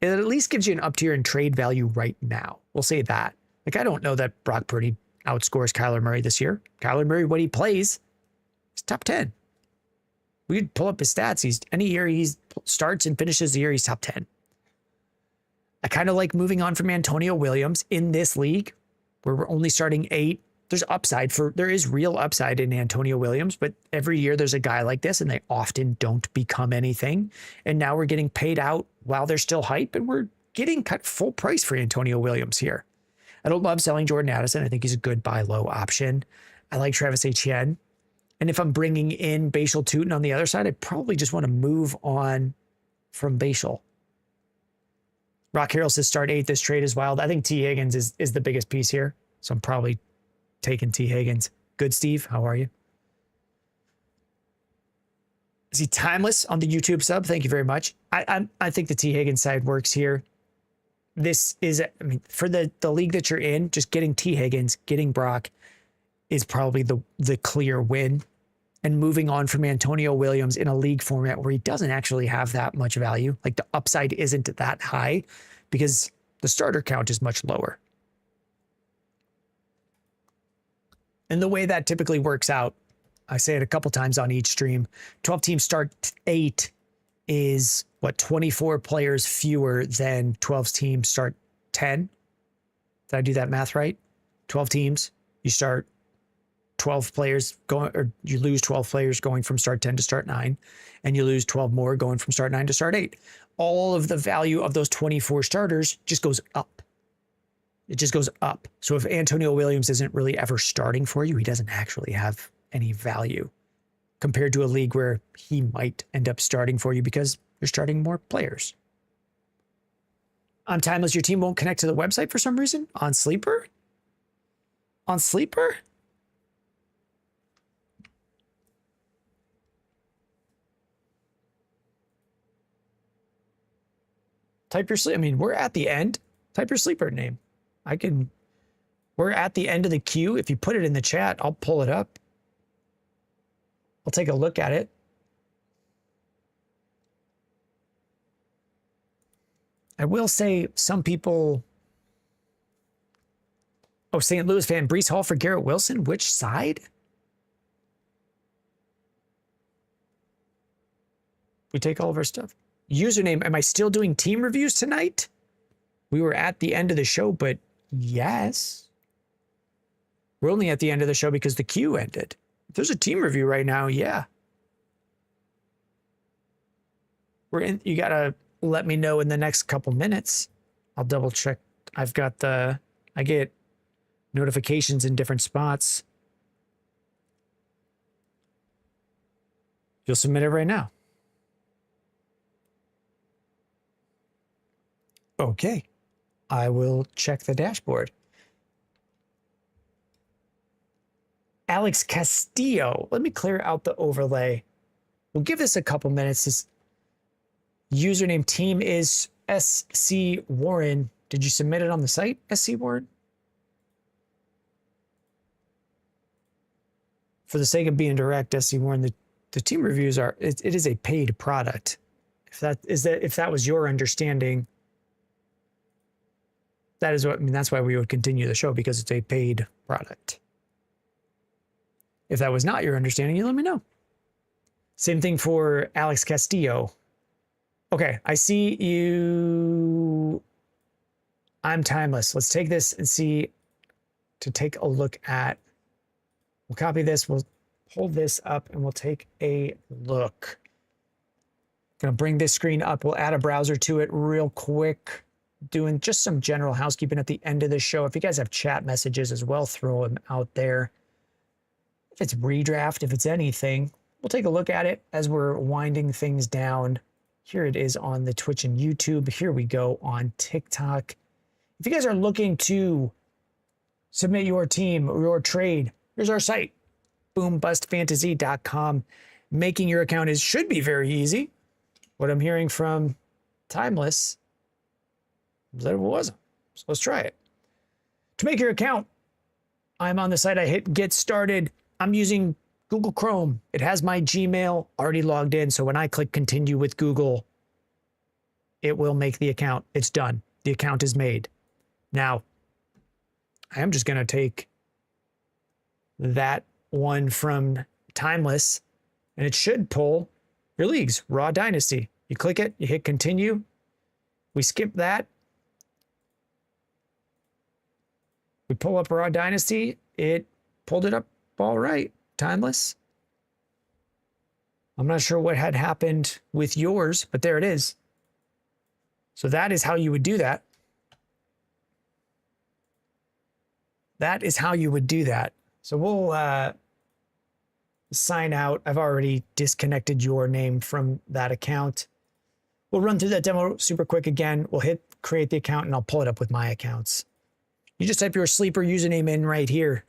It at least gives you an up tier in trade value right now. We'll say that. I don't know that Brock Purdy outscores Kyler Murray this year. Kyler Murray, when he plays, he's top 10. We could pull up his stats. Any year he starts and finishes the year, he's top 10. I kind of like moving on from Antonio Williams in this league where we're only starting 8. There is real upside in Antonio Williams, but every year there's a guy like this and they often don't become anything. And now we're getting paid out while they're still hype and we're getting cut full price for Antonio Williams here. I don't love selling Jordan Addison. I think he's a good buy low option. I like Travis Etienne. And if I'm bringing in Bashal Tootin on the other side, I probably just want to move on from Bashal. Rock Harrell says start 8. This trade is wild. I think T. Higgins is the biggest piece here. So I'm probably taking T. Higgins. Good, Steve. How are you? Is he timeless on the YouTube sub? Thank you very much. I think the T. Higgins side works here. This is, for the league that you're in, just getting T. Higgins, getting Brock is probably the clear win. And moving on from Antonio Williams in a league format where he doesn't actually have that much value. The upside isn't that high because the starter count is much lower. And the way that typically works out, I say it a couple times on each stream, 12 team start 8 is 24 players fewer than 12 team start 10. Did I do that math right? 12 teams, you start 12 players going, or you lose 12 players going from start 10 to start 9, and you lose 12 more going from start 9 to start 8. All of the value of those 24 starters just goes up. It just goes up. So if Antonio Williams isn't really ever starting for you, he doesn't actually have any value compared to a league where he might end up starting for you because you're starting more players. On Timeless, your team won't connect to the website for some reason? On Sleeper? On Sleeper? Type your sleep. We're at the end. Type your sleeper name. We're at the end of the queue. If you put it in the chat, I'll pull it up. I'll take a look at it. I will say some people. Oh, St. Louis fan, Breece Hall for Garrett Wilson. Which side? We take all of our stuff. Username, am I still doing team reviews tonight? We were at the end of the show, but yes. We're only at the end of the show because the queue ended. If there's a team review right now, yeah. We're in. You gotta let me know in the next couple minutes. I'll double check. I get notifications in different spots. You'll submit it right now. Okay. I will check the dashboard. Alex Castillo. Let me clear out the overlay. We'll give this a couple minutes. His username team is SC Warren. Did you submit it on the site, SC Warren? For the sake of being direct, SC Warren, the team reviews are, it is a paid product. If that was your understanding, that is what, I mean, that's why we would continue the show, because it's a paid product. If that was not your understanding, you let me know. Same thing for Alex Castillo. Okay, I see you. I'm timeless. Let's take this and see, to take a look at, we'll copy this, we'll pull this up, and we'll take a look. Gonna bring this screen up. We'll add a browser to it real quick. Doing just some general housekeeping at the end of the show. If you guys have chat messages as well, throw them out there. If it's redraft, if it's anything, we'll take a look at it as we're winding things down. Here it is on the Twitch and YouTube. Here we go on TikTok. If you guys are looking to submit your team or your trade, here's our site, boombustfantasy.com. Making your account should be very easy. What I'm hearing from Timeless is that it wasn't. So let's try it. To make your account, I'm on the site. I hit get started. I'm using Google Chrome. It has my Gmail already logged in. So when I click continue with Google, it will make the account. It's done. The account is made. Now, I am just going to take that one from Timeless, and it should pull your leagues, Raw Dynasty. You click it, you hit continue. We skip that. We pull up Raw Dynasty. It pulled it up all right. Timeless. I'm not sure what had happened with yours, but there it is. So that is how you would do that. That is how you would do that. So we'll sign out. I've already disconnected your name from that account. We'll run through that demo super quick again. We'll hit create the account, and I'll pull it up with my accounts. You just type your sleeper username in right here.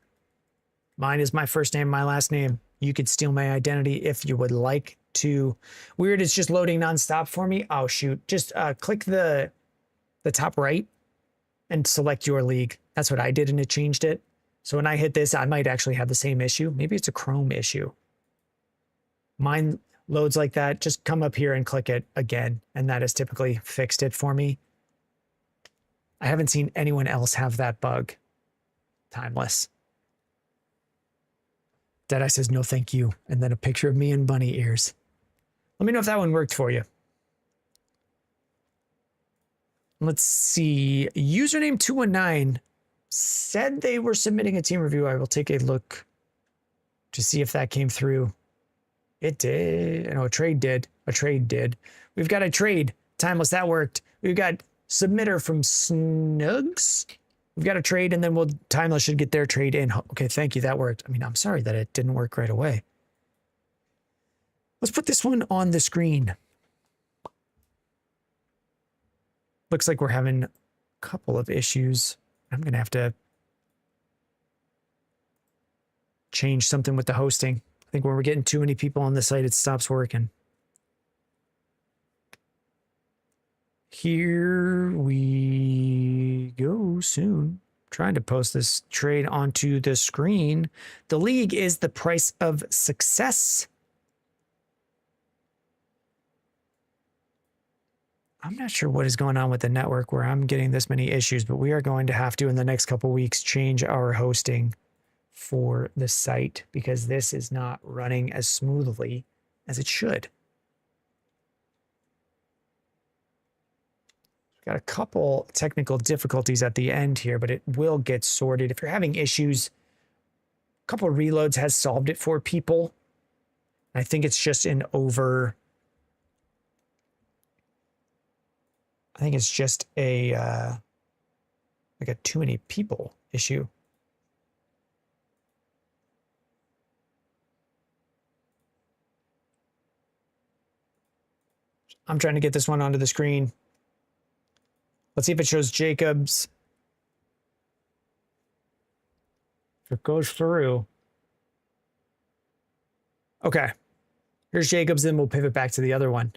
Mine is my first name, my last name. You could steal my identity if you would like to. Weird, it's just loading nonstop for me. Oh, shoot. Just click the top right and select your league. That's what I did, and it changed it. So when I hit this, I might actually have the same issue. Maybe it's a Chrome issue. Mine loads like that. Just come up here and click it again, and that has typically fixed it for me. I haven't seen anyone else have that bug. Timeless. Deadeye says, no, thank you. And then a picture of me and bunny ears. Let me know if that one worked for you. Let's see. Username 219 said they were submitting a team review. I will take a look to see if that came through. It did. No, a trade did. A trade did. We've got a trade. Timeless, that worked. We've got submitter from Snugs. We've got a trade, and then Timeless should get their trade in. Okay, thank you. That worked. I mean, I'm sorry that it didn't work right away. Let's put this one on the screen. Looks like we're having a couple of issues. I'm going to have to change something with the hosting. I think when we're getting too many people on the site, it stops working. Here we go soon. Trying to post this trade onto the screen. The league is the price of success. I'm not sure what is going on with the network where I'm getting this many issues, but we are going to have to, in the next couple weeks, change our hosting for the site because this is not running as smoothly as it should. Got a couple technical difficulties at the end here, but it will get sorted. If you're having issues, a couple of reloads has solved it for people. I think it's just an over... I think it's just a like a too many people issue. I'm trying to get this one onto the screen. Let's see if it shows Jacobs. If it goes through. Okay. Here's Jacobs, then we'll pivot back to the other one.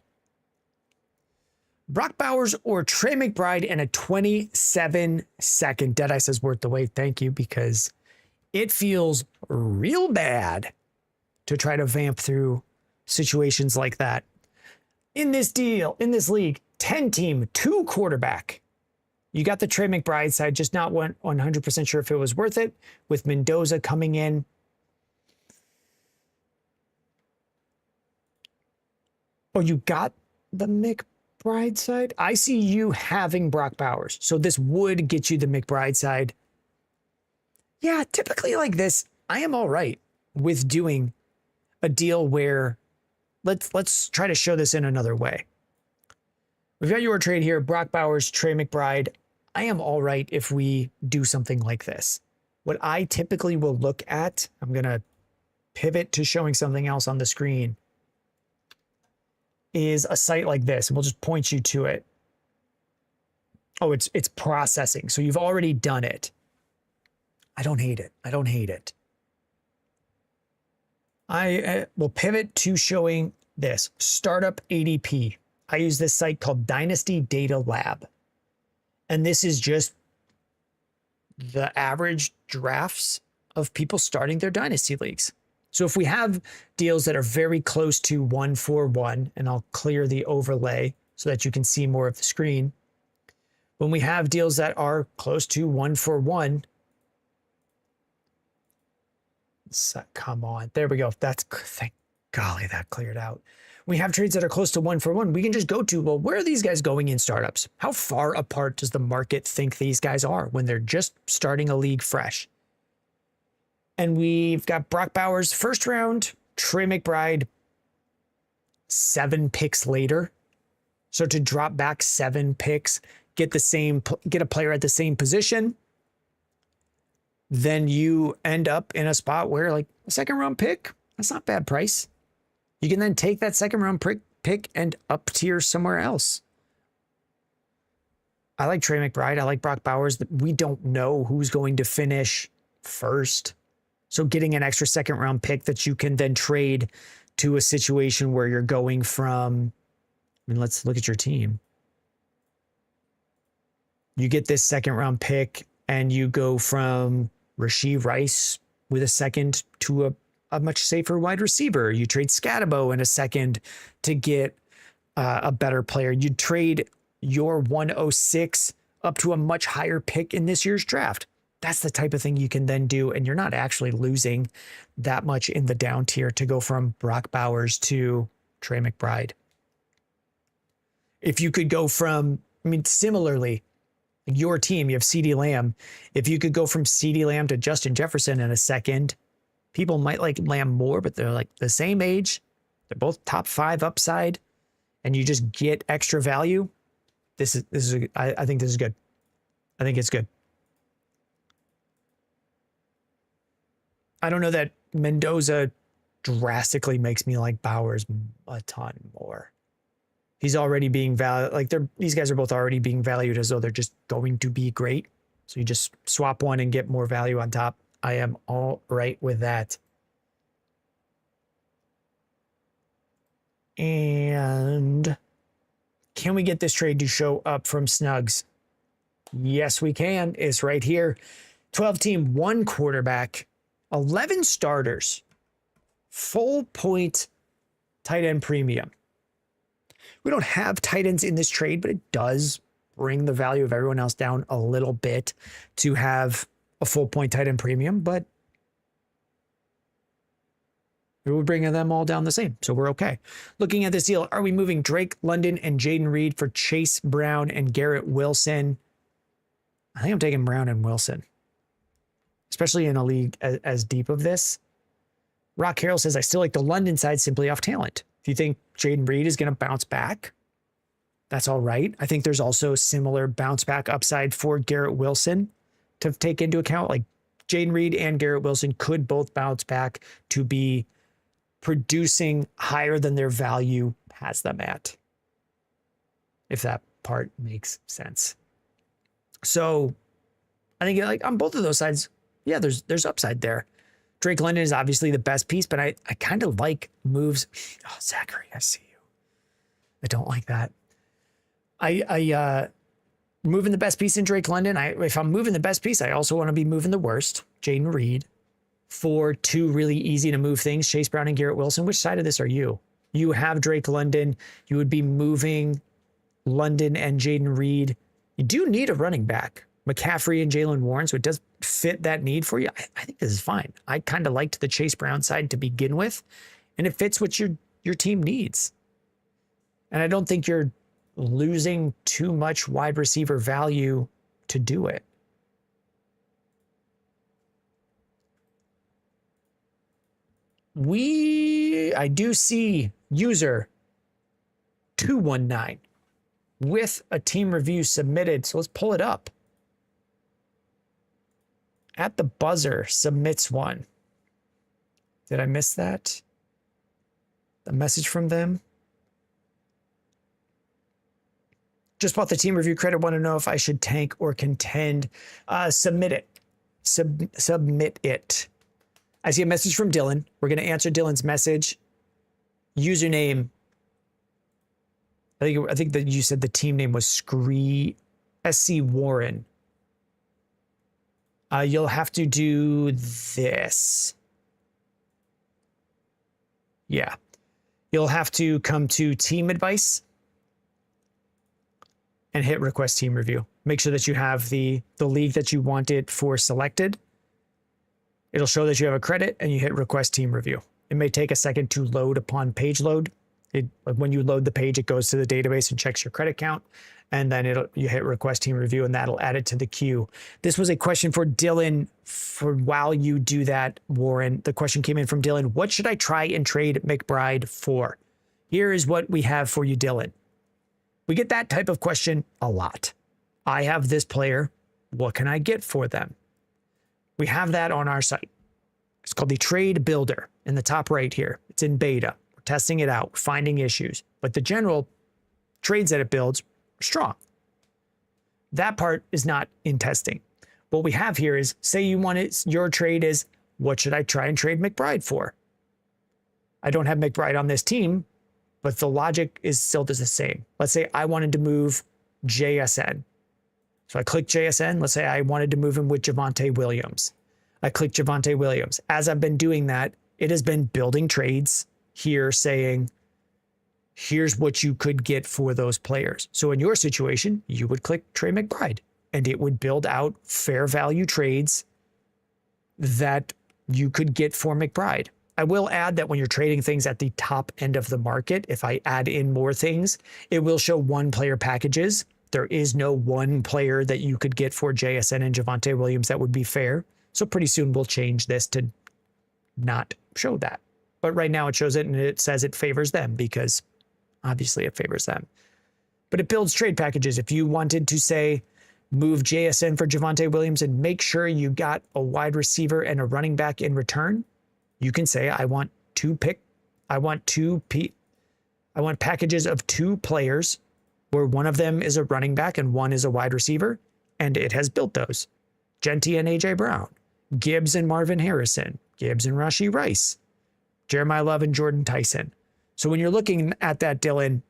Brock Bowers or Trey McBride in a 27-second. Deadeye says worth the wait. Thank you, because it feels real bad to try to vamp through situations like that. In this deal, in this league, 10-team, 2 quarterback. You got the Trey McBride side, just not 100% sure if it was worth it, with Mendoza coming in. Oh, you got the McBride side? I see you having Brock Bowers, so this would get you the McBride side. Yeah, typically like this, I am all right with doing a deal where let's try to show this in another way. We've got your trade here, Brock Bowers, Trey McBride. I am all right if we do something like this. What I typically will look at, I'm going to pivot to showing something else on the screen, is a site like this, and we'll just point you to it. Oh, it's processing. So you've already done it. I don't hate it. I don't hate it. I will pivot to showing this startup ADP. I use this site called Dynasty Data Lab. And this is just the average drafts of people starting their dynasty leagues. So if we have deals that are very close to 1-for-1, and I'll clear the overlay so that you can see more of the screen. When we have deals that are close to 1-for-1, come on, there we go. That's, thank golly, that cleared out. We have trades that are close to 1-for-1. We can just go to, well, where are these guys going in startups? How far apart does the market think these guys are when they're just starting a league fresh? And we've got Brock Bowers first round, Trey McBride 7 picks later. So to drop back 7 picks, get a player at the same position, then you end up in a spot where like a 2nd round pick, that's not a bad price. You can then take that 2nd round pick and up tier somewhere else. I like Trey McBride. I like Brock Bowers. We don't know who's going to finish first. So getting an extra 2nd round pick that you can then trade to a situation where you're going from, I mean, let's look at your team. You get this 2nd round pick and you go from Rashee Rice with a 2nd to a much safer wide receiver. You trade Scatabo in a 2nd to get a better player. You trade your 106 up to a much higher pick in this year's draft. That's the type of thing you can then do, and you're not actually losing that much in the down tier to go from Brock Bowers to Trey McBride. If you could go from, I mean, similarly, your team, you have CeeDee Lamb. If you could go from CeeDee Lamb to Justin Jefferson in a 2nd, people might like Lamb more, but they're like the same age. They're both top 5 upside, and you just get extra value. I think this is good. I think it's good. I don't know that Mendoza drastically makes me like Bowers a ton more. He's already being valued. Like these guys are both already being valued as though they're just going to be great. So you just swap one and get more value on top. I am all right with that. And can we get this trade to show up from Snugs? Yes, we can. It's right here. 12-team, 1 quarterback, 11 starters, full point tight end premium. We don't have tight ends in this trade, but it does bring the value of everyone else down a little bit to have a full point tight end premium. But It would bring them all down the same. So we're okay. Looking at this deal, are we moving Drake London and Jaden Reed for Chase Brown and Garrett Wilson? I think I'm taking Brown and Wilson, especially in a league as deep of this. Rock Carroll says, I still like the London side simply off talent. If you think Jaden Reed is going to bounce back, that's all right. I think there's also similar bounce back upside for Garrett Wilson to take into account. Like Jaden Reed and Garrett Wilson could both bounce back to be producing higher than their value has them at, if that part makes sense. So I think like on both of those sides, yeah, there's upside there. Drake London is obviously the best piece, but I kind of like moves. Oh, Zachary, I see you. I don't like that. I moving the best piece in Drake London. If I'm moving the best piece, I also want to be moving the worst, Jaden Reed, for two really easy to move things, Chase Brown and Garrett Wilson. Which side of this are you? You have Drake London. You would be moving London and Jaden Reed. You do need a running back, McCaffrey and Jalen Warren, so it does fit that need for you. I think this is fine. I kind of liked the Chase Brown side to begin with, and it fits what your team needs. And I don't think you're losing too much wide receiver value to do it. I do see user 219 with a team review submitted. So let's pull it up. At the buzzer submits one. Did I miss that? The message from them? Just bought the team review credit. Want to know if I should tank or contend. Submit it. Submit it. I see a message from Dylan. We're going to answer Dylan's message. Username. I think that you said the team name was SC Warren. You'll have to do this. Yeah. You'll have to come to team advice and hit request team review. Make sure that you have the league that you want it for selected. It'll show that you have a credit and you hit request team review. It may take a second to load upon page load. When you load the page, it goes to the database and checks your credit count. And then you hit request team review and that'll add it to the queue. This was a question for Dylan for while you do that, Warren. The question came in from Dylan. What should I try and trade McBride for? Here is what we have for you, Dylan. We get that type of question a lot. I have this player. What can I get for them? We have that on our site. It's called the Trade Builder in the top right here. It's in beta. We're testing it out, finding issues. But the general trades that it builds are strong. That part is not in testing. What we have here is, say you want it, your trade is, what should I try and trade McBride for? I don't have McBride on this team, but the logic is still the same. Let's say I wanted to move JSN. So I click JSN. Let's say I wanted to move him with Javonte Williams. I click Javonte Williams. As I've been doing that, it has been building trades here saying, here's what you could get for those players. So in your situation, you would click Trey McBride and it would build out fair value trades that you could get for McBride. I will add that when you're trading things at the top end of the market, if I add in more things, it will show one player packages. There is no one player that you could get for JSN and Javonte Williams that would be fair. So pretty soon we'll change this to not show that. But right now it shows it and it says it favors them because obviously it favors them. But it builds trade packages. If you wanted to say, move JSN for Javonte Williams and make sure you got a wide receiver and a running back in return, you can say, I want packages of two players where one of them is a running back and one is a wide receiver. And it has built those. Genty and AJ Brown, Gibbs and Marvin Harrison, Gibbs and Rashee Rice, Jeremiah Love and Jordan Tyson. So when you're looking at that, Dylan,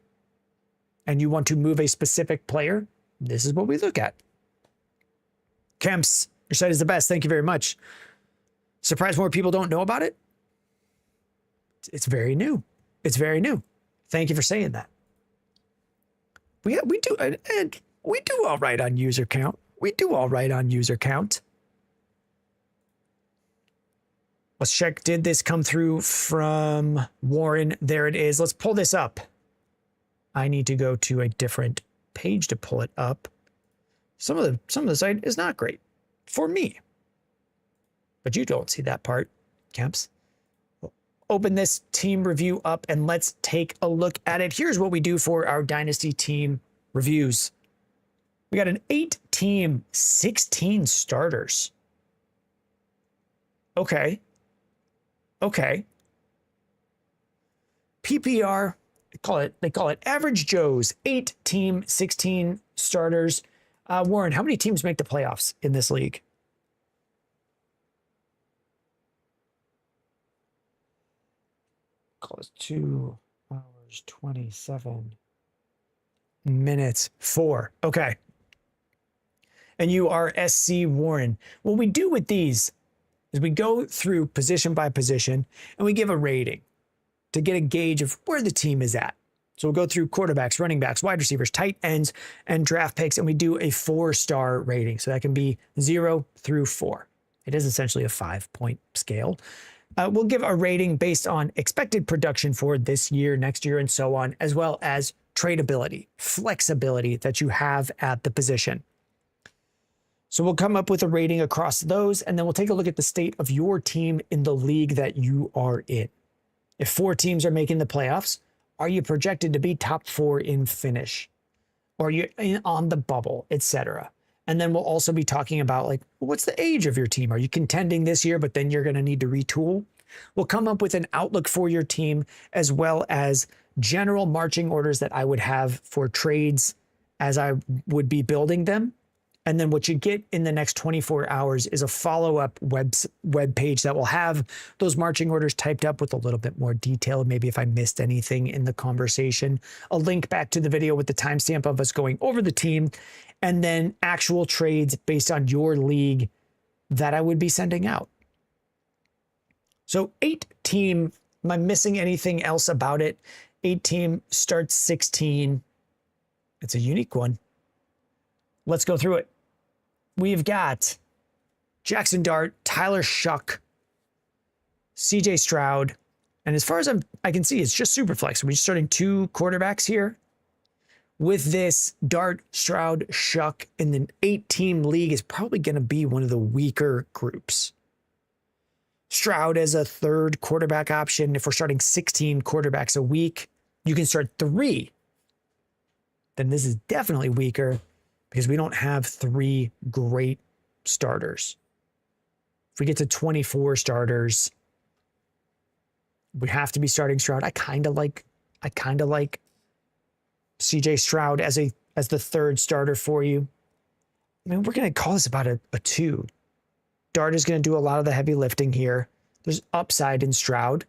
and you want to move a specific player, this is what we look at. Kemps, your site is the best. Thank you very much. Surprised more people don't know about it? It's very new. It's very new. Thank you for saying that. We do all right on user count. We do all right on user count. Let's check. Did this come through from Warren? There it is. Let's pull this up. I need to go to a different page to pull it up. Some of the site is not great for me, but you don't see that part, Camps. Open this team review up and let's take a look at it. Here's what we do for our Dynasty team reviews. We got an 8-team, 16 starters. Okay. PPR, they call it Average Joe's, 8-team, 16 starters. Warren, how many teams make the playoffs in this league? Call it 2 hours, 27 minutes. 4. Okay. And you are SC Warren. What we do with these is we go through position by position and we give a rating to get a gauge of where the team is at. So we'll go through quarterbacks, running backs, wide receivers, tight ends, and draft picks, and we do a 4-star rating. So that can be 0 through 4. It is essentially a 5-point scale. We'll give a rating based on expected production for this year, next year, and so on, as well as tradability, flexibility that you have at the position. So we'll come up with a rating across those, and then we'll take a look at the state of your team in the league that you are in. If 4 teams are making the playoffs, are you projected to be top 4 in finish? Or are you on the bubble, etc.? And then we'll also be talking about, like, what's the age of your team? Are you contending this year, but then you're going to need to retool? We'll come up with an outlook for your team, as well as general marching orders that I would have for trades as I would be building them. And then what you get in the next 24 hours is a follow-up web page that will have those marching orders typed up with a little bit more detail. Maybe if I missed anything in the conversation, a link back to the video with the timestamp of us going over the team, and then actual trades based on your league that I would be sending out. So 8-team, am I missing anything else about it? 8-team starts 16. It's a unique one. Let's go through it. We've got Jackson Dart, Tyler Shuck, CJ Stroud. And as far as I can see, it's just super flex. We're just starting 2 quarterbacks here. With this, Dart, Stroud, Shuck in the 8-team league is probably going to be one of the weaker groups. Stroud as a 3rd quarterback option. If we're starting 16 quarterbacks a week, you can start 3. Then this is definitely weaker, because we don't have 3 great starters. If we get to 24 starters, we have to be starting Stroud. I kind of like CJ Stroud as the 3rd starter for you. I mean, we're going to call this about a 2. Dart is going to do a lot of the heavy lifting here. There's upside in Stroud,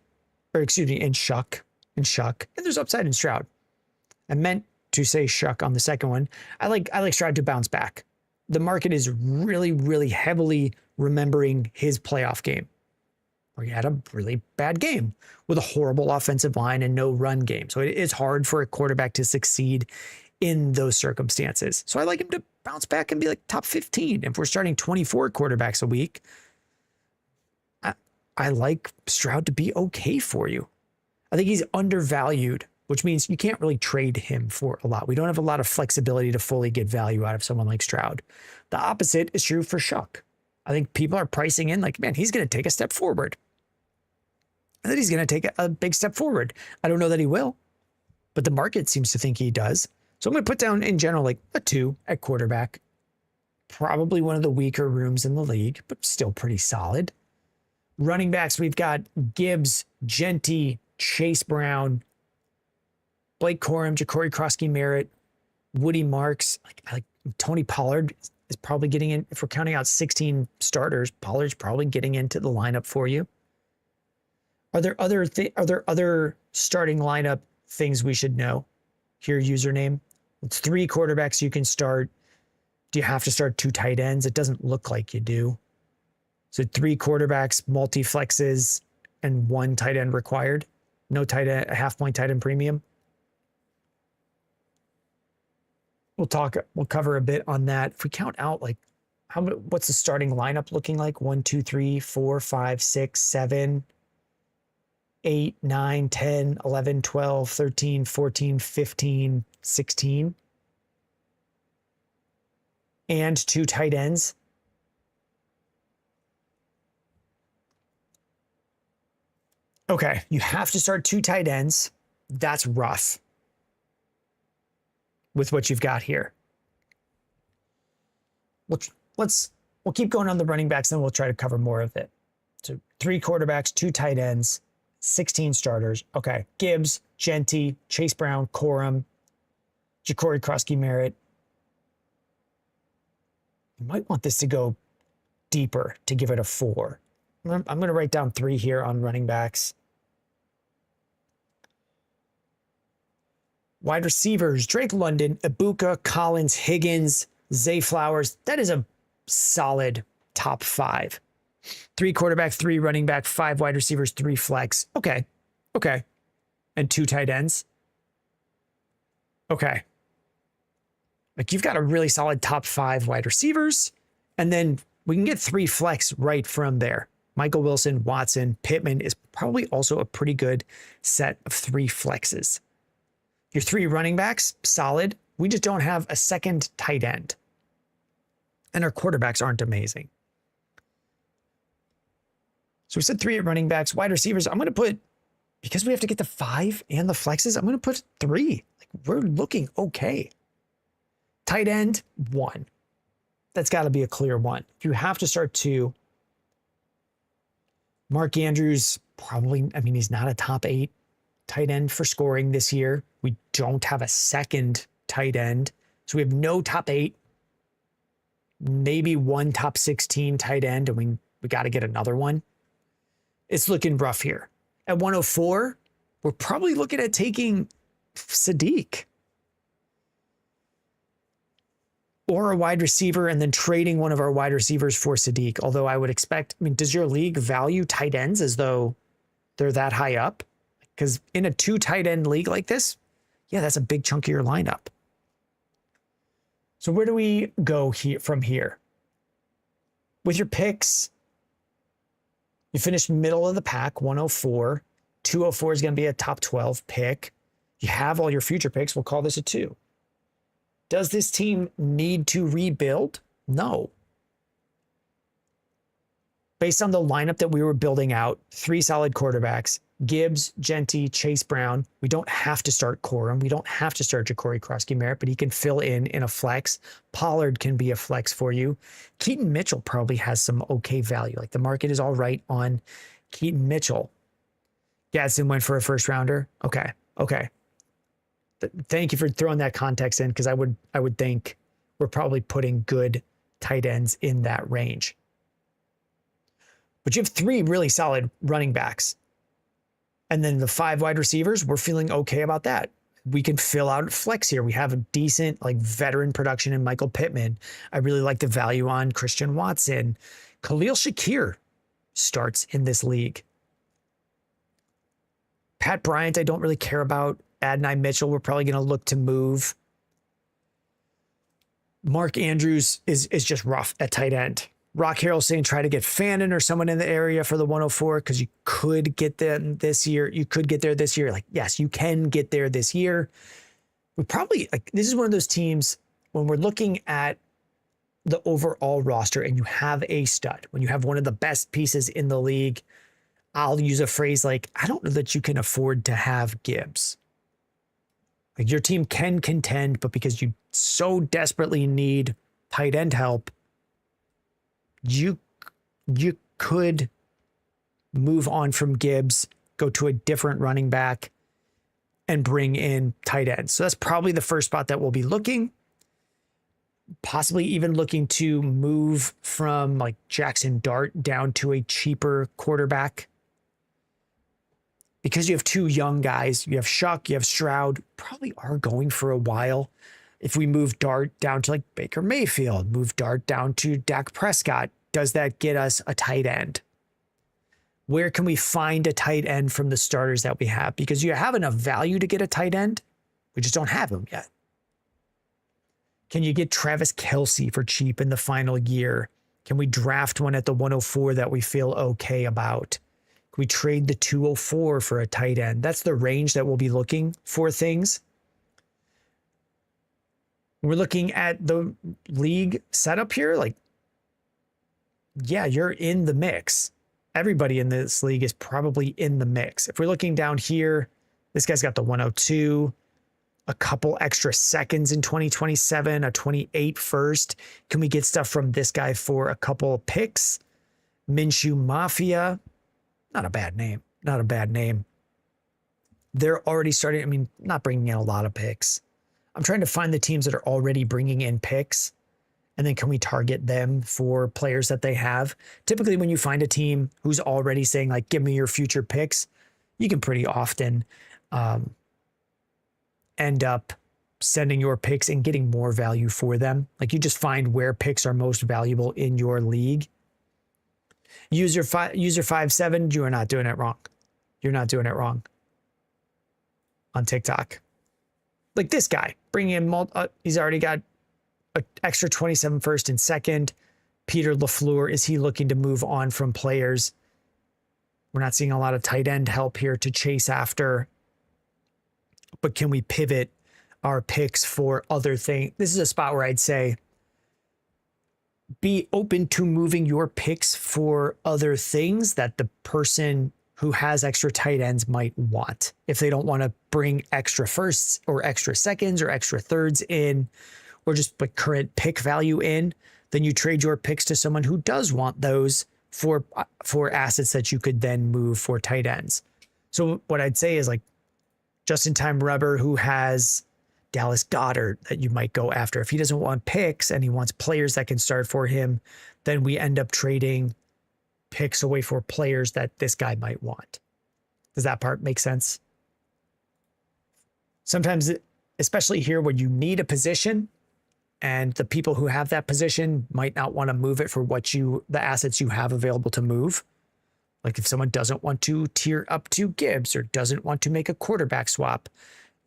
or excuse me, in Shuck, and there's upside in Stroud. I meant to say Shuck on the second one. I like Stroud to bounce back. The market is really, really heavily remembering his playoff game, where he had a really bad game with a horrible offensive line and no run game. So it is hard for a quarterback to succeed in those circumstances. So I like him to bounce back and be like top 15. If we're starting 24 quarterbacks a week, I like Stroud to be okay for you. I think he's undervalued, which means you can't really trade him for a lot. We don't have a lot of flexibility to fully get value out of someone like Stroud. The opposite is true for Shuck. I think people are pricing in like, man, he's going to take a step forward. I think he's going to take a big step forward. I don't know that he will, but the market seems to think he does. So I'm going to put down in general like a 2 at quarterback. Probably one of the weaker rooms in the league, but still pretty solid. Running backs, we've got Gibbs, Genty, Chase Brown, Blake Corum, Ja'Cory Krosky-Merritt, Woody Marks. I like Tony Pollard is probably getting in. If we're counting out 16 starters, Pollard's probably getting into the lineup for you. Are there other starting lineup things we should know? Here, username. It's 3 quarterbacks you can start. Do you have to start 2 tight ends? It doesn't look like you do. So 3 quarterbacks, multi-flexes, and 1 tight end required. No tight end, a half-point tight end premium. We'll cover a bit on that. If we count out, like, What's the starting lineup looking like? 1, 2, 3, 4, 5, 6, 7, 8, 9, 10, 11, 12, 13, 14, 15, 16. And 2 tight ends. Okay, you have to start 2 tight ends. That's rough with what you've got here. We'll keep going on the running backs, then we'll try to cover more of it. So 3 quarterbacks, 2 tight ends, 16 starters. Okay, Gibbs, Genty, Chase Brown, Corum, Ja'Cory Krosky-Merritt. You might want this to go deeper to give it a 4. I'm going to write down 3 here on running backs. Wide receivers, Drake London, Ibuka, Collins, Higgins, Zay Flowers. That is a solid top 5. 3 quarterback, 3 running back, 5 wide receivers, 3 flex. Okay. And 2 tight ends. Okay. Like you've got a really solid top 5 wide receivers. And then we can get 3 flex right from there. Michael Wilson, Watson, Pittman is probably also a pretty good set of 3 flexes. Your 3 running backs, solid. We just don't have a second tight end. And our quarterbacks aren't amazing. So we said 3 at running backs. Wide receivers, I'm going to put, because we have to get the 5 and the flexes, I'm going to put 3. Like we're looking okay. Tight end, 1. That's got to be a clear 1. If you have to start 2, Mark Andrews, probably, I mean, he's not a top 8 tight end for scoring this year. We don't have a second tight end. So we have no top 8, maybe 1 top 16 tight end. And we got to get another one. It's looking rough here. At 104, we're probably looking at taking Sadiq or a wide receiver and then trading one of our wide receivers for Sadiq. Although I would expect, I mean, does your league value tight ends as though they're that high up? Because in a 2 tight end league like this, yeah, that's a big chunk of your lineup. So where do we go here from here? With your picks, you finished middle of the pack, 104. 204 is going to be a top 12 pick. You have all your future picks. We'll call this a 2. Does this team need to rebuild? No. Based on the lineup that we were building out, 3 solid quarterbacks, Gibbs, Genty, Chase Brown. We don't have to start Corum. We don't have to start Ja'Cory Krosky-Merritt, but he can fill in a flex. Pollard can be a flex for you. Keaton Mitchell probably has some okay value. Like the market is all right on Keaton Mitchell. Gadsden went for a first rounder. Okay. Thank you for throwing that context in, because I would think we're probably putting good tight ends in that range. But you have 3 really solid running backs. And then the 5 wide receivers, we're feeling okay about that. We can fill out flex here. We have a decent veteran production in Michael Pittman. I really like the value on Christian Watson. Khalil Shakir starts in this league. Pat Bryant, I don't really care about. Adonai Mitchell, we're probably going to look to move. Mark Andrews is just rough at tight end. Rock Harrell saying try to get Fannin or someone in the area for the 104 because you could get them this year. You could get there this year. Like, yes, you can get there this year. We probably, this is one of those teams when we're looking at the overall roster and you have a stud, when you have one of the best pieces in the league, I'll use a phrase like, I don't know that you can afford to have Gibbs. Like your team can contend, but because you so desperately need tight end help, you could move on from Gibbs, go to a different running back, and bring in tight ends. So that's probably the first spot that we'll be looking. Possibly even looking to move from Jackson Dart down to a cheaper quarterback. Because you have 2 young guys, you have Shuck, you have Stroud, probably are going for a while. If we move Dart down to Baker Mayfield, move Dart down to Dak Prescott, does that get us a tight end? Where can we find a tight end from the starters that we have? Because you have enough value to get a tight end. We just don't have them yet. Can you get Travis Kelce for cheap in the final year? Can we draft one at the 104 that we feel okay about? Can we trade the 204 for a tight end? That's the range that we'll be looking for things. We're looking at the league setup here. Like, yeah, you're in the mix. Everybody in this league is probably in the mix. If we're looking down here, this guy's got the 102, a couple extra seconds in 2027, a 28 first. Can we get stuff from this guy for a couple of picks? Minshew Mafia, not a bad name. Not a bad name. They're already starting, I mean, not bringing in a lot of picks. I'm trying to find the teams that are already bringing in picks. And then can we target them for players that they have? Typically, when you find a team who's already saying, like, give me your future picks, you can pretty often end up sending your picks and getting more value for them. Like, you just find where picks are most valuable in your league. User 57, you are not doing it wrong. You're not doing it wrong on TikTok. Like this guy, bringing in, he's already got an extra 27 first and second. Peter LaFleur, is he looking to move on from players? We're not seeing a lot of tight end help here to chase after. But can we pivot our picks for other things? This is a spot where I'd say be open to moving your picks for other things that the person who has extra tight ends might want. If they don't want to bring extra firsts or extra seconds or extra thirds in, or just put current pick value in, then you trade your picks to someone who does want those for assets that you could then move for tight ends. So what I'd say is, like, just-in-time rubber who has Dallas Goedert that you might go after. If he doesn't want picks and he wants players that can start for him, then we end up trading picks away for players that this guy might want. Does that part make sense? Sometimes, especially here when you need a position and the people who have that position might not want to move it for the assets you have available to move. Like if someone doesn't want to tier up to Gibbs or doesn't want to make a quarterback swap,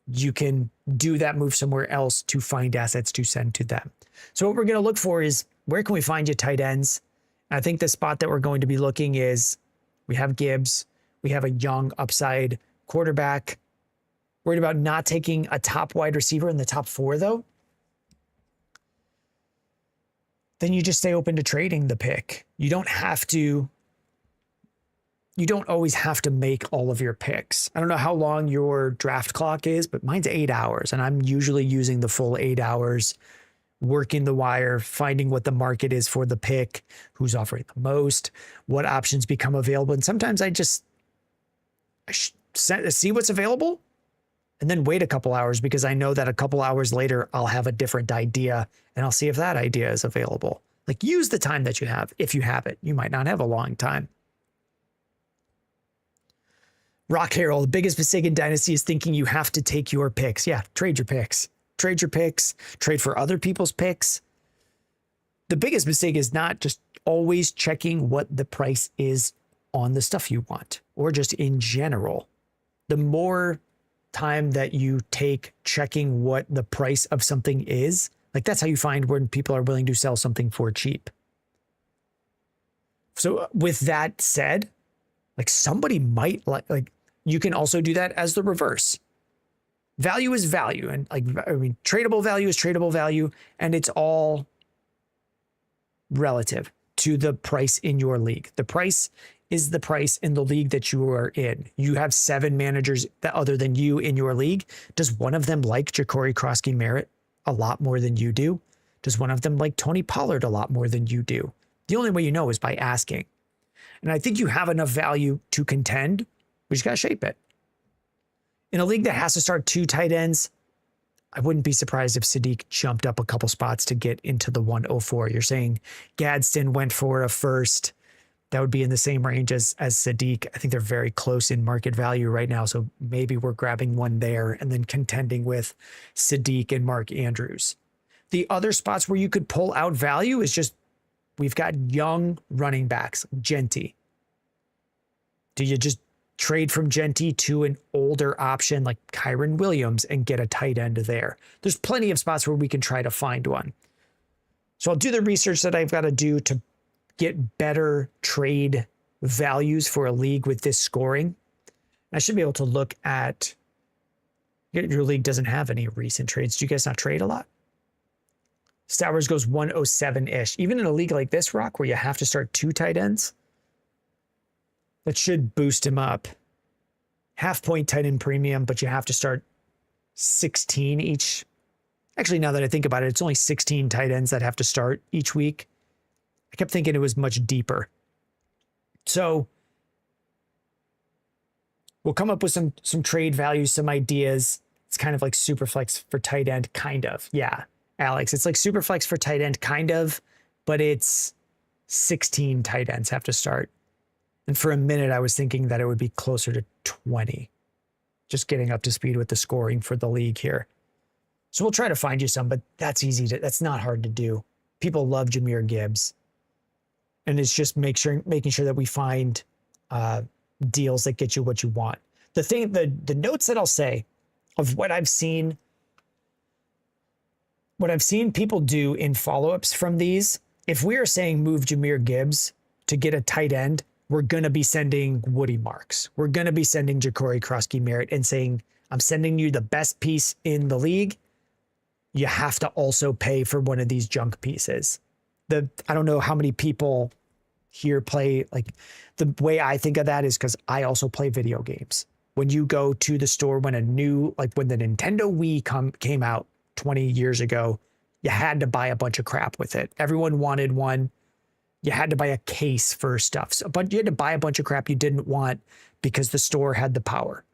you can do that move somewhere else to find assets to send to them. So what we're going to look for is, where can we find you tight ends? And I think the spot that we're going to be looking is, we have Gibbs, we have a young upside quarterback. Worried about not taking a top wide receiver in the top 4 though? Then you just stay open to trading the pick. You don't always have to make all of your picks. I don't know how long your draft clock is, but mine's 8 hours, and I'm usually using the full 8 hours, working the wire, finding what the market is for the pick, who's offering the most, what options become available. And sometimes I see what's available and then wait a couple hours, because I know that a couple hours later, I'll have a different idea and I'll see if that idea is available. Like, use the time that you have. If you have it, you might not have a long time. Rock Harrell, the biggest mistake in Dynasty is thinking you have to take your picks. Yeah, trade your picks. Trade your picks. Trade for other people's picks. The biggest mistake is not just always checking what the price is on the stuff you want, or just in general. The more time that you take checking what the price of something is, like, that's how you find when people are willing to sell something for cheap. So with that said, like, somebody might like you can also do that as the reverse. Value is value. And tradable value is tradable value. And it's all relative to the price in your league. The price is the price in the league that you are in. You have 7 managers that other than you in your league. Does one of them like Ja'Cory Krosky-Merritt a lot more than you do? Does one of them like Tony Pollard a lot more than you do? The only way you know is by asking. And I think you have enough value to contend. We just got to shape it. In a league that has to start 2 tight ends, I wouldn't be surprised if Sadiq jumped up a couple spots to get into the 104. You're saying Gadsden went for a first. That would be in the same range as Sadiq. I think they're very close in market value right now. So maybe we're grabbing one there and then contending with Sadiq and Mark Andrews. The other spots where you could pull out value is just, we've got young running backs, Genty. Do you just trade from Genty to an older option like Kyron Williams and get a tight end there. There's plenty of spots where we can try to find one. So I'll do the research that I've got to do to get better trade values for a league with this scoring. I should be able to look at, your league doesn't have any recent trades. Do you guys not trade a lot? Stowers goes 107-ish. Even in a league like this, Rock, where you have to start 2 tight ends, that should boost him up. Half-point tight end premium, but you have to start 16 each. Actually, now that I think about it, it's only 16 tight ends that have to start each week. I kept thinking it was much deeper. So we'll come up with some trade values, some ideas. It's kind of like Superflex for tight end, kind of. Yeah, Alex, it's like Superflex for tight end, kind of, but it's 16 tight ends have to start. And for a minute, I was thinking that it would be closer to 20. Just getting up to speed with the scoring for the league here. So we'll try to find you some, but that's that's not hard to do. People love Jahmyr Gibbs. And it's just making sure that we find deals that get you what you want. The notes that I'll say of what I've seen people do in follow-ups from these, if we are saying move Jahmyr Gibbs to get a tight end, we're going to be sending Woody Marks. We're going to be sending Ja'Cory Krosky-Merritt and saying, I'm sending you the best piece in the league. You have to also pay for one of these junk pieces. I don't know how many people here play, like, the way I think of that is because I also play video games. When you go to the store, when the Nintendo Wii came out 20 years ago, you had to buy a bunch of crap with it. Everyone wanted one. You had to buy a case for stuff. But you had to buy a bunch of crap you didn't want because the store had the power.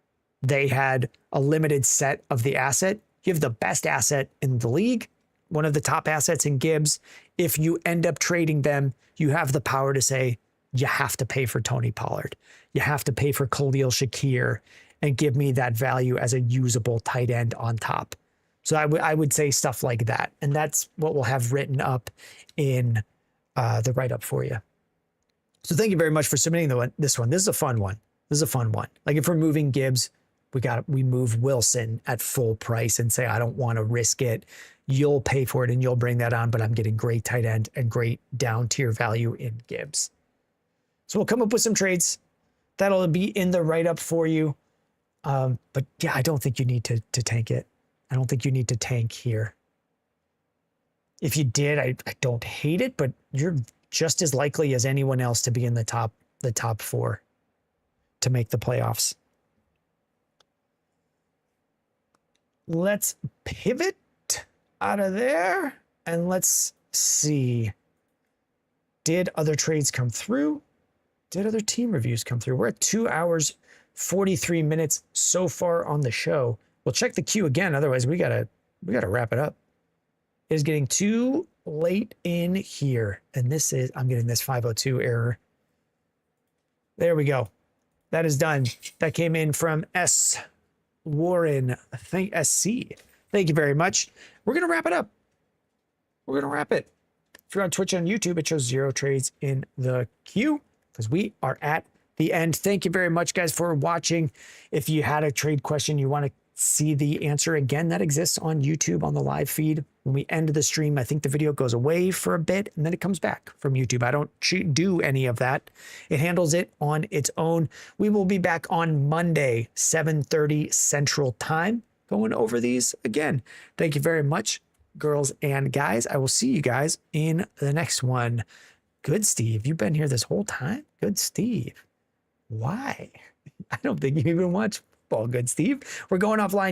They had a limited set of the asset. You have the best asset in the league, one of the top assets in Gibbs. If you end up trading them, you have the power to say, you have to pay for Tony Pollard. You have to pay for Khalil Shakir and give me that value as a usable tight end on top. So I would say stuff like that. And that's what we'll have written up in the write-up for you. So thank you very much for submitting this one. This is a fun one. Like if we're moving Gibbs, we move Wilson at full price and say, I don't want to risk it. You'll pay for it and you'll bring that on, but I'm getting great tight end and great down tier value in Gibbs. So we'll come up with some trades. That'll be in the write-up for you. But yeah, I don't think you need to tank it. I don't think you need to tank here. If you did, I don't hate it, but you're just as likely as anyone else to be in the top 4 to make the playoffs. Let's pivot out of there and let's see. Did other trades come through? Did other team reviews come through? We're at 2 hours, 43 minutes so far on the show. We'll check the queue again. Otherwise, we gotta wrap it up. It is getting too late in here. And I'm getting this 502 error. There we go. That is done. That came in from S. Warren, SC. Thank you very much. We're going to wrap it up. We're going to wrap it. If you're on Twitch and YouTube, it shows 0 trades in the queue because we are at the end. Thank you very much, guys, for watching. If you had a trade question you want to see the answer again, that exists on YouTube on the live feed. When we end the stream, I think the video goes away for a bit and then it comes back from YouTube. I don't do any of that. It handles it on its own. We will be back on Monday, 7:30 Central Time, going over these again. Thank you very much, girls and guys. I will see you guys in the next one. Good, Steve. You've been here this whole time? Good, Steve. Why? I don't think you even watch football. Good, Steve. We're going offline.